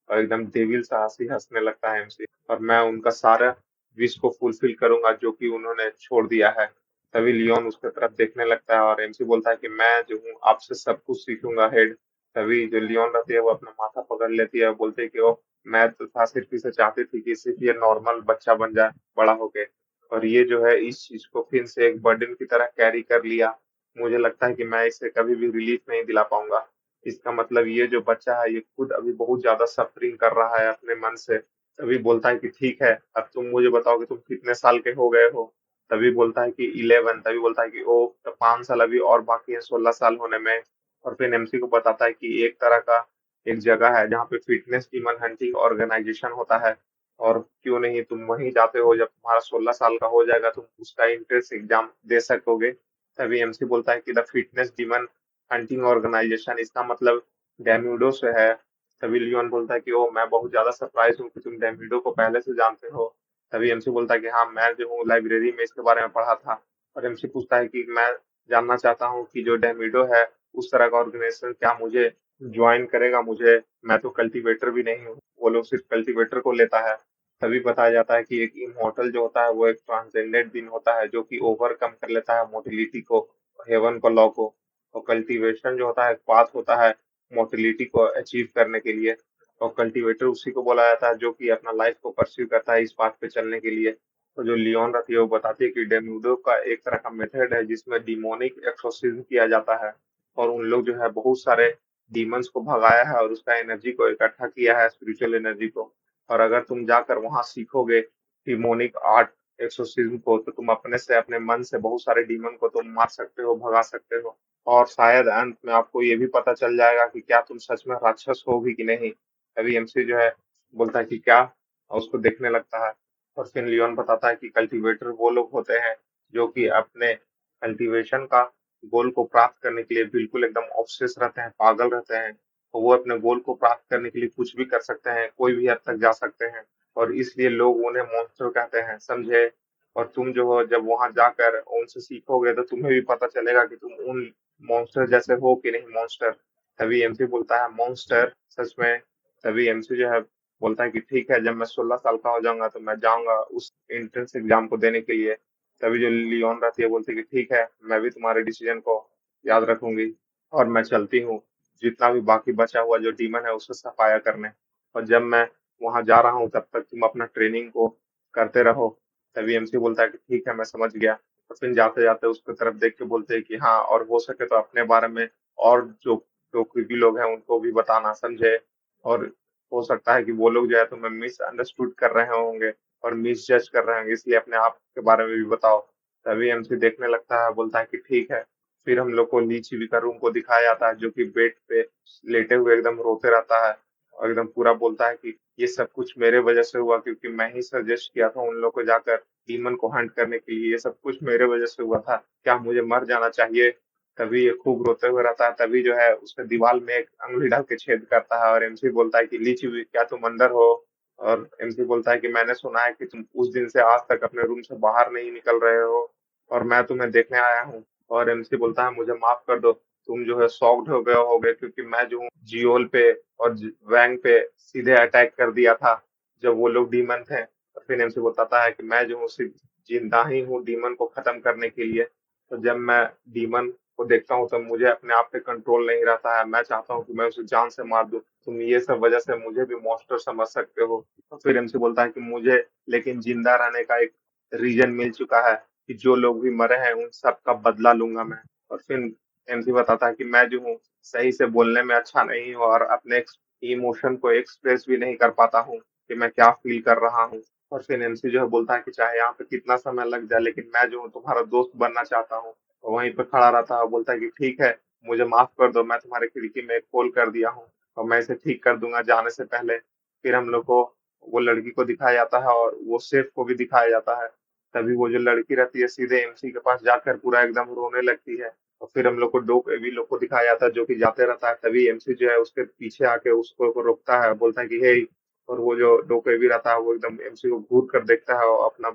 और एकदम डेविल सा हंसी हंसने लगता है एमसी। और मैं उनका सारा विश को फुलफिल करूंगा जो कि उन्होंने छोड़ दिया है। तभी लियोन उसके तरफ देखने लगता है और एमसी बोलता है कि मैं जो हूँ आपसे सब कुछ सीखूंगा हेड। तभी जो लियोन रहती है वो अपना माथा पकड़ लेती है और बोलती है कि ओ मैं तो था सिर्फ इसे चाहती थी कि सिर्फ ये नॉर्मल बच्चा बन जाए बड़ा होके, और ये जो है इस चीज को फिर से एक बर्डन की तरह कैरी कर लिया। मुझे लगता है कि मैं इसे कभी भी रिलीफ नहीं दिला पाऊंगा। इसका मतलब ये जो बच्चा है ये खुद अभी बहुत ज्यादा सफरिंग कर रहा है अपने मन से। तभी बोलता है कि ठीक है अब तुम मुझे बताओ कि तुम कितने साल के हो गए हो। तभी बोलता है कि 11। तभी बोलता है कि ओ तो 5 साल अभी और बाकी है 16 साल होने में। और फिर एमसी को बताता है कि एक तरह का एक जगह है जहाँ पे फिटनेस डीमन हंटिंग ऑर्गेनाइजेशन होता है, और क्यों नहीं तुम वहीं जाते हो, जब तुम्हारा 16 साल का हो जाएगा तुम उसका एंट्रेंस एग्जाम दे सकोगे। तभी एमसी बोलता है कि the fitness demon hunting organization इसका मतलब डेम्यूडो से है। तभी लियोन बोलता है कि ओ मैं बहुत ज्यादा सरप्राइज हूँ कि तुम डेम्यूडो को पहले से जानते हो। तभी एमसी बोलता है कि हाँ मैं जो हूँ लाइब्रेरी में इसके बारे में पढ़ा था। और एमसी पूछता है कि मैं जानना चाहता हूँ कि जो डेम्यूडो है उस तरह का ऑर्गेनाइजेशन क्या मुझे ज्वाइन करेगा। मुझे मैं तो कल्टीवेटर भी नहीं हूँ, वो लोग सिर्फ कल्टीवेटर को लेता है। तभी बताया जाता है कि एक इमॉर्टल जो होता है वो एक ट्रांसेंडेंट बीइंग होता है जो कि ओवरकम कर लेता है मोटिलिटी को, हेवन को, लॉ को। और कल्टीवेशन जो होता है पाथ होता है मोटिलिटी को अचीव करने के लिए। और कल्टीवेटर उसी को बोला जाता है जो कि अपना लाइफ को परस्यू करता है इस पाथ पे चलने के लिए। तो जो लियोन रहती है वो बताती है कि डेन्यूडो का एक तरह का मेथड है जिसमें डिमोनिक एक्सोर्सिज्म किया जाता है। और उन लोग जो है बहुत सारे डीमंस को भगाया है और उसका एनर्जी को इकट्ठा किया है, स्पिरिचुअल एनर्जी को। और अगर तुम जाकर वहां सीखोगे डिमोनिक आर्ट एक्सोर्सिज्म को तो तुम अपने से अपने मन से बहुत सारे डीमन को तुम मार सकते हो, भगा सकते हो। और शायद अंत में आपको ये भी पता चल जाएगा कि क्या तुम सच में राक्षस हो भी कि नहीं। तभी एमसी जो है बोलता है कि क्या, और उसको देखने लगता है। और फिर लियोन बताता है कि कल्टीवेटर वो लोग होते हैं जो कि अपने कल्टीवेशन का गोल को प्राप्त करने के लिए बिल्कुल एकदम ऑब्सेस रहते हैं, पागल रहते हैं। तो वो अपने गोल को प्राप्त करने के लिए कुछ भी कर सकते हैं, कोई भी हद तक जा सकते हैं। और इसलिए लोग उन्हें मॉन्स्टर कहते हैं, समझे। और तुम जो हो जब वहां जाकर उनसे सीखोगे तो तुम्हें भी पता चलेगा कि तुम उन मॉन्स्टर जैसे हो कि नहीं मॉन्स्टर। तभी एमसी बोलता है मॉन्स्टर सच में। तभी एमसी जो है बोलता है कि ठीक है जब मैं 16 साल का हो जाऊंगा तो मैं जाऊंगा उस एंट्रेंस एग्जाम को देने के लिए। तभी जो लियोन रहती है बोलती है कि ठीक है मैं भी तुम्हारे डिसीजन को याद रखूंगी और मैं चलती हूँ जितना भी बाकी बचा हुआ जो डीमन है उससे सफाया करने। और जब मैं वहां जा रहा हूँ तब तक तुम अपना ट्रेनिंग को करते रहो। तभी एमसी बोलता है कि ठीक है मैं समझ गया। और फिर जाते जाते उसकी तरफ देख के बोलते हैं कि हाँ और हो सके तो अपने बारे में और जो क्रीपी लोग हैं उनको भी बताना, समझे। और हो सकता है कि वो लोग जो है तुम्हें मिसअंडरस्टूड कर रहे होंगे, और मिसजज कर रहे होंगे, इसलिए अपने आप के बारे में भी बताओ। तभी एमसी देखने लगता है, बोलता है कि ठीक है। फिर हम लोग को ली चीवी का रूम को दिखाया जाता है, जो कि बेड पे लेटे हुए एकदम रोते रहता है और एकदम पूरा बोलता है कि ये सब कुछ मेरे वजह से हुआ, क्योंकि मैं ही सजेस्ट किया था उन लोग को जाकर डीमन को हंट करने के लिए। ये सब कुछ मेरे वजह से हुआ था, क्या मुझे मर जाना चाहिए? तभी ये खूब रोते हुए रहता है। तभी जो है उसके दीवार में एक अंगुली डाल के छेद करता है और एमसी बोलता है कि ली चीवी, क्या तुम अंदर हो? और एमसी बोलता है कि मैंने सुना है कि तुम उस दिन से आज तक अपने रूम से बाहर नहीं निकल रहे हो और मैं तुम्हें देखने आया हूँ। और एमसी बोलता है मुझे माफ कर दो, तुम जो है शॉक्ड हो गए क्योंकि मैं जो हूँ जियोल पे और वैंग पे सीधे अटैक कर दिया था जब वो लोग डीमन थे। और फिर एमसी बताता है कि मैं जो हूँ सिर्फ जिंदा ही हूँ डीमन को खत्म करने के लिए। तो जब मैं डीमन को देखता हूँ तब मुझे अपने आप पे कंट्रोल नहीं रहता है, मैं चाहता हूँ कि मैं उसे जान से मार दूं। तुम ये सब वजह से मुझे भी मॉन्स्टर समझ सकते हो। तो फिर एमसी बोलता है कि मुझे लेकिन जिंदा रहने का एक रीजन मिल चुका है कि जो लोग भी मरे हैं उन सब का बदला लूंगा मैं। और फिर एमसी बताता है कि मैं जो हूँ सही से बोलने में अच्छा नहीं हूँ और अपने इमोशन को एक्सप्रेस भी नहीं कर पाता हूँ कि मैं क्या फील कर रहा हूँ। और फिर एमसी जो है बोलता है कि चाहे यहाँ पे कितना समय लग जाए लेकिन मैं जो हूँ तुम्हारा दोस्त बनना चाहता हूँ। और वहीं पे खड़ा रहता है और बोलता है कि ठीक है, मुझे माफ कर दो, मैं तुम्हारे खिड़की में एक होल कर दिया हूँ और मैं इसे ठीक कर दूंगा जाने से पहले। फिर हम लोग को वो लड़की को दिखाया जाता है और वो सेफ को भी दिखाया जाता है। तभी वो जो लड़की रहती है सीधे एमसी के पास जाकर पूरा एकदम रोने लगती है। और फिर हम लोग को डोक एवी लोग को दिखाया जाता है जो कि जाते रहता है। तभी एमसी जो है उसके पीछे आके उसको को रोकता है, बोलता है कि हे। और वो जो डोक एवी रहता है वो एकदम एमसी को घूर कर देखता है और अपना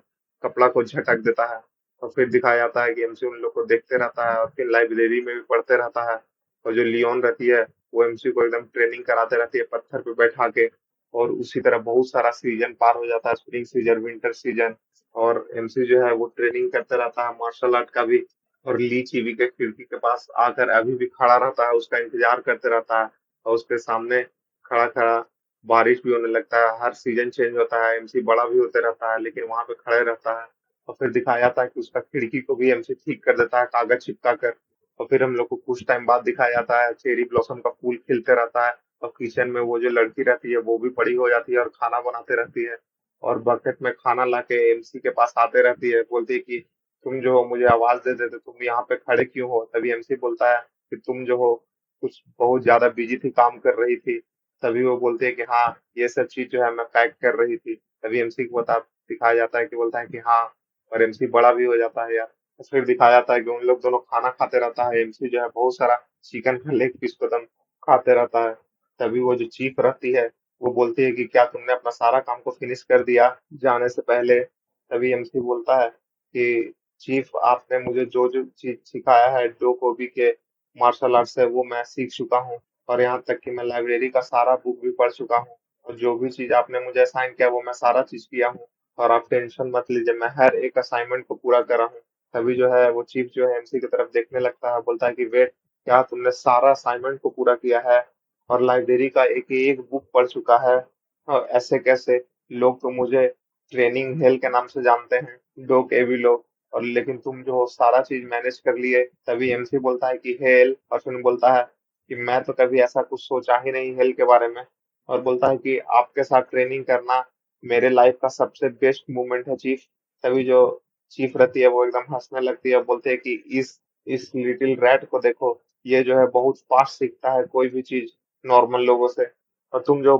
कपड़ा को झटक देता है। और फिर दिखाया जाता है कि एमसी उन लोग को देखते रहता है और फिर लाइब्रेरी में भी पढ़ते रहता है। और जो लियोन रहती है वो एमसी को एकदम ट्रेनिंग कराते रहती है पत्थर पे बैठा के। और उसी तरह बहुत सारा सीजन पार हो जाता है, स्प्रिंग सीजन, विंटर सीजन। और एमसी जो है वो ट्रेनिंग करते रहता है मार्शल आर्ट का भी। और ली चीवी के खिड़की के पास आकर अभी भी खड़ा रहता है, उसका इंतजार करते रहता है। और उसके सामने खड़ा खड़ा बारिश भी होने लगता है, हर सीजन चेंज होता है, एमसी बड़ा भी होते रहता है लेकिन वहां पे खड़े रहता है। और फिर दिखाया जाता है कि उसका खिड़की को भी एमसी ठीक कर देता है कागज चिपका कर। और फिर हम लोग को कुछ टाइम बाद दिखाया जाता है चेरी ब्लॉसम का फूल खिलते रहता है और किचन में वो जो लड़की रहती है वो भी बड़ी हो जाती है और खाना बनाते रहती है। और बकेट में खाना लाके एमसी के पास आते रहती है, बोलती है कि तुम जो हो मुझे आवाज दे देते, तुम यहाँ पे खड़े क्यों हो? तभी एमसी बोलता है कि तुम जो हो कुछ बहुत ज्यादा बिजी थी, काम कर रही थी। तभी वो बोलती है कि हाँ, ये सब चीज जो है मैं पैक कर रही थी। तभी एमसी को बता दिखाया जाता है कि बोलता है कि हाँ। और एमसी बड़ा भी हो जाता है यार। तो फिर दिखाया जाता है कि उन लोग दोनों खाना खाते रहता है, एमसी जो है बहुत सारा चिकन का लेग पीस को एकदम खाते रहता है। तभी वो जो चीफ रहती है वो बोलती है कि क्या तुमने अपना सारा काम को फिनिश कर दिया जाने से पहले? तभी एमसी बोलता है कि चीफ, आपने मुझे जो जो चीज सिखाया है डो कोबी के मार्शल आर्ट से वो मैं सीख चुका हूँ। और यहाँ तक कि मैं लाइब्रेरी का सारा बुक भी पढ़ चुका हूँ। और जो भी चीज आपने मुझे असाइन किया वो मैं सारा चीज किया हूँ। और आप टेंशन मत लीजिए, मैं हर एक असाइनमेंट को पूरा करा हूँ। तभी जो है वो चीफ जो है एमसी की तरफ देखने लगता है, बोलता है कि वेट, क्या तुमने सारा असाइनमेंट को पूरा किया है और लाइब्रेरी का एक एक बुक पढ़ चुका है? और ऐसे कैसे? लोग तो मुझे ट्रेनिंग हेल के नाम से जानते हैं, डोक एवी लोग। और लेकिन तुम जो हो सारा चीज मैनेज कर लिए। तभी एमसी बोलता है कि हेल, और फिर बोलता है कि मैं तो कभी ऐसा कुछ सोचा ही नहीं हेल के बारे में। और बोलता है कि आपके साथ ट्रेनिंग करना मेरे लाइफ का सबसे बेस्ट मोमेंट है चीफ। तभी जो चीफ रहती है वो एकदम हंसने लगती है, बोलते हैं कि इस लिटिल रैट को देखो, ये जो है बहुत फास्ट सीखता है कोई भी चीज नॉर्मल लोगों से। और तुम जो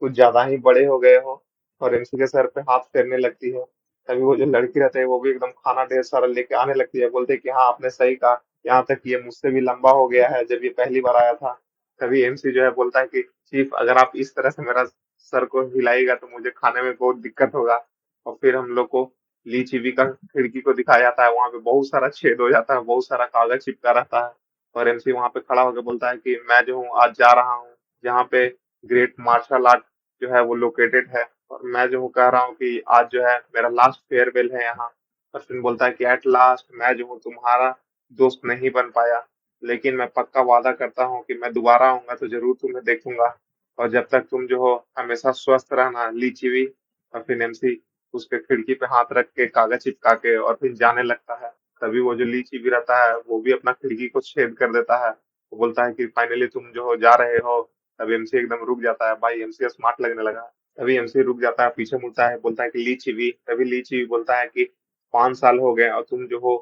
कुछ ज्यादा ही बड़े हो गए हो। और एमसी के सर पे हाथ फेरने लगती है। तभी वो जो लड़की रहती है वो भी एकदम खाना ढेर सारा लेके आने लगती है, बोलते हैं कि हाँ आपने सही कहा, यहाँ तक ये मुझसे भी लंबा हो गया है जब ये पहली बार आया था। तभी एमसी जो है बोलता है कि चीफ, अगर आप इस तरह से मेरा सर को हिलाएगा तो मुझे खाने में बहुत दिक्कत होगा। और फिर हम लोग को ली चीवी का खिड़की को दिखाया जाता है, वहां पे बहुत सारा छेद हो जाता है, बहुत सारा कागज चिपका रहता है। और एमसी वहां पे खड़ा होकर बोलता है कि मैं जो हूँ आज जा रहा हूँ जहाँ पे ग्रेट मार्शल आर्ट जो है वो लोकेटेड है। और मैं जो हूँ कह रहा हूँ कि आज जो है मेरा लास्ट फेयरवेल है यहाँ। और फिर बोलता है कि एट लास्ट मैं जो हूँ तुम्हारा दोस्त नहीं बन पाया, लेकिन मैं पक्का वादा करता हूँ कि मैं दोबारा आऊंगा तो जरूर तुम्हें देखूंगा। और जब तक तुम जो हो हमेशा स्वस्थ रहना लीचीवी। और फिर एमसी उसके खिड़की पे हाथ रख के कागज चिपका के और फिर जाने लगता है। तभी वो जो लीचीवी रहता है वो भी अपना खिड़की को छेद कर देता है। वो बोलता है कि फाइनली तुम जो हो जा रहे हो। तब एमसी एकदम रुक जाता है, भाई एमसी स्मार्ट लगने लगा। तभी एमसी रुक जाता है, पीछे मुड़ता है, बोलता है कि ली चीवी। तभी ली चीवी बोलता है कि 5 साल हो गए और तुम जो हो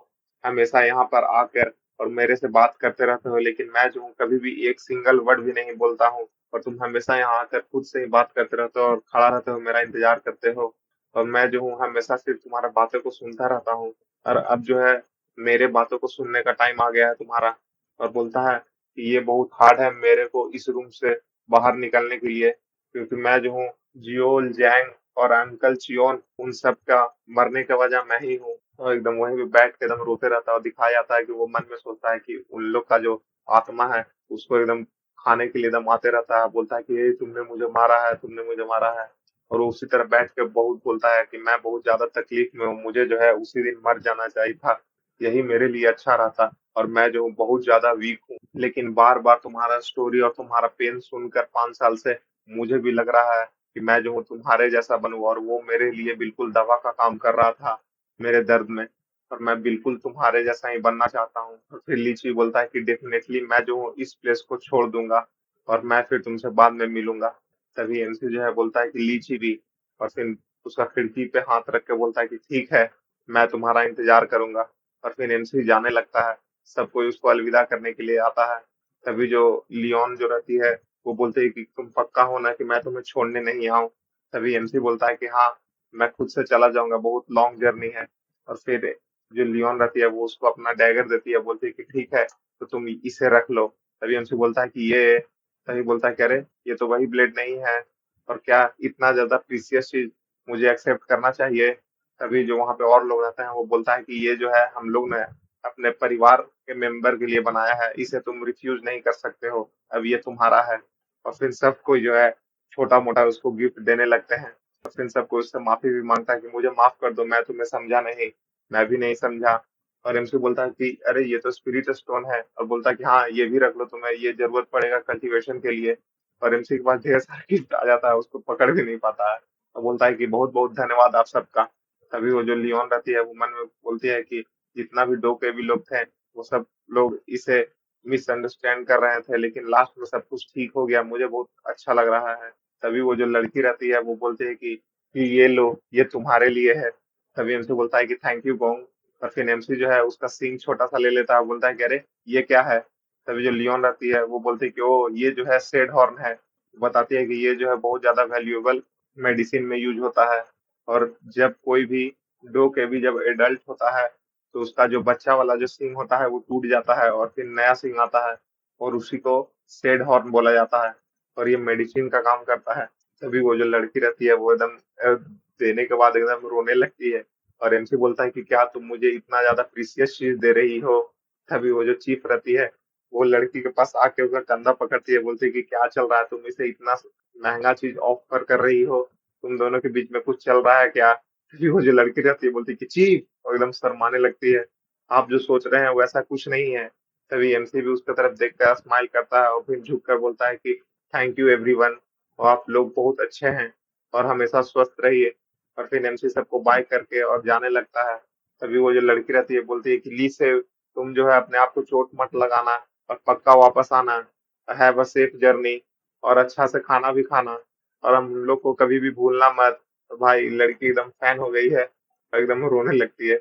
हमेशा यहाँ पर आकर और मेरे से बात करते रहते हो, लेकिन मैं जो हूँ कभी भी एक सिंगल वर्ड भी नहीं बोलता हूँ, और तुम हमेशा यहाँ आकर खुद से ही बात करते रहते हो और खड़ा रहते हो, मेरा इंतजार करते हो, और मैं जो हूँ हमेशा सिर्फ तुम्हारा बातों को सुनता रहता हूँ। और अब जो है मेरे बातों को सुनने का टाइम आ गया है तुम्हारा। और बोलता है कि ये बहुत हार्ड है मेरे को इस रूम से बाहर निकलने के लिए, क्योंकि मैं जो हूँ जियोल जैंग और अंकल चियोन उन सब का मरने का वजह मैं ही हूँ। तो एकदम वहीं पे बैठ के एकदम रोते रहता है, और दिखाया जाता है कि वो मन में सोचता है कि उन लोग का जो आत्मा है उसको एकदम खाने के लिए एकदम आते रहता है, बोलता है कि ये तुमने मुझे मारा है, तुमने मुझे मारा है। और वो उसी तरह बैठ के बहुत बोलता है कि मैं बहुत ज्यादा तकलीफ में हूँ, मुझे जो है उसी दिन मर जाना चाहिए था, यही मेरे लिए अच्छा रहता, और मैं जो हूँ बहुत ज्यादा वीक हूँ। लेकिन बार बार तुम्हारा स्टोरी और तुम्हारा पेन सुनकर 5 साल से मुझे भी लग रहा है कि मैं जो हूँ तुम्हारे जैसा बनूं, और वो मेरे लिए बिल्कुल दवा का काम कर रहा था मेरे दर्द में, और मैं बिल्कुल तुम्हारे जैसा ही बनना चाहता हूँ। और फिर लीची बोलता है कि डेफिनेटली मैं जो हूँ इस प्लेस को छोड़ दूंगा और मैं फिर तुमसे बाद में मिलूंगा। तभी एमसी जो है बोलता है कि लीची भी, और फिर उसका खिड़की पे हाथ रख के बोलता है कि ठीक है, मैं तुम्हारा इंतजार करूंगा। और फिर एमसी जाने लगता है, सब कोई उसको अलविदा करने के लिए आता है। तभी जो लियोन जो रहती है वो बोलते है कि तुम पक्का हो ना कि मैं तुम्हें छोड़ने नहीं आऊं। तभी एमसी बोलता है कि हाँ, मैं खुद से चला जाऊंगा, बहुत लॉन्ग जर्नी है। और फिर जो लियोन रहती है वो उसको अपना डैगर देती है, बोलती है कि ठीक है, तो तुम इसे रख लो। तभी एमसी बोलता है कि ये, तभी बोलता है कि अरे ये तो वही ब्लेड नहीं है, और क्या इतना ज्यादा प्रीसियस चीज मुझे एक्सेप्ट करना चाहिए। तभी जो वहां पे और लोग रहते हैं वो बोलता है कि ये जो है हम लोग ने अपने परिवार के मेंबर के लिए बनाया है, इसे तुम रिफ्यूज नहीं कर सकते हो, अब ये तुम्हारा है। और फिर सब कोई जो है छोटा मोटा उसको गिफ्ट देने लगते हैं। और फिर सबको उससे माफी भी मांगता है कि मुझे माफ कर दो, मैं तुम्हें समझा नहीं, मैं भी नहीं समझा। और एमसी बोलता है कि अरे ये तो स्पिरिट स्टोन है, और बोलता है कि हाँ ये भी रख लो, तुम्हें ये जरूरत पड़ेगा कल्टीवेशन के लिए। और एमसी के पास ढेर सारा गिफ्ट आ जाता है, उसको पकड़ भी नहीं पाता है, और बोलता है कि बहुत बहुत धन्यवाद आप सबका। तभी वो जो लियोन रहती है वो मन में बोलती है कि जितना भी दो के भी लोग थे वो सब लोग इसे मिसअंडरस्टैंड कर रहे थे, लेकिन लास्ट में सब कुछ ठीक हो गया, मुझे बहुत अच्छा लग रहा है। तभी वो जो लड़की रहती है वो बोलती है कि ये लो, ये तुम्हारे लिए है। तभी एमसी बोलता है कि थैंक यू गोंग। और फिर एमसी जो है उसका सींग छोटा सा ले लेता है, बोलता है कि अरे ये क्या है। तभी जो लियोन रहती है वो बोलती है कि ओ ये जो है सेड हॉर्न है, बताती है कि ये जो है बहुत ज्यादा वैल्यूएबल मेडिसिन में यूज होता है। और जब कोई भी डो के भी जब एडल्ट होता है तो उसका जो बच्चा वाला जो सींग होता है वो टूट जाता है और फिर नया सींग आता है, और उसी को सेड हॉर्न बोला जाता है, और ये मेडिसिन का काम करता है। तभी वो जो लड़की रहती है वो एकदम देने के बाद एकदम रोने लगती है। और एमसी बोलता है कि क्या तुम मुझे इतना ज्यादा प्रीसियस चीज दे रही हो। तभी वो जो चीफ रहती है वो लड़की के पास आके उसका कंधा पकड़ती है, बोलती है कि क्या चल रहा है, तुम इसे इतना महंगा चीज ऑफर कर रही हो, तुम दोनों के बीच में कुछ चल रहा है क्या। तभी वो जो लड़की रहती है बोलती है कि चीफ, और एकदम शर्माने लगती है, आप जो सोच रहे हैं वैसा कुछ नहीं है। तभी एमसी भी उसकी तरफ देखकर स्माइल करता है और फिर झुक कर बोलता है कि थैंक यू एवरीवन, और आप लोग बहुत अच्छे हैं और हमेशा स्वस्थ रहिए। और फिर एमसी सबको बाय करके और जाने लगता है। तभी वो जो लड़की रहती है बोलती है कि ली से तुम जो है अपने आप को चोट मत लगाना, और पक्का वापस आना, हैव अ सेफ जर्नी, और अच्छा से खाना भी खाना, और हम लोग को कभी भी भूलना मत। तो भाई लड़की एकदम फैन हो गई है और एकदम रोने लगती है।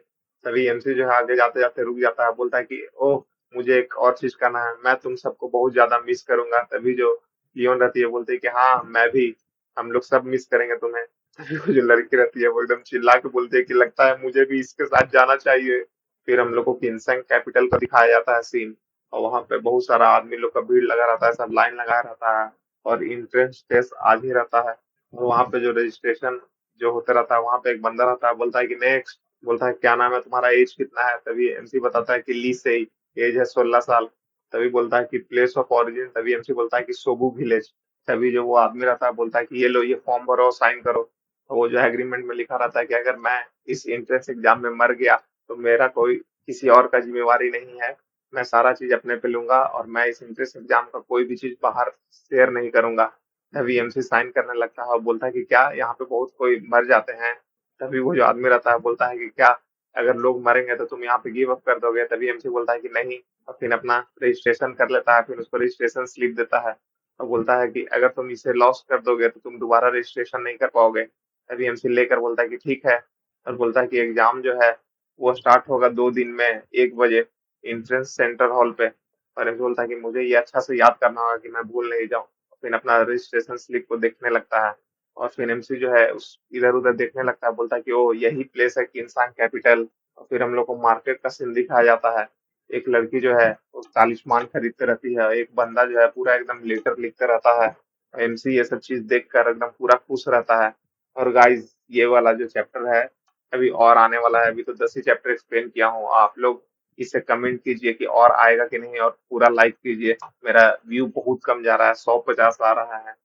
तभी एमसी जो है आगे जाते जाते रुक जाता है, बोलता है कि ओह मुझे एक और चीज करना है, मैं तुम सबको बहुत ज्यादा मिस करूंगा। तभी जो लियोन रहती है बोलती है कि हाँ मैं भी, हम लोग सब मिस करेंगे तुम्हें। तभी वो जो लड़की रहती है वो एकदम चिल्ला के बोलती है कि लगता है मुझे भी इसके साथ जाना चाहिए। फिर हम लोग को किन्सेंग कैपिटल का दिखाया जाता है सीन, और वहां पे बहुत सारा आदमी लोग का भीड़ लगा रहता है, सब लाइन लगा रहता है, और इंट्रेंस टेस्ट आज ही रहता है। और वहां पे जो रजिस्ट्रेशन जो होता रहता है वहां पे एक बंदा रहता है, बोलता है कि नेक्स्ट, बोलता है क्या नाम है तुम्हारा, एज कितना है। तभी एमसी बताता है कि ली से ही एज है 16 साल। तभी बोलता है कि प्लेस ऑफ ऑरिजिन, तभी एमसी बोलता है कि सोबू विलेज। तभी जो वो आदमी रहता है बोलता है कि ये लो ये फॉर्म भरो साइन करो। तो वो जो एग्रीमेंट में लिखा रहता है कि अगर मैं इस एंट्रेंस एग्जाम में मर गया तो मेरा कोई किसी और का जिम्मेवारी नहीं है, मैं सारा चीज अपने पे लूंगा, और मैं इस एंट्रेंस एग्जाम का कोई भी चीज बाहर शेयर नहीं करूंगा। तभी एमसी साइन करने लगता है और बोलता है कि क्या यहाँ पे बहुत कोई मर जाते हैं। तभी वो जो आदमी रहता है बोलता है कि क्या अगर लोग मरेंगे तो तुम यहाँ पे गिव अप कर दोगे। तभी एमसी बोलता है कि नहीं, और फिर अपना रजिस्ट्रेशन कर लेता है, फिर उसको रजिस्ट्रेशन स्लिप देता है। और बोलता है कि अगर तुम इसे लॉस कर दोगे तो तुम दोबारा रजिस्ट्रेशन नहीं कर पाओगे। तभी एमसी लेकर बोलता है कि ठीक है, और बोलता है कि एग्जाम जो है वो स्टार्ट होगा 2 दिन में 1 बजे एंट्रेंस सेंटर हॉल पे। और एमसी बोलता है कि मुझे ये अच्छा से याद करना होगा कि मैं भूल नहीं जाऊँ। फिर अपना रजिस्ट्रेशन स्लिप को देखने लगता है, और फिर एमसी जो है उस इधर उधर देखने लगता है, बोलता है कि ओ यही प्लेस है किंगसंग कैपिटल। और फिर हम लोग को मार्केट का सीन दिखाया जाता है। एक लड़की जो है वो तालिस्मान खरीदते रहती है, एक बंदा जो है पूरा एकदम लेटर लिखते रहता है। एमसी ये सब चीज देखकर एकदम पूरा खुश रहता है। और गाइस ये वाला जो चैप्टर है अभी और आने वाला है। अभी तो 10 ही चैप्टर एक्सप्लेन किया हूँ। आप लोग इसे कमेंट कीजिए कि और आएगा कि नहीं, और पूरा लाइक कीजिए। मेरा व्यू बहुत कम जा रहा है, 150 आ रहा है।